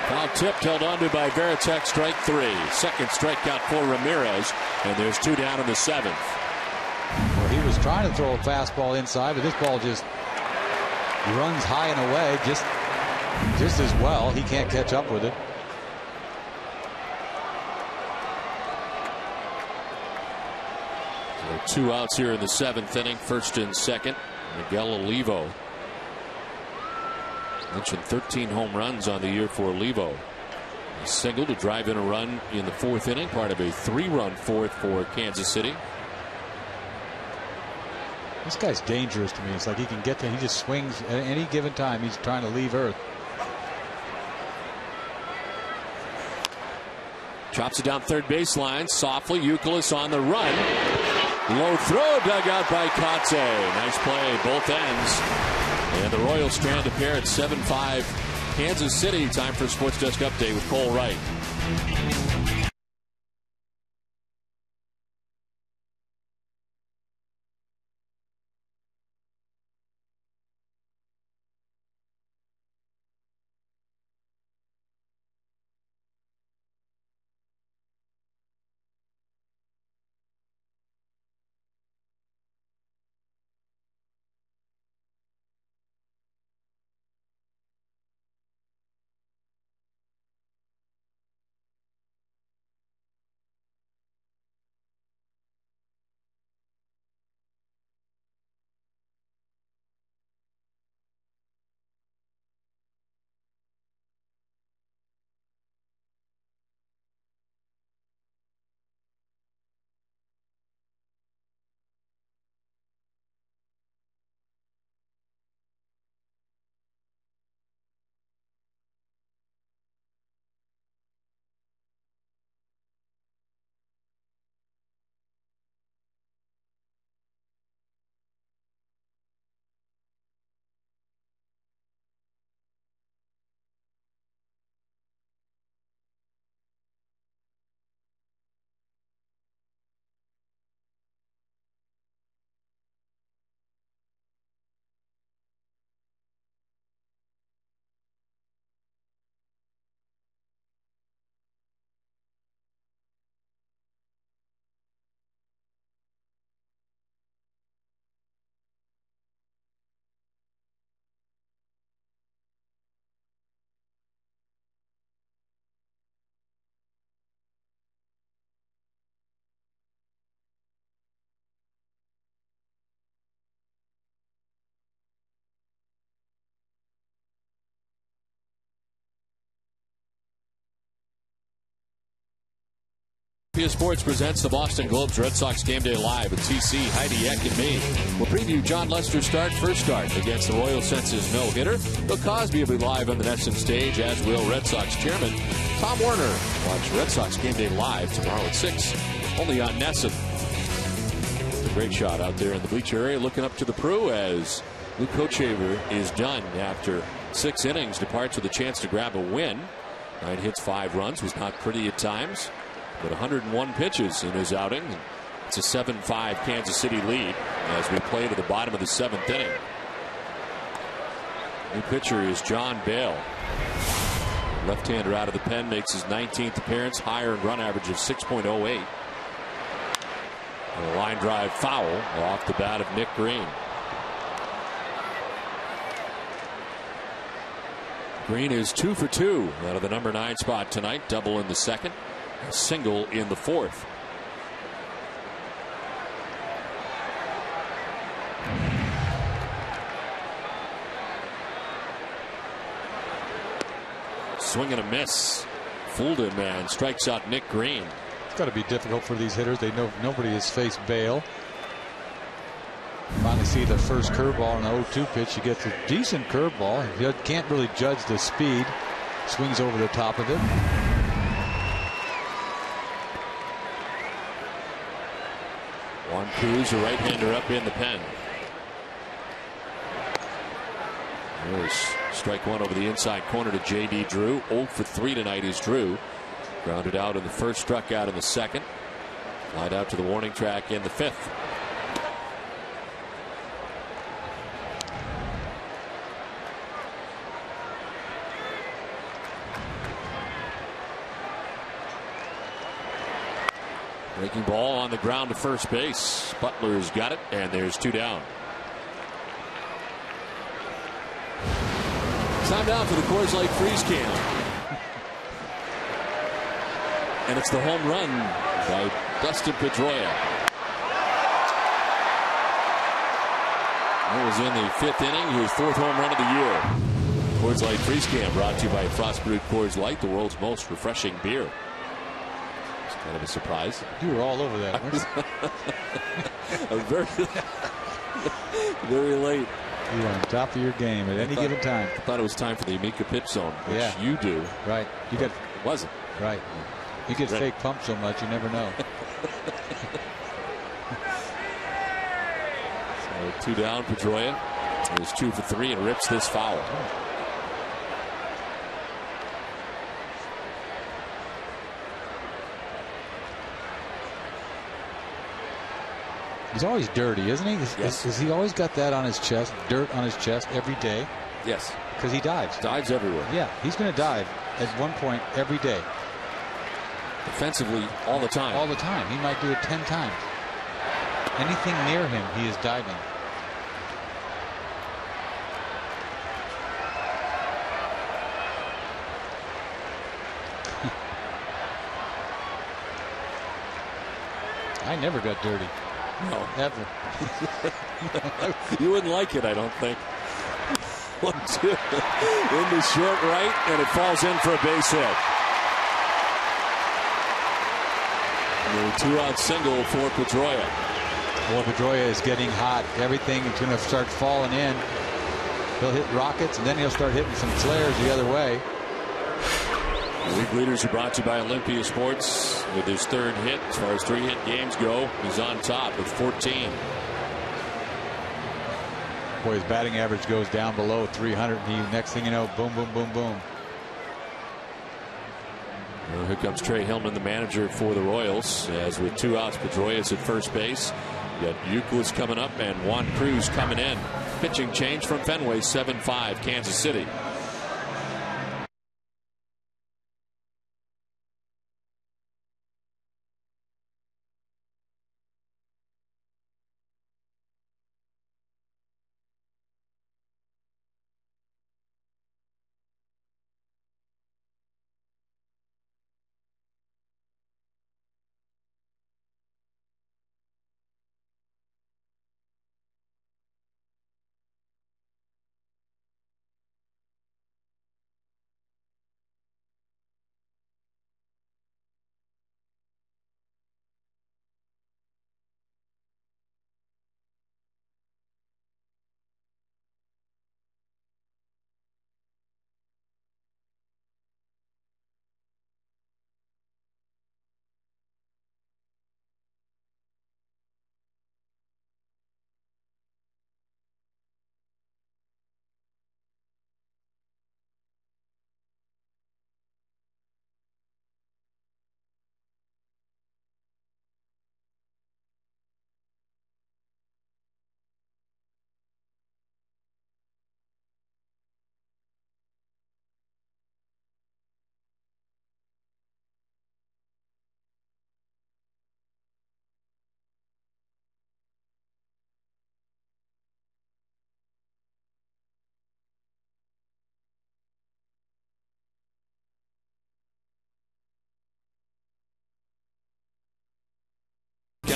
Foul tipped, held onto by VARITEK, strike 3. Second strikeout for Ramirez, and there's 2 down in the 7th. Well, he was trying to throw a fastball inside, but this ball just runs high and away just as well. He can't catch up with it. So 2 outs here in the 7th inning, first and second. Miguel Olivo. Mentioned 13 home runs on the year for Olivo. A single to drive in a run in the 4th inning, part of a 3-run 4th for Kansas City. This guy's dangerous to me. It's like he can get to, he just swings at any given time. He's trying to leave Earth. Chops it down third baseline softly. YOUKILIS on the run. Low throw dug out by KOTSAY. Nice play, both ends. And the Royals strand a pair at 7-5 Kansas City. Time for a Sports Desk update with Cole Wright. Sports presents the Boston Globe's Red Sox Game Day Live with TC, Heidi Eck, and me. We'll preview John Lester's first start against the Royals since his no-hitter. Bill Cosby will be live on the Nesson stage, as will Red Sox chairman Tom Werner. Watch Red Sox Game Day Live tomorrow at 6, only on Nesson. A great shot out there in the bleacher area, looking up to the Prue as Luke Hochevar is done after 6 innings, departs with a chance to grab a win. 9 hits, 5 runs, was not pretty at times, but 101 pitches in his outing. It's a 7-5 Kansas City lead as we play to the bottom of the 7th inning. New pitcher is John Bale. Left-hander out of the pen, makes his 19th appearance, higher in run average of 6.08. A line drive foul off the bat of Nick Green. Green is 2 for 2 out of the number 9 spot tonight. Double in the 2nd, a single in the 4th. Swing and a miss. Fooled him and strikes out Nick Green. It's got to be difficult for these hitters. They know nobody has faced Bale. Finally see the first curveball on an 0-2 pitch. He gets a decent curveball. You can't really judge the speed. Swings over the top of it. Juan Cruz, a right-hander, up in the pen. There's strike one over the inside corner to J.D. Drew. 0 for 3 tonight is Drew. Grounded out in the first, struck out in the second. Flied out to the warning track in the fifth. Breaking ball on the ground to first base. Butler's got it, and there's 2 down. Time down for the Coors Light Freeze Can. And it's the home run by Dustin Pedroia. That was in the 5th inning, his 4th home run of the year. Coors Light Freeze Can brought to you by Frost Brewed Coors Light, the world's most refreshing beer. It's kind of a surprise. You were all over that, weren't you? Very, very late. You were on top of your game at any given time. I thought it was time for the Amica pitch zone, which you do. Right. You got. It wasn't. Right. You get fake pumped so much, you never know. So 2 down, Pedroia. It was 2 for 3 and rips this foul. He's always dirty, isn't he? Yes. Has he always got that on his chest, dirt on his chest every day? Yes. Because he dives. Dives everywhere. Yeah, he's going to dive at one point every day. Defensively, all the time. All the time. He might do it 10 times. Anything near him, he is diving. I never got dirty. No. Ever. You wouldn't like it, I don't think. 1-2. Into short right, and it falls in for a base hit. And a 2-out single for Pedroia. Boy, Pedroia is getting hot. Everything is going to start falling in. He'll hit rockets, and then he'll start hitting some flares the other way. The league leaders are brought to you by Olympia Sports. With his 3rd hit, as far as 3-hit games go, he's on top with 14. Boy, his batting average goes down below 300. And he, next thing you know, boom, boom, boom, boom. Well, here comes Trey Hillman, the manager for the Royals. As with 2 outs, Pedroia's at first base. You got YOUKILIS coming up and Juan Cruz coming in. Pitching change from Fenway, 7-5, Kansas City.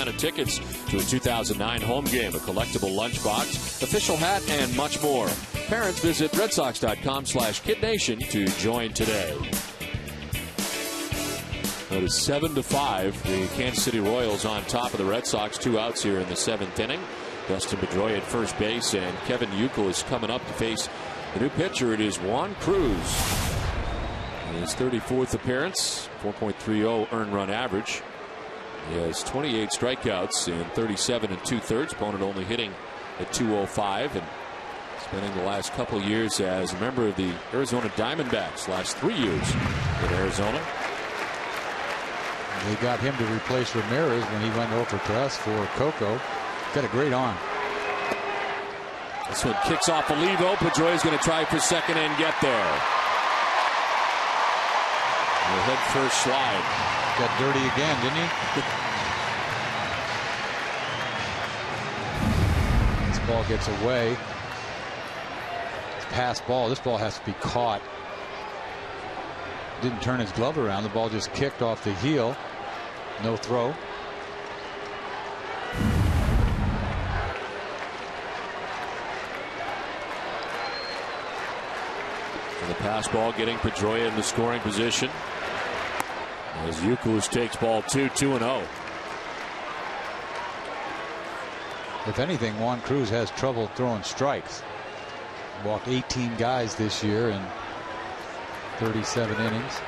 Of tickets to a 2009 home game, a collectible lunchbox, official hat, and much more. Parents, visit redsox.com/kidnation to join today. It is 7-5. The Kansas City Royals on top of the Red Sox. 2 outs here in the 7th inning. Dustin Pedroia at first base, and Kevin YOUKILIS coming up to face the new pitcher. It is Juan Cruz. His 34th appearance, 4.30 earned run average. He has 28 strikeouts in 37 2/3. Opponent only hitting at 205, and spending the last couple years as a member of the Arizona Diamondbacks. Last 3 years in Arizona. They got him to replace Ramirez when he went over to us for Coco. Got a great arm. This one kicks off Olivo. Pedroia is going to try for second and get there. The head first slide. Got dirty again, didn't he? This ball gets away. It's pass ball. This ball has to be caught. Didn't turn his glove around. The ball just kicked off the heel. No throw. The pass ball getting Pedroia into scoring position as YOUKILIS takes ball 2-0. If anything, Juan Cruz has trouble throwing strikes. Walked 18 guys this year in 37 innings.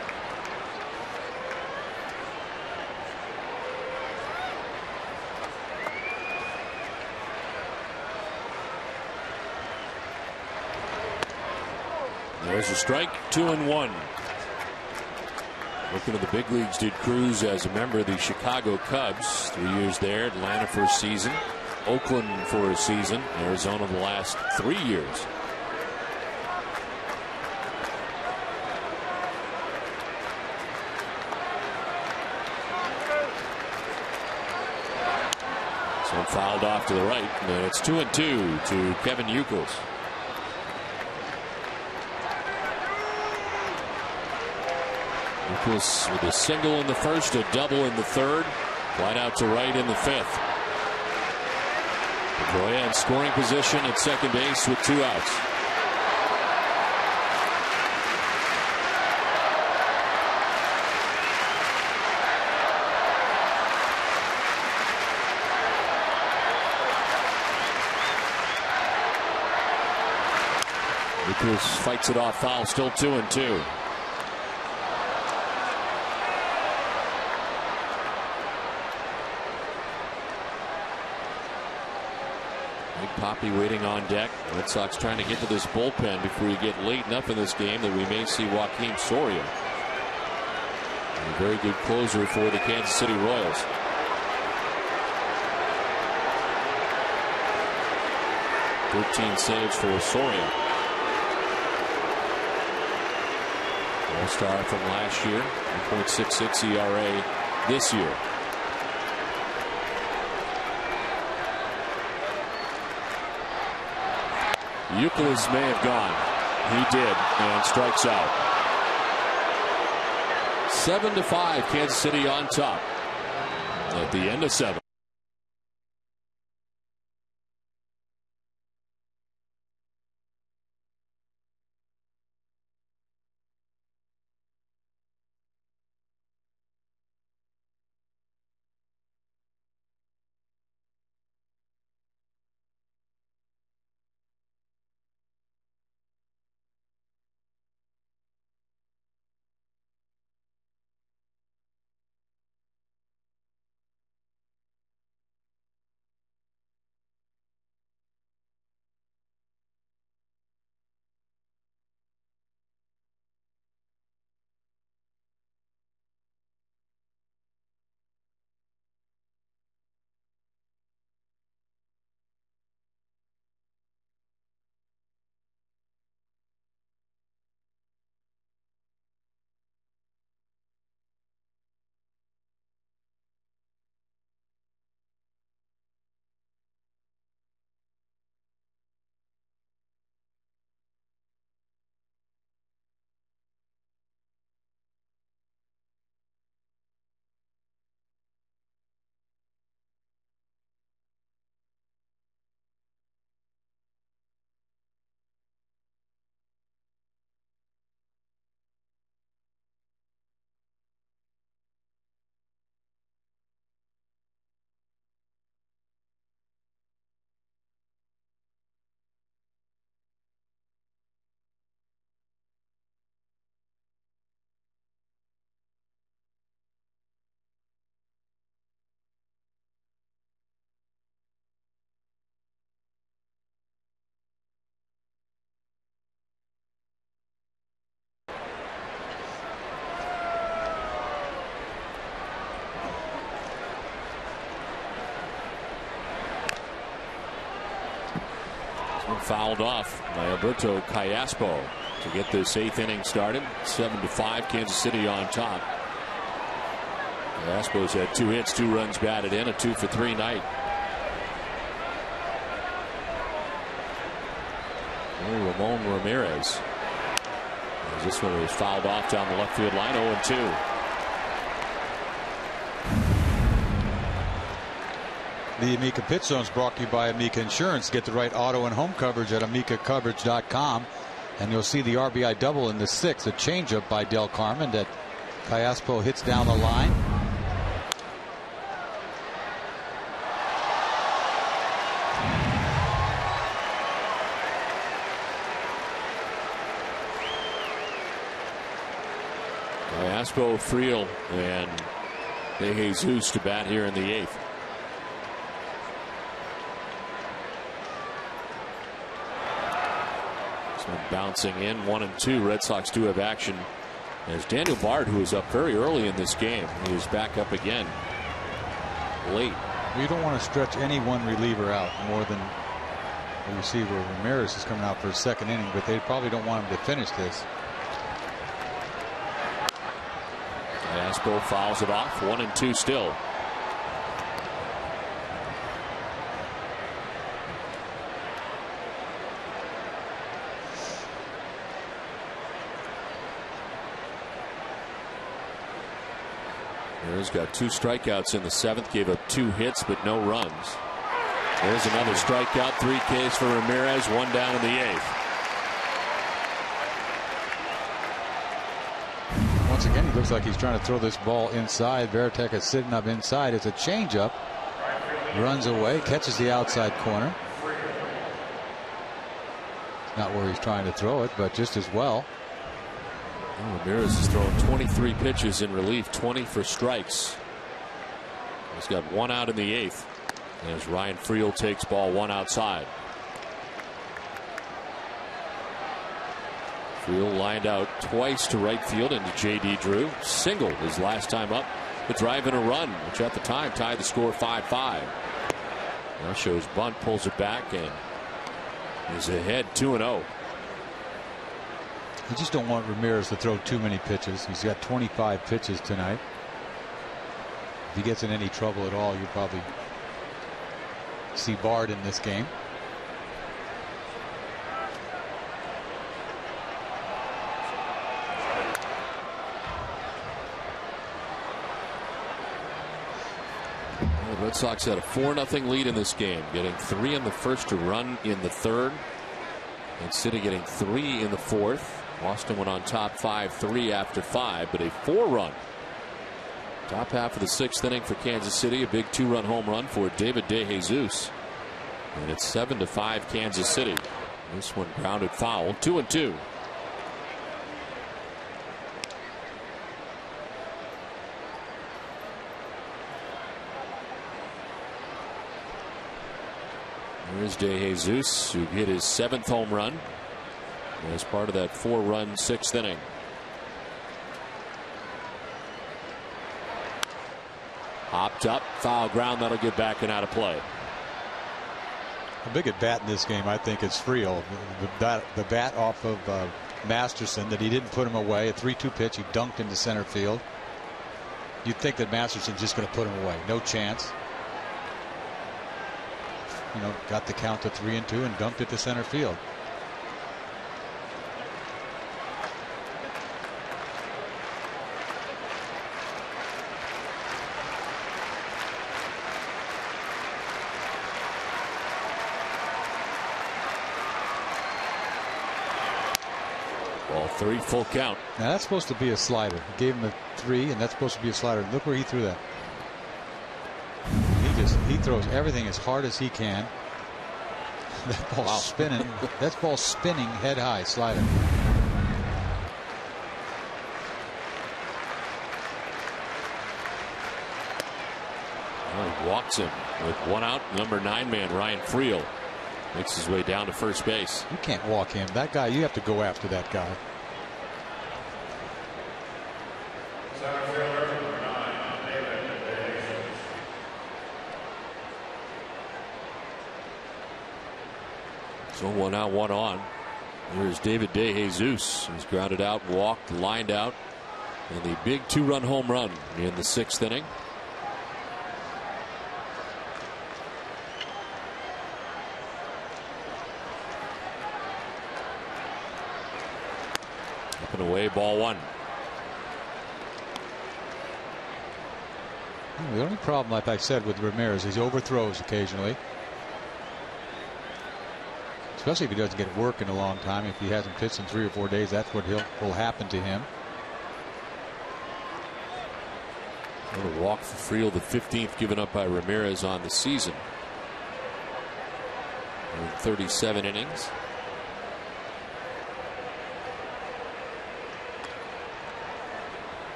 There's a strike, 2-1. Working to the big leagues did Cruz as a member of the Chicago Cubs. 3 years there, Atlanta for a season, Oakland for a season, Arizona the last 3 years. So fouled off to the right, and it's 2-2 to Kevin YOUKILIS. YOUKILIS with a single in the first, a double in the third, flight out to right in the fifth. Pedroia in scoring position at second base with 2 outs. YOUKILIS fights it off foul, still 2-2. Big Poppy waiting on deck. Red Sox trying to get to this bullpen before you get late enough in this game that we may see Joakim Soria. A very good closer for the Kansas City Royals. .13 saves for Soria. All-star from last year. 1.66 ERA this year. YOUKILIS may have gone. He did, and strikes out. 7-5, Kansas City on top at the end of 7. Fouled off by Alberto Callaspo to get this 8th inning started. 7-5, Kansas City on top. Callaspo's had 2 hits, 2 runs batted in, a 2-for-3 night. Ramon Ramirez. As this one was fouled off down the left field line, 0-2. The Amica Pit Zone is brought to you by Amica Insurance. Get the right auto and home coverage at amicacoverage.com. And you'll see the RBI double in the 6th, a changeup by Del Carmen that Callaspo hits down the line. Callaspo, Friel, and De Jesus to bat here in the 8th. Bouncing in 1-2. Red Sox do have action as Daniel Bard, who was up very early in this game, he is back up again late. You don't want to stretch any one reliever out more than you see where Ramirez is coming out for his 2nd inning, but they probably don't want him to finish this. Aspo fouls it off. 1-2 still. He's got 2 strikeouts in the 7th, gave up 2 hits but no runs. There's another strikeout, 3 Ks for Ramirez, 1 down in the 8th. Once again, he looks like he's trying to throw this ball inside. VARITEK is sitting up inside. It's a changeup. Runs away, catches the outside corner. Not where he's trying to throw it, but just as well. Ramirez has thrown 23 pitches in relief, 20 for strikes. He's got 1 out in the 8th as Ryan Friel takes ball 1 outside. Friel lined out twice to right field into J.D. Drew. Singled his last time up to drive in a run, which at the time tied the score 5-5. Now shows bunt, pulls it back, and he's ahead 2-0. You just don't want Ramirez to throw too many pitches. He's got 25 pitches tonight. If he gets in any trouble at all, you'll probably see Bard in this game. Well, the Red Sox had a 4-0 lead in this game, getting 3 in the 1st to run in the 3rd. And City getting 3 in the 4th. Boston went on top 5-3 after 5, but a 4-run top half of the 6th inning for Kansas City. A big 2-run home run for David De Jesus, and it's 7-5 Kansas City. This one grounded foul. 2-2. Here's De Jesus, who hit his 7th home run as part of that 4-run 6th inning. Hopped up, foul ground, that'll get back and out of play. The big at bat in this game, I think, is Friel. The bat off of Masterson that he didn't put him away. A 3-2 pitch, he dunked into center field. You'd think that Masterson's just going to put him away. No chance. You know, got the count to 3-2 and dumped it to center field. Ball 3, full count. Now that's supposed to be a slider. He gave him a 3, and that's supposed to be a slider. Look where he threw that. He throws everything as hard as he can. That ball's spinning. That ball's spinning head high, slider. Well, he walks him with 1 out. Number 9 man Ryan Friel makes his way down to first base. You can't walk him. That guy, you have to go after that guy. So 1 out, 1 on. Here's David DeJesus. He's grounded out, walked, lined out, and the big 2-run home run in the 6th inning. Up and away, ball 1. The only problem, like I said, with Ramirez is he overthrows occasionally. Especially if he doesn't get work in a long time. If he hasn't pitched in 3 or 4 days, that's what will happen to him. A walk for Friel, the 15th given up by Ramirez on the season. In 37 innings.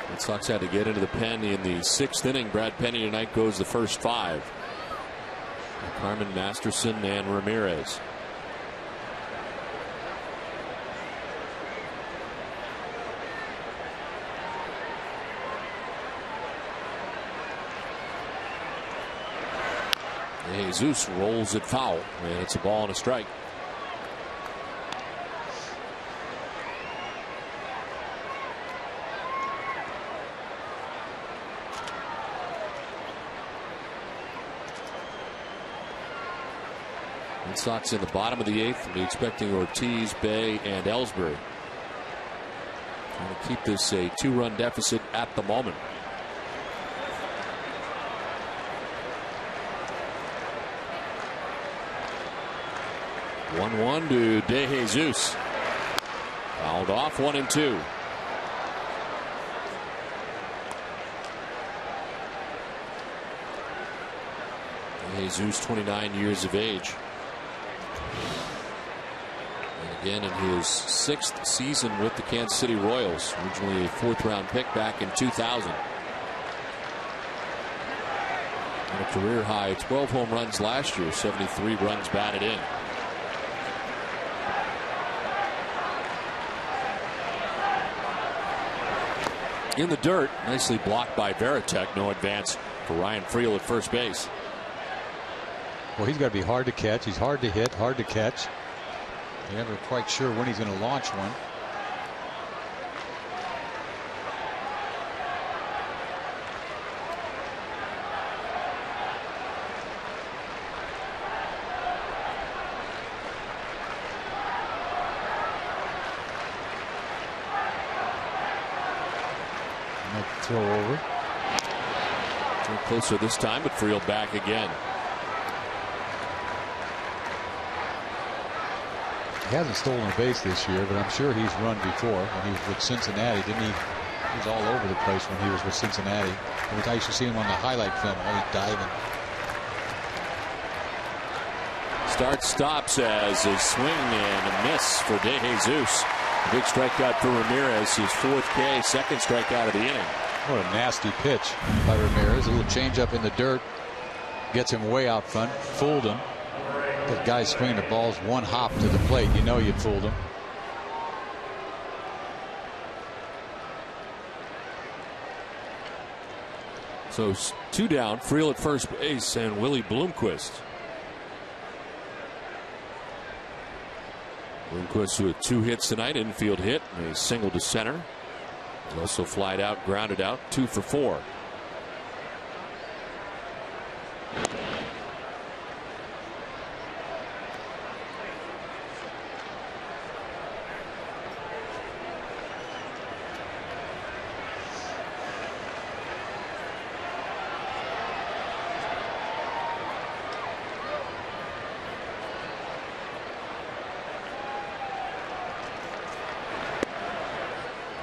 Red Sox had to get into the pen in the 6th inning. Brad Penny tonight goes the first 5. Carmen, Masterson, and Ramirez. Jesus rolls it foul, and it's a ball and a strike. Red Sox in the bottom of the 8th. We'll be expecting Ortiz, Bay, and Ellsbury. Trying to keep this a 2-run deficit at the moment. One to DeJesus. Fouled off, 1-2. DeJesus, 29 years of age. And again in his 6th season with the Kansas City Royals. Originally a 4th-round pick back in 2000. And a career high 12 home runs last year, 73 runs batted in. In the dirt, nicely blocked by VARITEK. No advance for Ryan Friel at first base. Well, he's got to be hard to catch. He's hard to hit, hard to catch. You're never quite sure when he's going to launch one. Throw over. A little closer this time, but Friel back again. He hasn't stolen a base this year, but I'm sure he's run before when he was with Cincinnati, didn't he? He was all over the place when he was with Cincinnati. I used to see him on the highlight film, always diving. Start stops as a swing and a miss for DeJesus. A big strikeout for Ramirez, his 4th K, 2nd strikeout of the inning. What a nasty pitch by Ramirez. A little changeup in the dirt. Gets him way out front. Fooled him. That guy's swinging the balls 1 hop to the plate. You know you fooled him. So 2 down. Friel at first base and Willie Bloomquist. Bloomquist with 2 hits tonight. Infield hit and a single to center. He also flied out, grounded out, 2 for 4.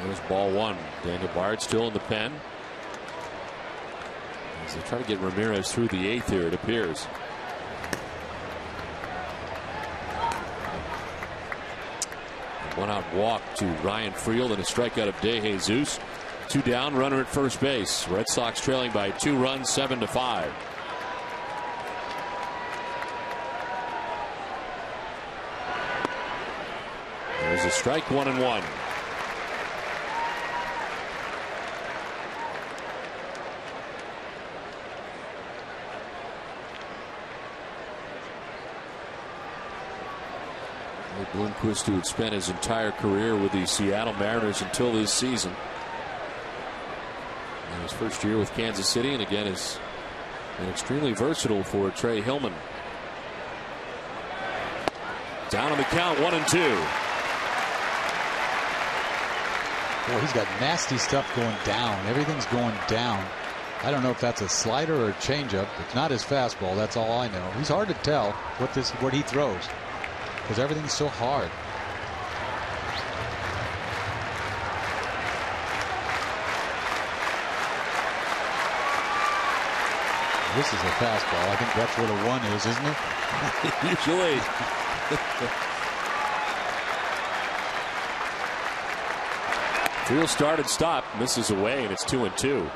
There's ball 1. Daniel Bard still in the pen. As they try to get Ramirez through the 8th here, it appears. A 1-out walk to Ryan Friel and a strikeout of DeJesus. 2 down, runner at first base. Red Sox trailing by 2 runs, 7-5. There's a strike, 1-1. Bloomquist, who had spent his entire career with the Seattle Mariners until this season. And his first year with Kansas City, and again is been extremely versatile for Trey Hillman. Down on the count, 1-2. Boy, he's got nasty stuff going down. Everything's going down. I don't know if that's a slider or a changeup. It's not his fastball. That's all I know. He's hard to tell what he throws because everything's so hard. This is a fastball. I think that's what a 1 is, isn't it? Usually. Field started, stop, misses away, and it's 2-2.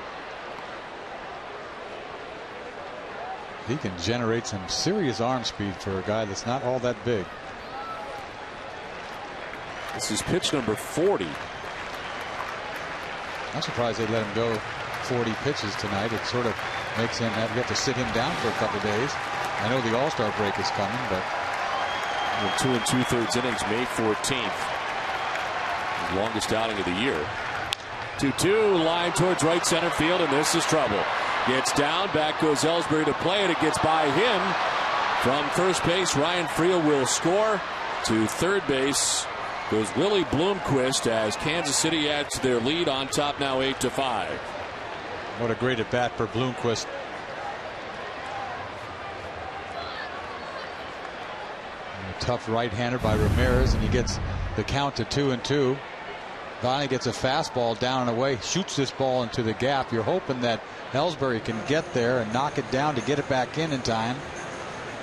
He can generate some serious arm speed for a guy that's not all that big. This is pitch number 40. I'm surprised they let him go 40 pitches tonight. It sort of makes him have to sit him down for a couple days. I know the All-Star break is coming, but 2 2/3 innings, May 14th. His longest outing of the year. 2-2, line towards right center field, and this is trouble. Gets down, back goes Ellsbury to play it. It gets by him. From first base, Ryan Friel will score. To third base goes Willie Bloomquist as Kansas City adds to their lead, on top now 8-5. What a great at bat for Bloomquist. A tough right-hander by Ramirez, and he gets the count to 2-2. Bonnie gets a fastball down and away, shoots this ball into the gap. You're hoping that Ellsbury can get there and knock it down to get it back in time.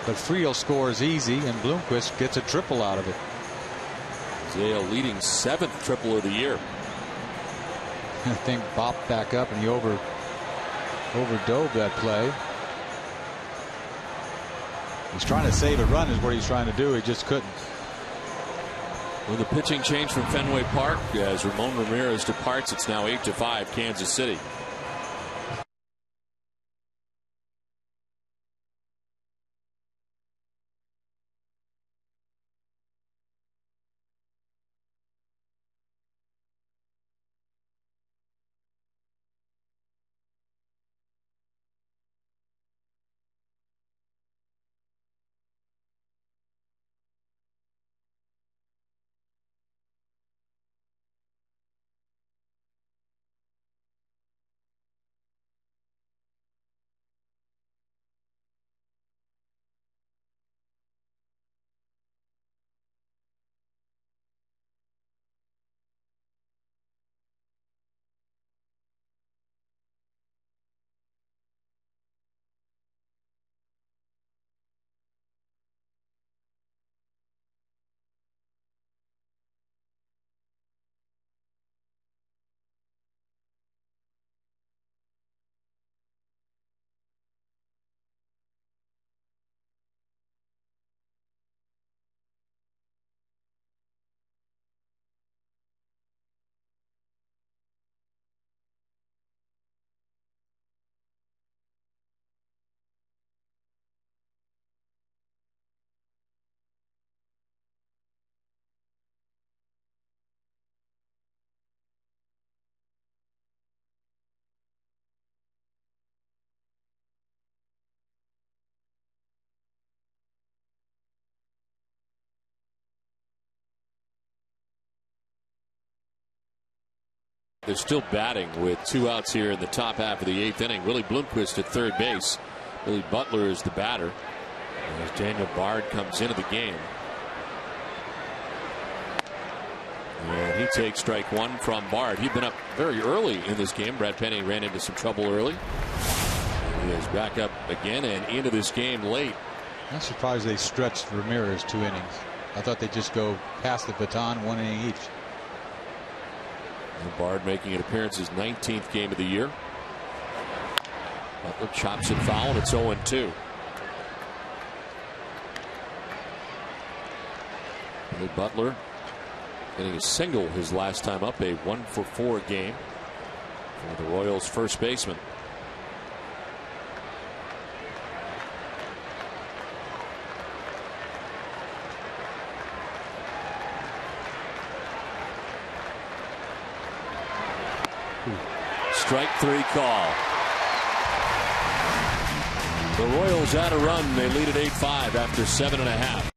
But Friel scores easy, and Bloomquist gets a triple out of it. Zale leading 7th triple of the year. I think bopped back up, and he overdove that play. He's trying to save a run is what he's trying to do. He just couldn't. With the pitching change from Fenway Park as Ramon Ramirez departs, it's now 8-5 Kansas City. They're still batting with 2 outs here in the top half of the 8th inning. Willie Bloomquist at third base. Billy Butler is the batter as Daniel Bard comes into the game. And he takes strike 1 from Bard. He'd been up very early in this game. Brad Penny ran into some trouble early. He is back up again and into this game late. I'm surprised they stretched Ramirez 2 innings. I thought they'd just go past the baton, 1 inning each. And Bard making an appearance, his 19th game of the year. Butler chops it foul, and it's 0-2. Billy Butler getting a single his last time up, a 1-for-4 game for the Royals first baseman. Strike 3 call. The Royals had a run. They lead at 8-5 after 7.5.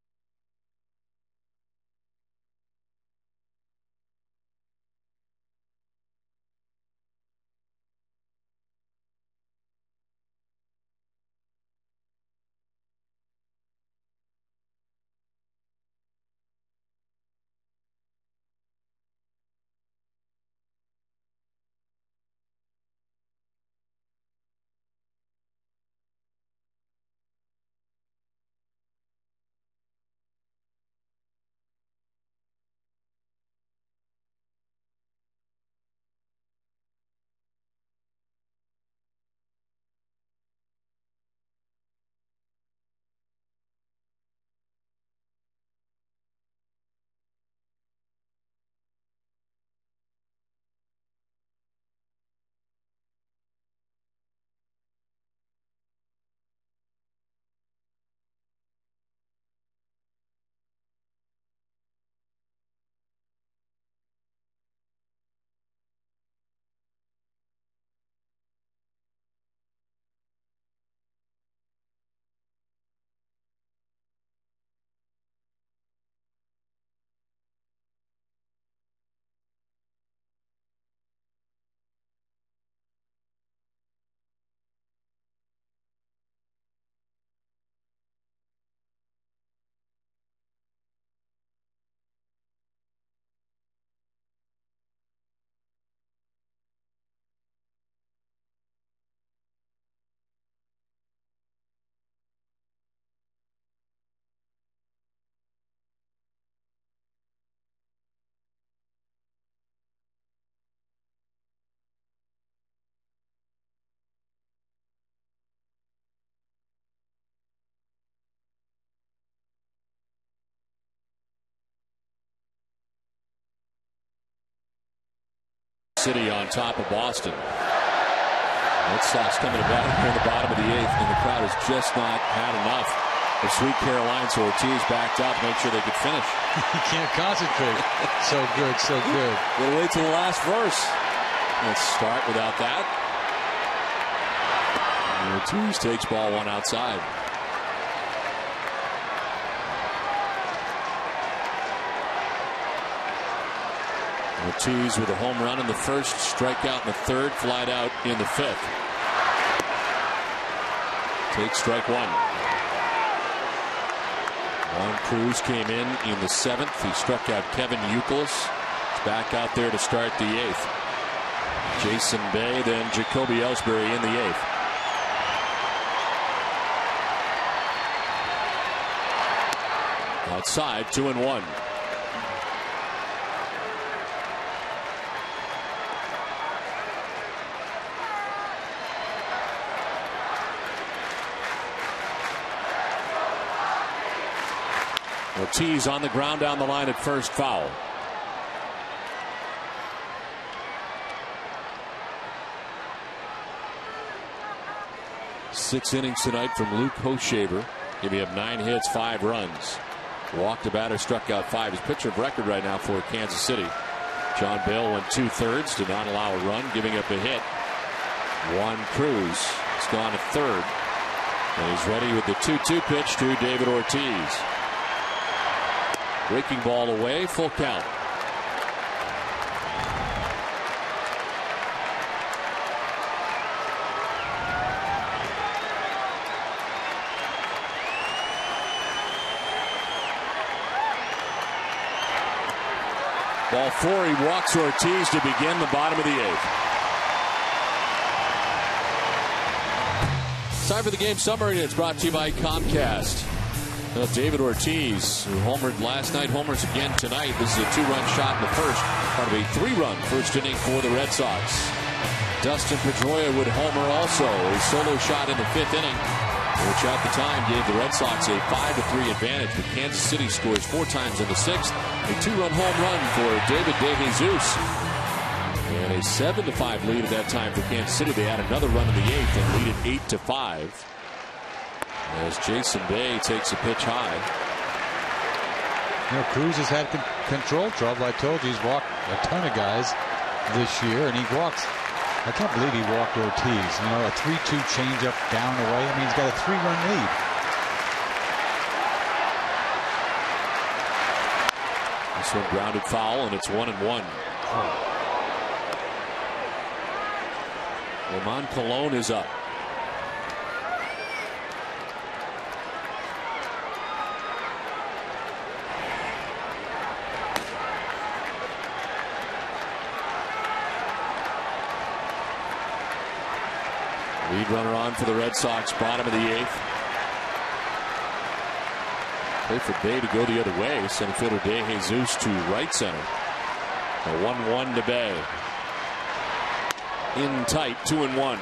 City on top of Boston. Red Sox coming to bat here in the bottom of the 8th, and the crowd has just not had enough. The Sweet Caroline, so Ortiz backed up, make sure they could finish. He can't concentrate. So good, so good. We'll wait till the last verse. Let's start without that. And Ortiz takes ball 1 outside. Ortiz with a home run in the 1st, strikeout in the 3rd, flied out in the 5th. Takes strike 1. Juan Cruz came in the 7th. He struck out Kevin YOUKILIS. He's back out there to start the 8th. Jason Bay, then Jacoby Ellsbury in the 8th. Outside, 2-1. Ortiz on the ground down the line at first, foul. Six innings tonight from Luke Hochevar. Giving up 9 hits, 5 runs. Walked a batter, struck out 5. His pitcher of record right now for Kansas City. John Bale went 2/3, did not allow a run, giving up a hit. Juan Cruz has gone to 3rd. And he's ready with the 2-2 pitch to David Ortiz. Breaking ball away, full count. Ball 4, he walks Ortiz to begin the bottom of the 8th. Time for the game summary. It's brought to you by Comcast. David Ortiz, who homered last night, homers again tonight. This is a 2-run shot in the 1st, part of a 3-run first inning for the Red Sox. Dustin Pedroia would homer also, a solo shot in the 5th inning, which at the time gave the Red Sox a 5-3 advantage. But Kansas City scores 4 times in the 6th. A 2-run home run for David DeJesus. And a 7-5 lead at that time for Kansas City. They had another run in the 8th and lead it 8-5. As Jason Bay takes a pitch high. You know, Cruz has had control trouble. I told you he's walked a ton of guys this year, and he walks I can't believe he walked Ortiz. You know, a 3-2 changeup down the way. I mean, he's got a 3-run lead. This one grounded foul, and it's 1-1. Roman Colon is up. Lead runner on for the Red Sox, bottom of the 8th. Play for Bay to go the other way. Center fielder De Jesus to right center. A 1-1 to Bay. In tight, 2-1.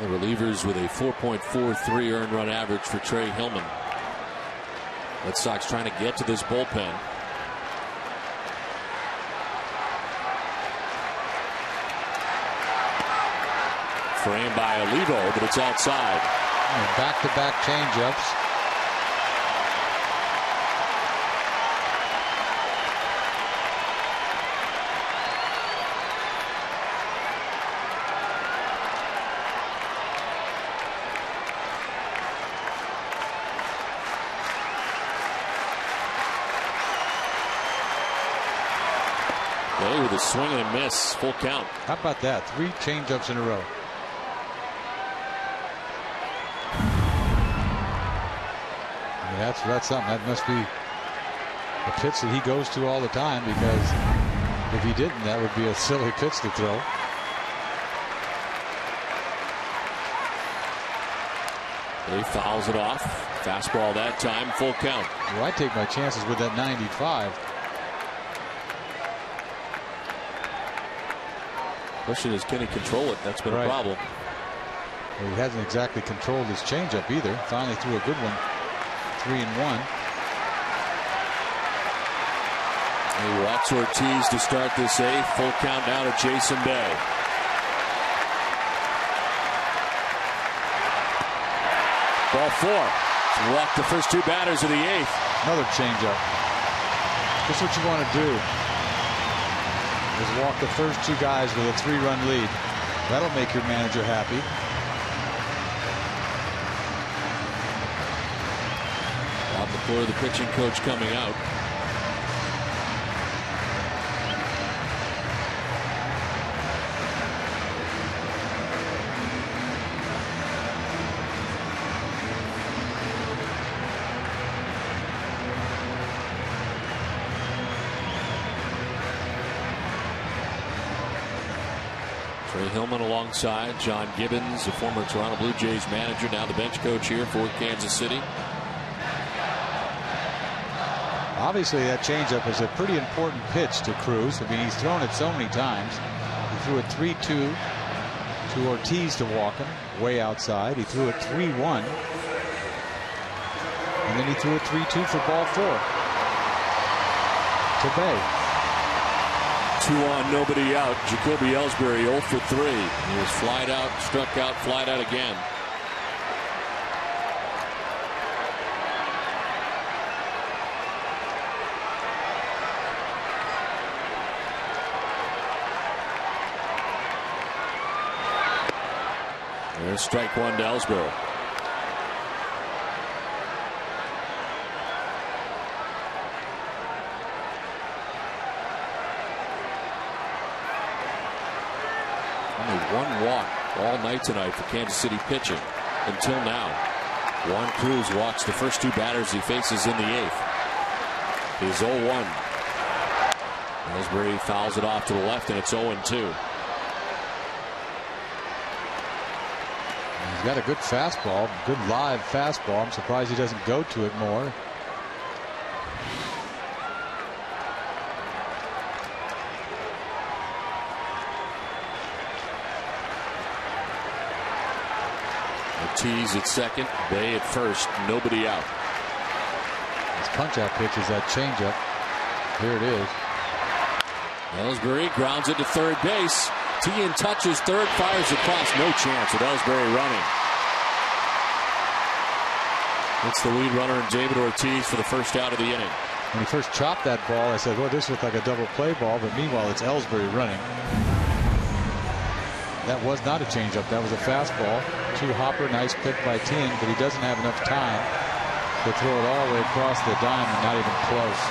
The relievers with a 4.43 earned run average for Trey Hillman. Red Sox trying to get to this bullpen. Framed by Olivo, but it's outside. Back-to-back changeups. With a swing and a miss, full count. How about that? 3 changeups in a row. I mean, that's something. That must be a pitch that he goes to all the time, because if he didn't, that would be a silly pitch to throw. He fouls it off. Fastball that time, full count. Well, I take my chances with that 95. Question is, can he control it? That's been a problem. Well, he hasn't exactly controlled his changeup either. Finally threw a good one. 3-1. He walks Ortiz to start this 8th. Full count now to Jason Bay. Ball 4. So walk the first 2 batters of the 8th. Another changeup. This is what you want to do. Is walk the first 2 guys with a 3-run lead. That'll make your manager happy. Out the floor, the pitching coach coming out. Trey Hillman alongside John Gibbons, a former Toronto Blue Jays manager, now the bench coach here for Kansas City. Obviously, that changeup is a pretty important pitch to Cruz. I mean, he's thrown it so many times. He threw a 3-2 to Ortiz to walk him way outside. He threw a 3-1. And then he threw a 3-2 for ball 4 to Bay. 2 on, nobody out. Jacoby Ellsbury 0 for 3. He was flied out, struck out, flied out again. There's strike 1 to Ellsbury. Only 1 walk all night tonight for Kansas City pitching until now. Juan Cruz walks the first 2 batters he faces in the 8th. He's 0-1. Ellsbury fouls it off to the left, and it's 0-2. He's got a good fastball, good live fastball. I'm surprised he doesn't go to it more. Ortiz at second, Bay at first, nobody out. His punch-out pitch is that changeup. Here it is. Ellsbury grounds it to third base. Tien touches third, fires across, no chance with Ellsbury running. It's the lead runner, David Ortiz, for the first out of the inning. When he first chopped that ball, I said, well, this looked like a double play ball, but meanwhile, it's Ellsbury running. That was not a changeup. That was a fastball to Hopper. Nice pick by Ting, but he doesn't have enough time to throw it all the way across the diamond. Not even close.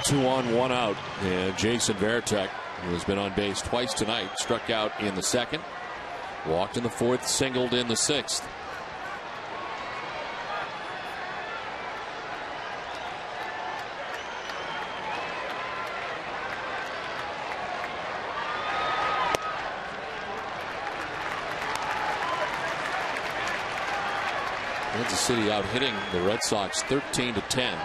It's a 2-on, 1 out. And Jason Varitek, who has been on base twice tonight, struck out in the second, walked in the fourth, singled in the sixth. Kansas City out hitting the Red Sox 13-10.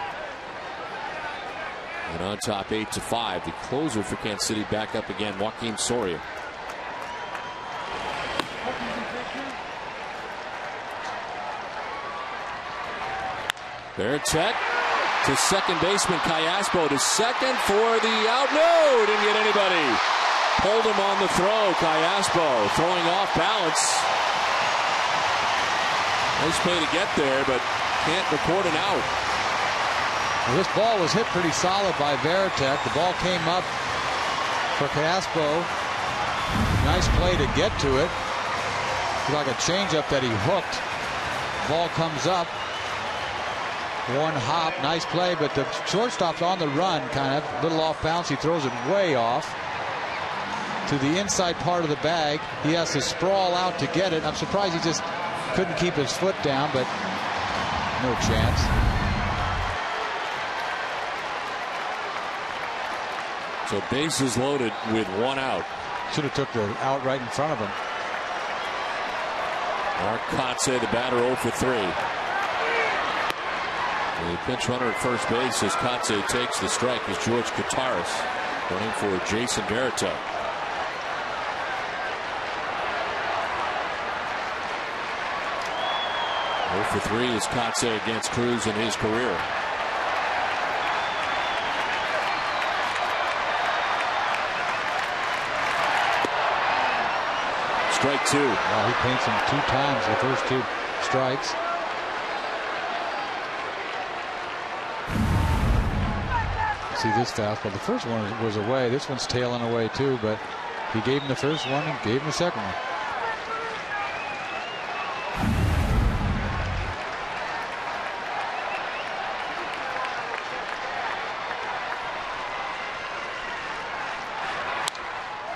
And on top 8-5. The closer for Kansas City back up again, Joaquin Soria. Varitek to second baseman Callaspo to second for the out. No, didn't get anybody. Pulled him on the throw. Callaspo throwing off balance. Nice play to get there, but can't record an out. Well, this ball was hit pretty solid by Varitek. The ball came up for Callaspo. Nice play to get to it. Like a changeup that he hooked. Ball comes up. One hop, nice play, but the shortstop's on the run, kind of a little off balance. He throws it way off to the inside part of the bag. He has to sprawl out to get it. I'm surprised he just couldn't keep his foot down, but no chance. So bases loaded with 1 out. Should have took the out right in front of him. Mark KOTSAY, the batter, 0 for 3. The pinch runner at first base as KOTSAY takes the strike is George Kataris running for Jason Varitek. For 3 is KOTSAY against Cruz in his career. Strike 2. Wow, he paints him 2 times the first 2 strikes. See this fastball. The first one was away. This one's tailing away too, but he gave him the first one and gave him the second one.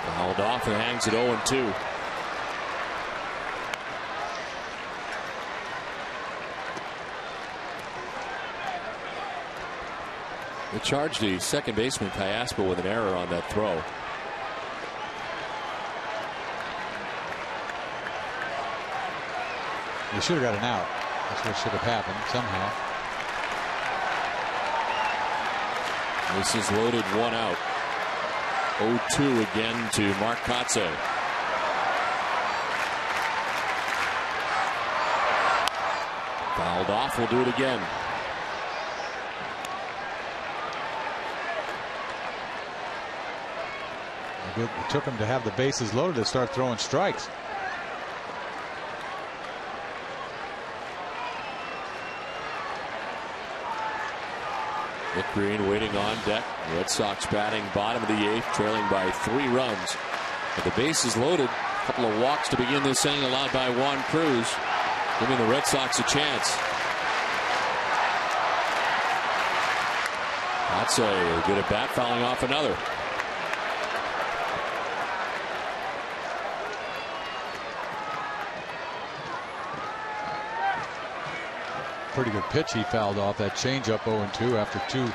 Fouled off and hangs at 0-2. They charged the second baseman Callaspo with an error on that throw. They should have got an out. That's what should have happened somehow. This is loaded, 1 out. 0-2 again to Mark KOTSAY. Fouled off. We'll do it again. It took him to have the bases loaded to start throwing strikes. Nick Green waiting on deck. Red Sox batting bottom of the 8th, trailing by 3 runs. But the bases loaded. A couple of walks to begin this inning allowed by Juan Cruz, giving the Red Sox a chance. KOTSAY good at bat, fouling off another. Pretty good pitch he fouled off. That changeup 0-2 after 2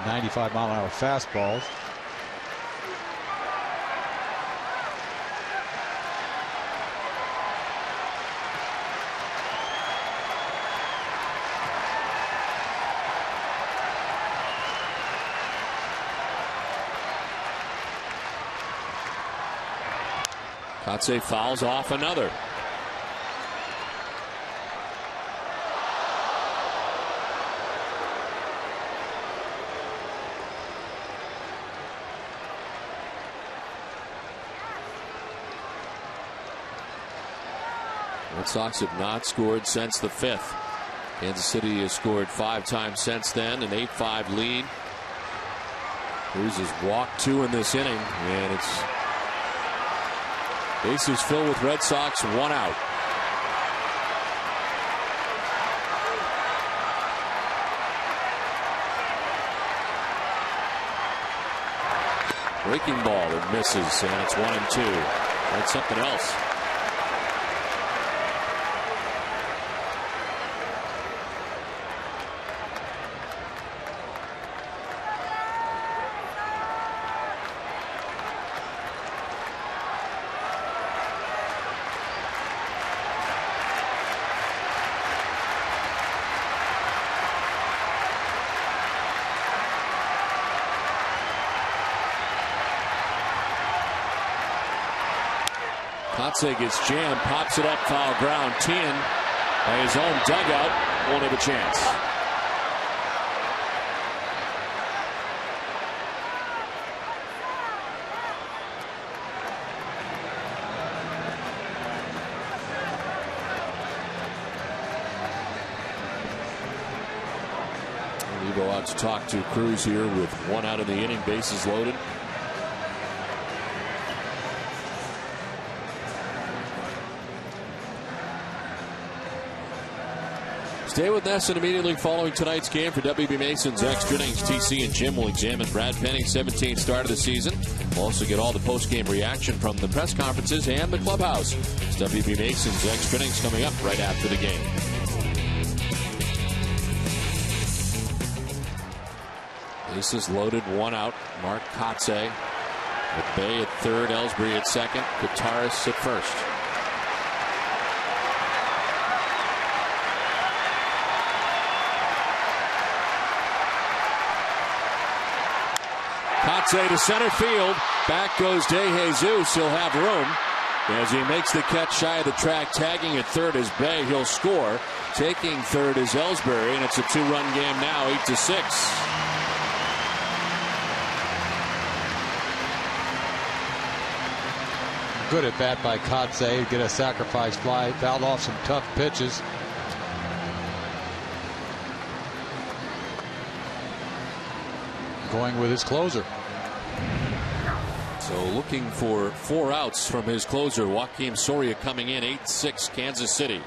95-mile-an-hour fastballs. KOTSAY fouls off another. Red Sox have not scored since the 5th. Kansas City has scored 5 times since then, an 8-5 lead. Cruz has walked 2 in this inning, and it's bases filled with Red Sox, 1 out. Breaking ball that misses, and it's 1-2. That's something else. KOTSAY gets jammed, pops it up, foul ground. Tien by his own dugout won't have a chance. We go out to talk to Cruz here with 1 out in the inning, bases loaded. Stay with us, and immediately following tonight's game for WB Mason's Extra Innings, TC and Jim will examine Brad Penny's 17th start of the season. We'll also get all the post-game reaction from the press conferences and the clubhouse. It's WB Mason's Extra Innings coming up right after the game. Bases loaded, 1 out. Mark KOTSAY with Bay at third, Ellsbury at second, Gutaris at first. KOTSAY to center field. Back goes DeJesus. He'll have room as he makes the catch shy of the track. Tagging at third is Bay. He'll score. Taking third is Ellsbury, and it's a 2-run game now, 8-6. Good at bat by KOTSAY. Get a sacrifice fly. Fouled off some tough pitches. Going with his closer. So looking for 4 outs from his closer, Joakim Soria, coming in, 8-6 Kansas City.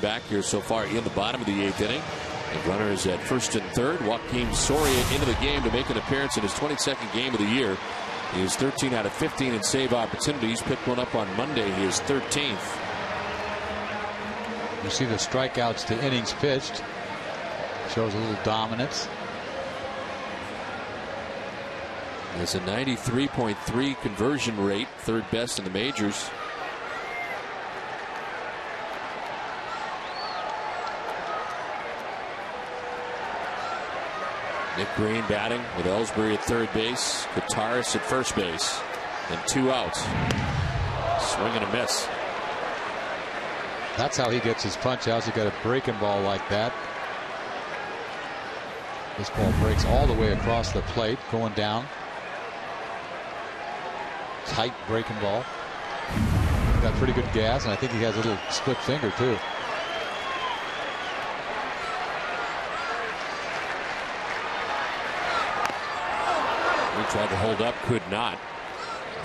Back here so far in the bottom of the 8th inning. And runners at first and third. Joakim Soria into the game to make an appearance in his 22nd game of the year. He is 13 out of 15 in save opportunities. Picked one up on Monday. He is 13th. You see the strikeouts to innings pitched. Shows a little dominance. Has a 93.3 conversion rate, third best in the majors. Nick Green batting with Ellsbury at third base, Kotsay at first base, and 2 outs. Swing and a miss. That's how he gets his punch outs. He got a breaking ball like that. This ball breaks all the way across the plate, going down. Tight breaking ball. Got pretty good gas, and I think he has a little split finger too. He tried to hold up, could not,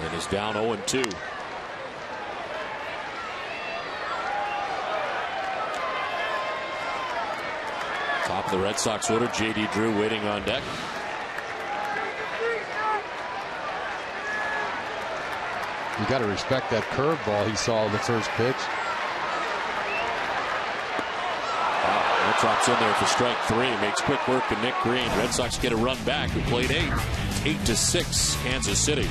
and is down 0-2. Top of the Red Sox order, J.D. Drew waiting on deck. You got to respect that curveball he saw the first pitch. That drops in there for strike 3. Makes quick work of Nick Green. Red Sox get a run back, who played 8. 8-6, Kansas City.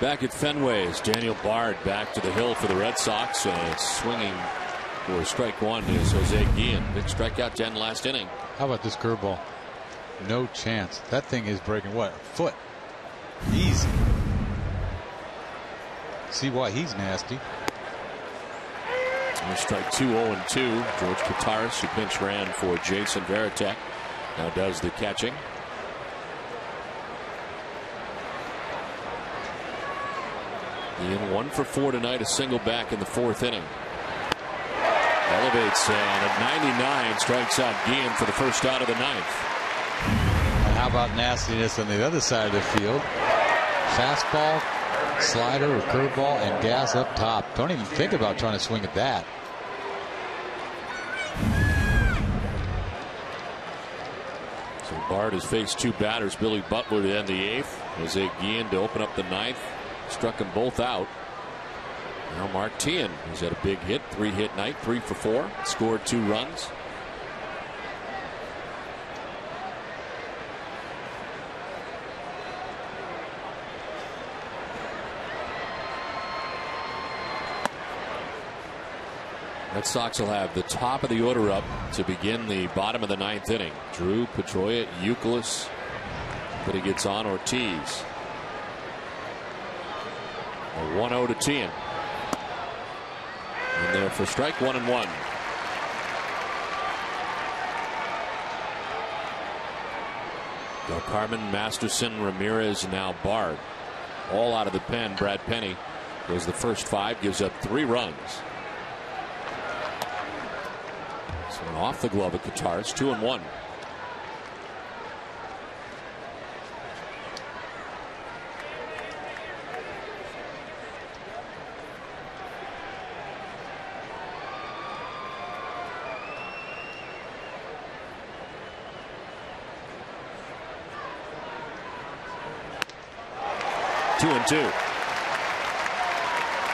Back at Fenway is Daniel Bard back to the hill for the Red Sox, and swinging for strike 1 is Jose Guillen. Big strikeout 10 last inning. How about this curveball? No chance. That thing is breaking what? A foot. Easy. See why he's nasty. And strike 2, 0-2. George Kotsay, who pinch ran for Jason VARITEK, now does the catching. Ian 1 for 4 tonight, a single back in the 4th inning. Elevates, and at 99 strikes out Guillen for the first out of the 9th. And how about nastiness on the other side of the field? Fastball, slider, or curveball, and gas up top. Don't even think about trying to swing at that. So Bard has faced 2 batters, Billy Butler to end the 8th, Jose Guillen to open up the 9th. Struck them both out. Now Martin has had a big hit, 3-hit night, 3 for 4, scored 2 runs. Red Sox will have the top of the order up to begin the bottom of the 9th inning. Drew, Pedroia, YOUKILIS, but he gets on Ortiz. A 1-0 to Tien. And there for strike 1 and 1. Del Carmen, Masterson, Ramirez, now Bard. All out of the pen. Brad Penny goes the first 5, gives up 3 runs. So off the glove of Kotsay, 2-1.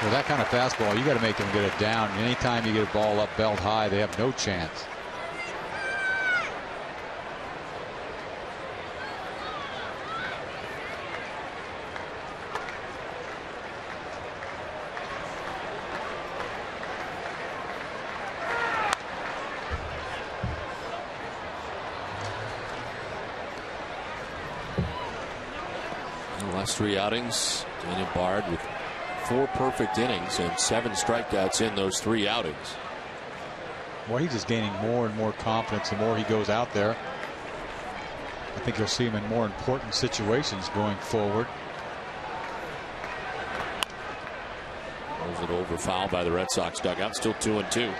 With that kind of fastball, you got to make them get it down. Anytime you get a ball up belt high, they have no chance. The last 3 outings, Daniel Bard with 4 perfect innings and 7 strikeouts in those 3 outings. Well, he's just gaining more and more confidence the more he goes out there. I think you'll see him in more important situations going forward. Throws it over, foul by the Red Sox dugout. Still 2-2.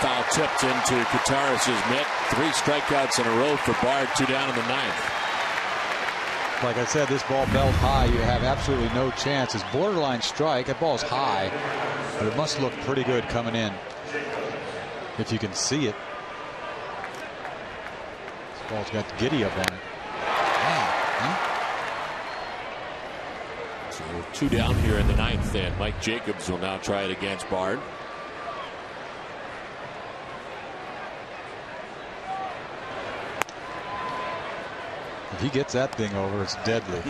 Foul tipped into Kotsay's mitt. 3 strikeouts in a row for Bard. 2 down in the 9th. Like I said, this ball belt high, you have absolutely no chance. It's borderline strike. That ball's high, but it must look pretty good coming in if you can see it. This ball's got the giddy up on it. So 2 down here in the 9th, and Mike Jacobs will now try it against Bard. If he gets that thing over, it's deadly.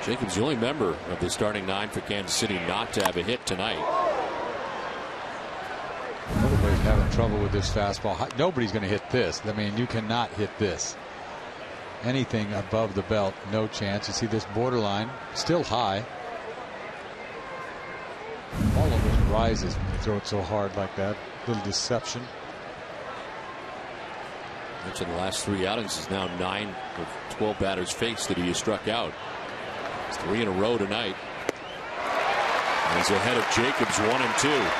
Jacobs, the only member of the starting 9 for Kansas City not to have a hit tonight. Everybody's having trouble with this fastball. Nobody's going to hit this. I mean, you cannot hit this. Anything above the belt, no chance. You see this borderline, still high. Ball almost rises when you throw it so hard like that. Little deception. Each of the last 3 outings is now 9 of 12 batters faced that he has struck out. It's 3 in a row tonight. And he's ahead of Jacobs 1-2.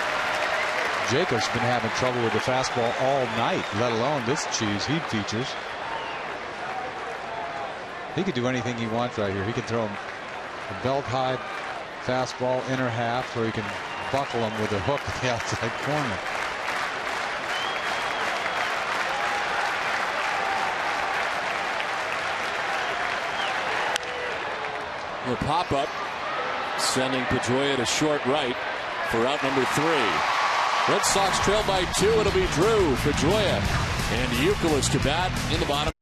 Jacobs been having trouble with the fastball all night, let alone this cheese he features. He could do anything he wants right here. He could throw him a belt high fastball inner half, or he can buckle him with a hook at the outside corner. The pop up sending Pedroia to short right for out number 3. Red Sox trail by 2. It'll be Drew, Pedroia, and YOUKILIS to bat in the bottom.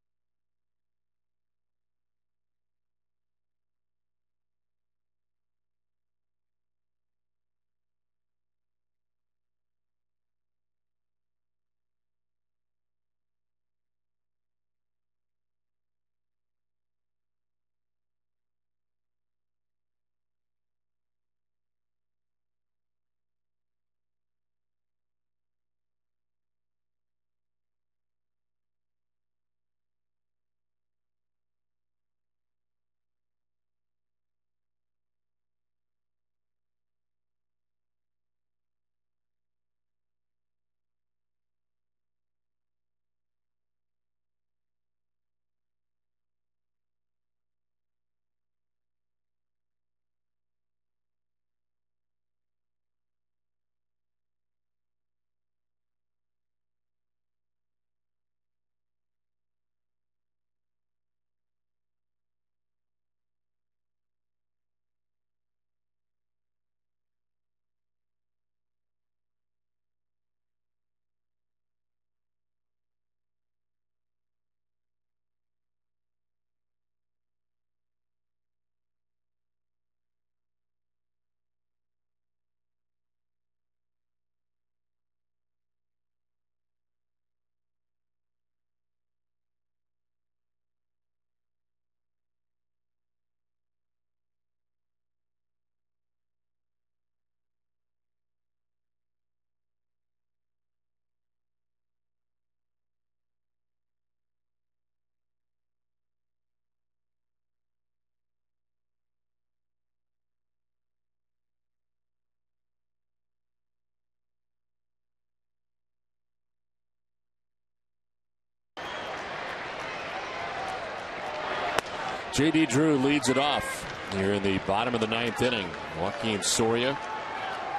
J.D. Drew leads it off here in the bottom of the 9th inning. Joaquin Soria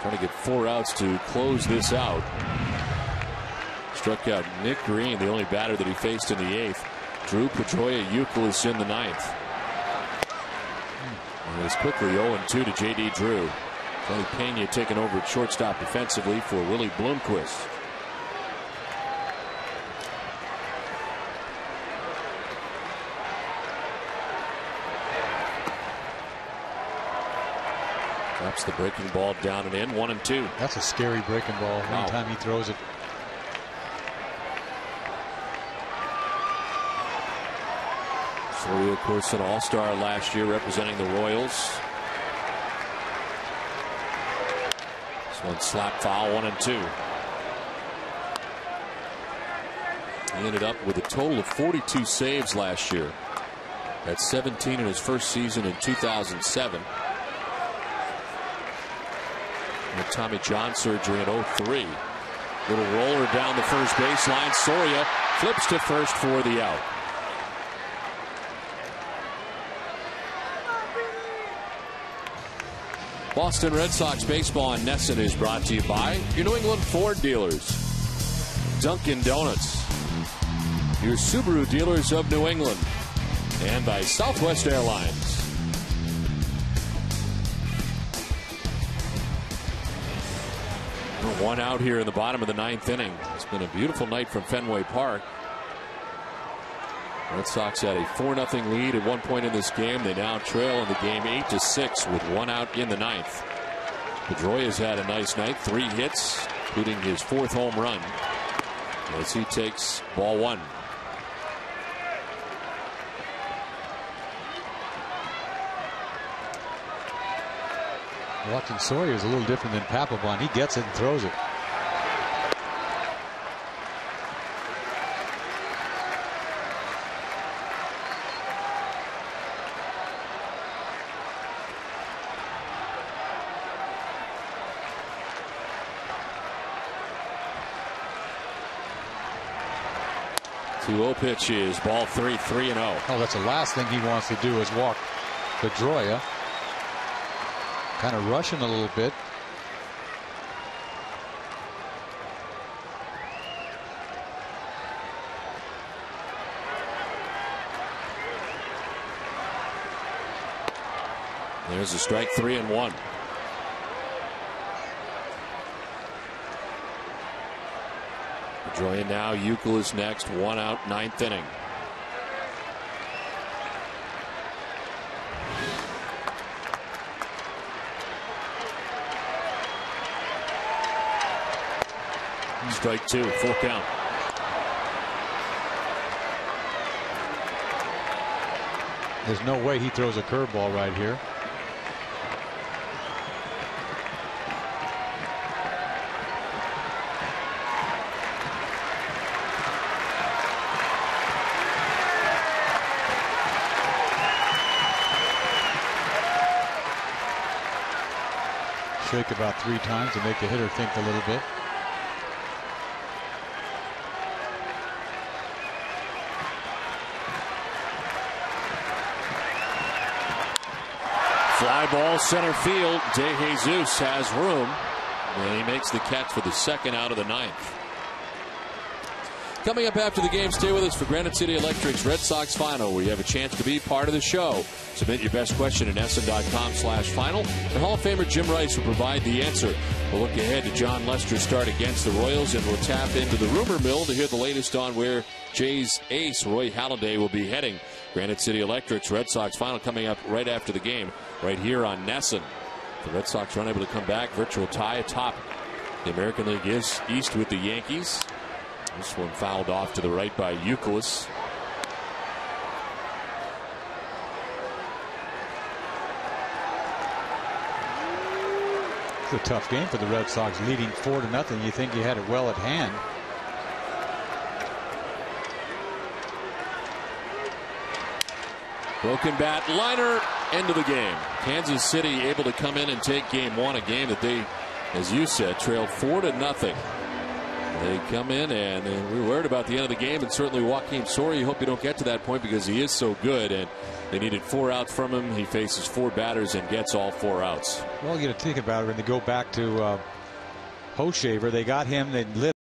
trying to get 4 outs to close this out. Struck out Nick Green, the only batter that he faced in the 8th. Drew, Pedroia, YOUKILIS in the 9th. And it's quickly 0-2 to J.D. Drew. Tony Pena taking over at shortstop defensively for Willie Bloomquist. Drops the breaking ball down and in. 1-2. That's a scary breaking ball. Wow. Anytime he throws it. Soria, of course, an all-star last year representing the Royals. This one slap foul. 1-2. He ended up with a total of 42 saves last year. That's 17 in his first season in 2007. With Tommy John surgery in 03. Little roller down the first baseline. Soria flips to first for the out. Boston Red Sox baseball on NESN is brought to you by your New England Ford dealers, Dunkin' Donuts, your Subaru dealers of New England, and by Southwest Airlines. One out here in the bottom of the 9th inning. It's been a beautiful night from Fenway Park. Red Sox had a 4-0 lead at one point in this game. They now trail in the game 8-6 with 1 out in the 9th. Pedroia's had a nice night, 3 hits, including his 4th home run, as he takes ball 1. Joaquin Soria is a little different than Papelbon. He gets it and throws it. Two-0 pitch is ball 3, 3-0. Oh, that's the last thing he wants to do is walk Pedroia. Kind of rushing a little bit. There's a strike, 3-1. Pedroia now, YOUKILIS next, 1 out, 9th inning. Strike 2, full count. There's no way he throws a curveball right here. Shake about 3 times to make the hitter think a little bit. Fly ball center field. De Jesus has room, and he makes the catch for the 2nd out of the 9th. Coming up after the game, stay with us for Granite City Electric's Red Sox Final, where you have a chance to be part of the show. Submit your best question at NESN.com/final, and Hall of Famer Jim Rice will provide the answer. We'll look ahead to John Lester's start against the Royals, and we'll tap into the rumor mill to hear the latest on where Jays ace Roy Halladay will be heading. Granite City Electric's Red Sox Final coming up right after the game, right here on NESN. The Red Sox are unable to come back. Virtual tie atop the American League East with the Yankees. This one fouled off to the right by YOUKILIS. It's a tough game for the Red Sox, leading 4-0. You think you had it well at hand. Broken bat liner, end of the game. Kansas City able to come in and take game 1, a game that they, as you said, trailed 4-0. They come in, and we were worried about the end of the game, and certainly Joakim Soria. You hope you don't get to that point because he is so good, and they needed 4 outs from him. He faces 4 batters and gets all 4 outs. Well, you got to think about it when they go back to Hochshaver. They got him. They lit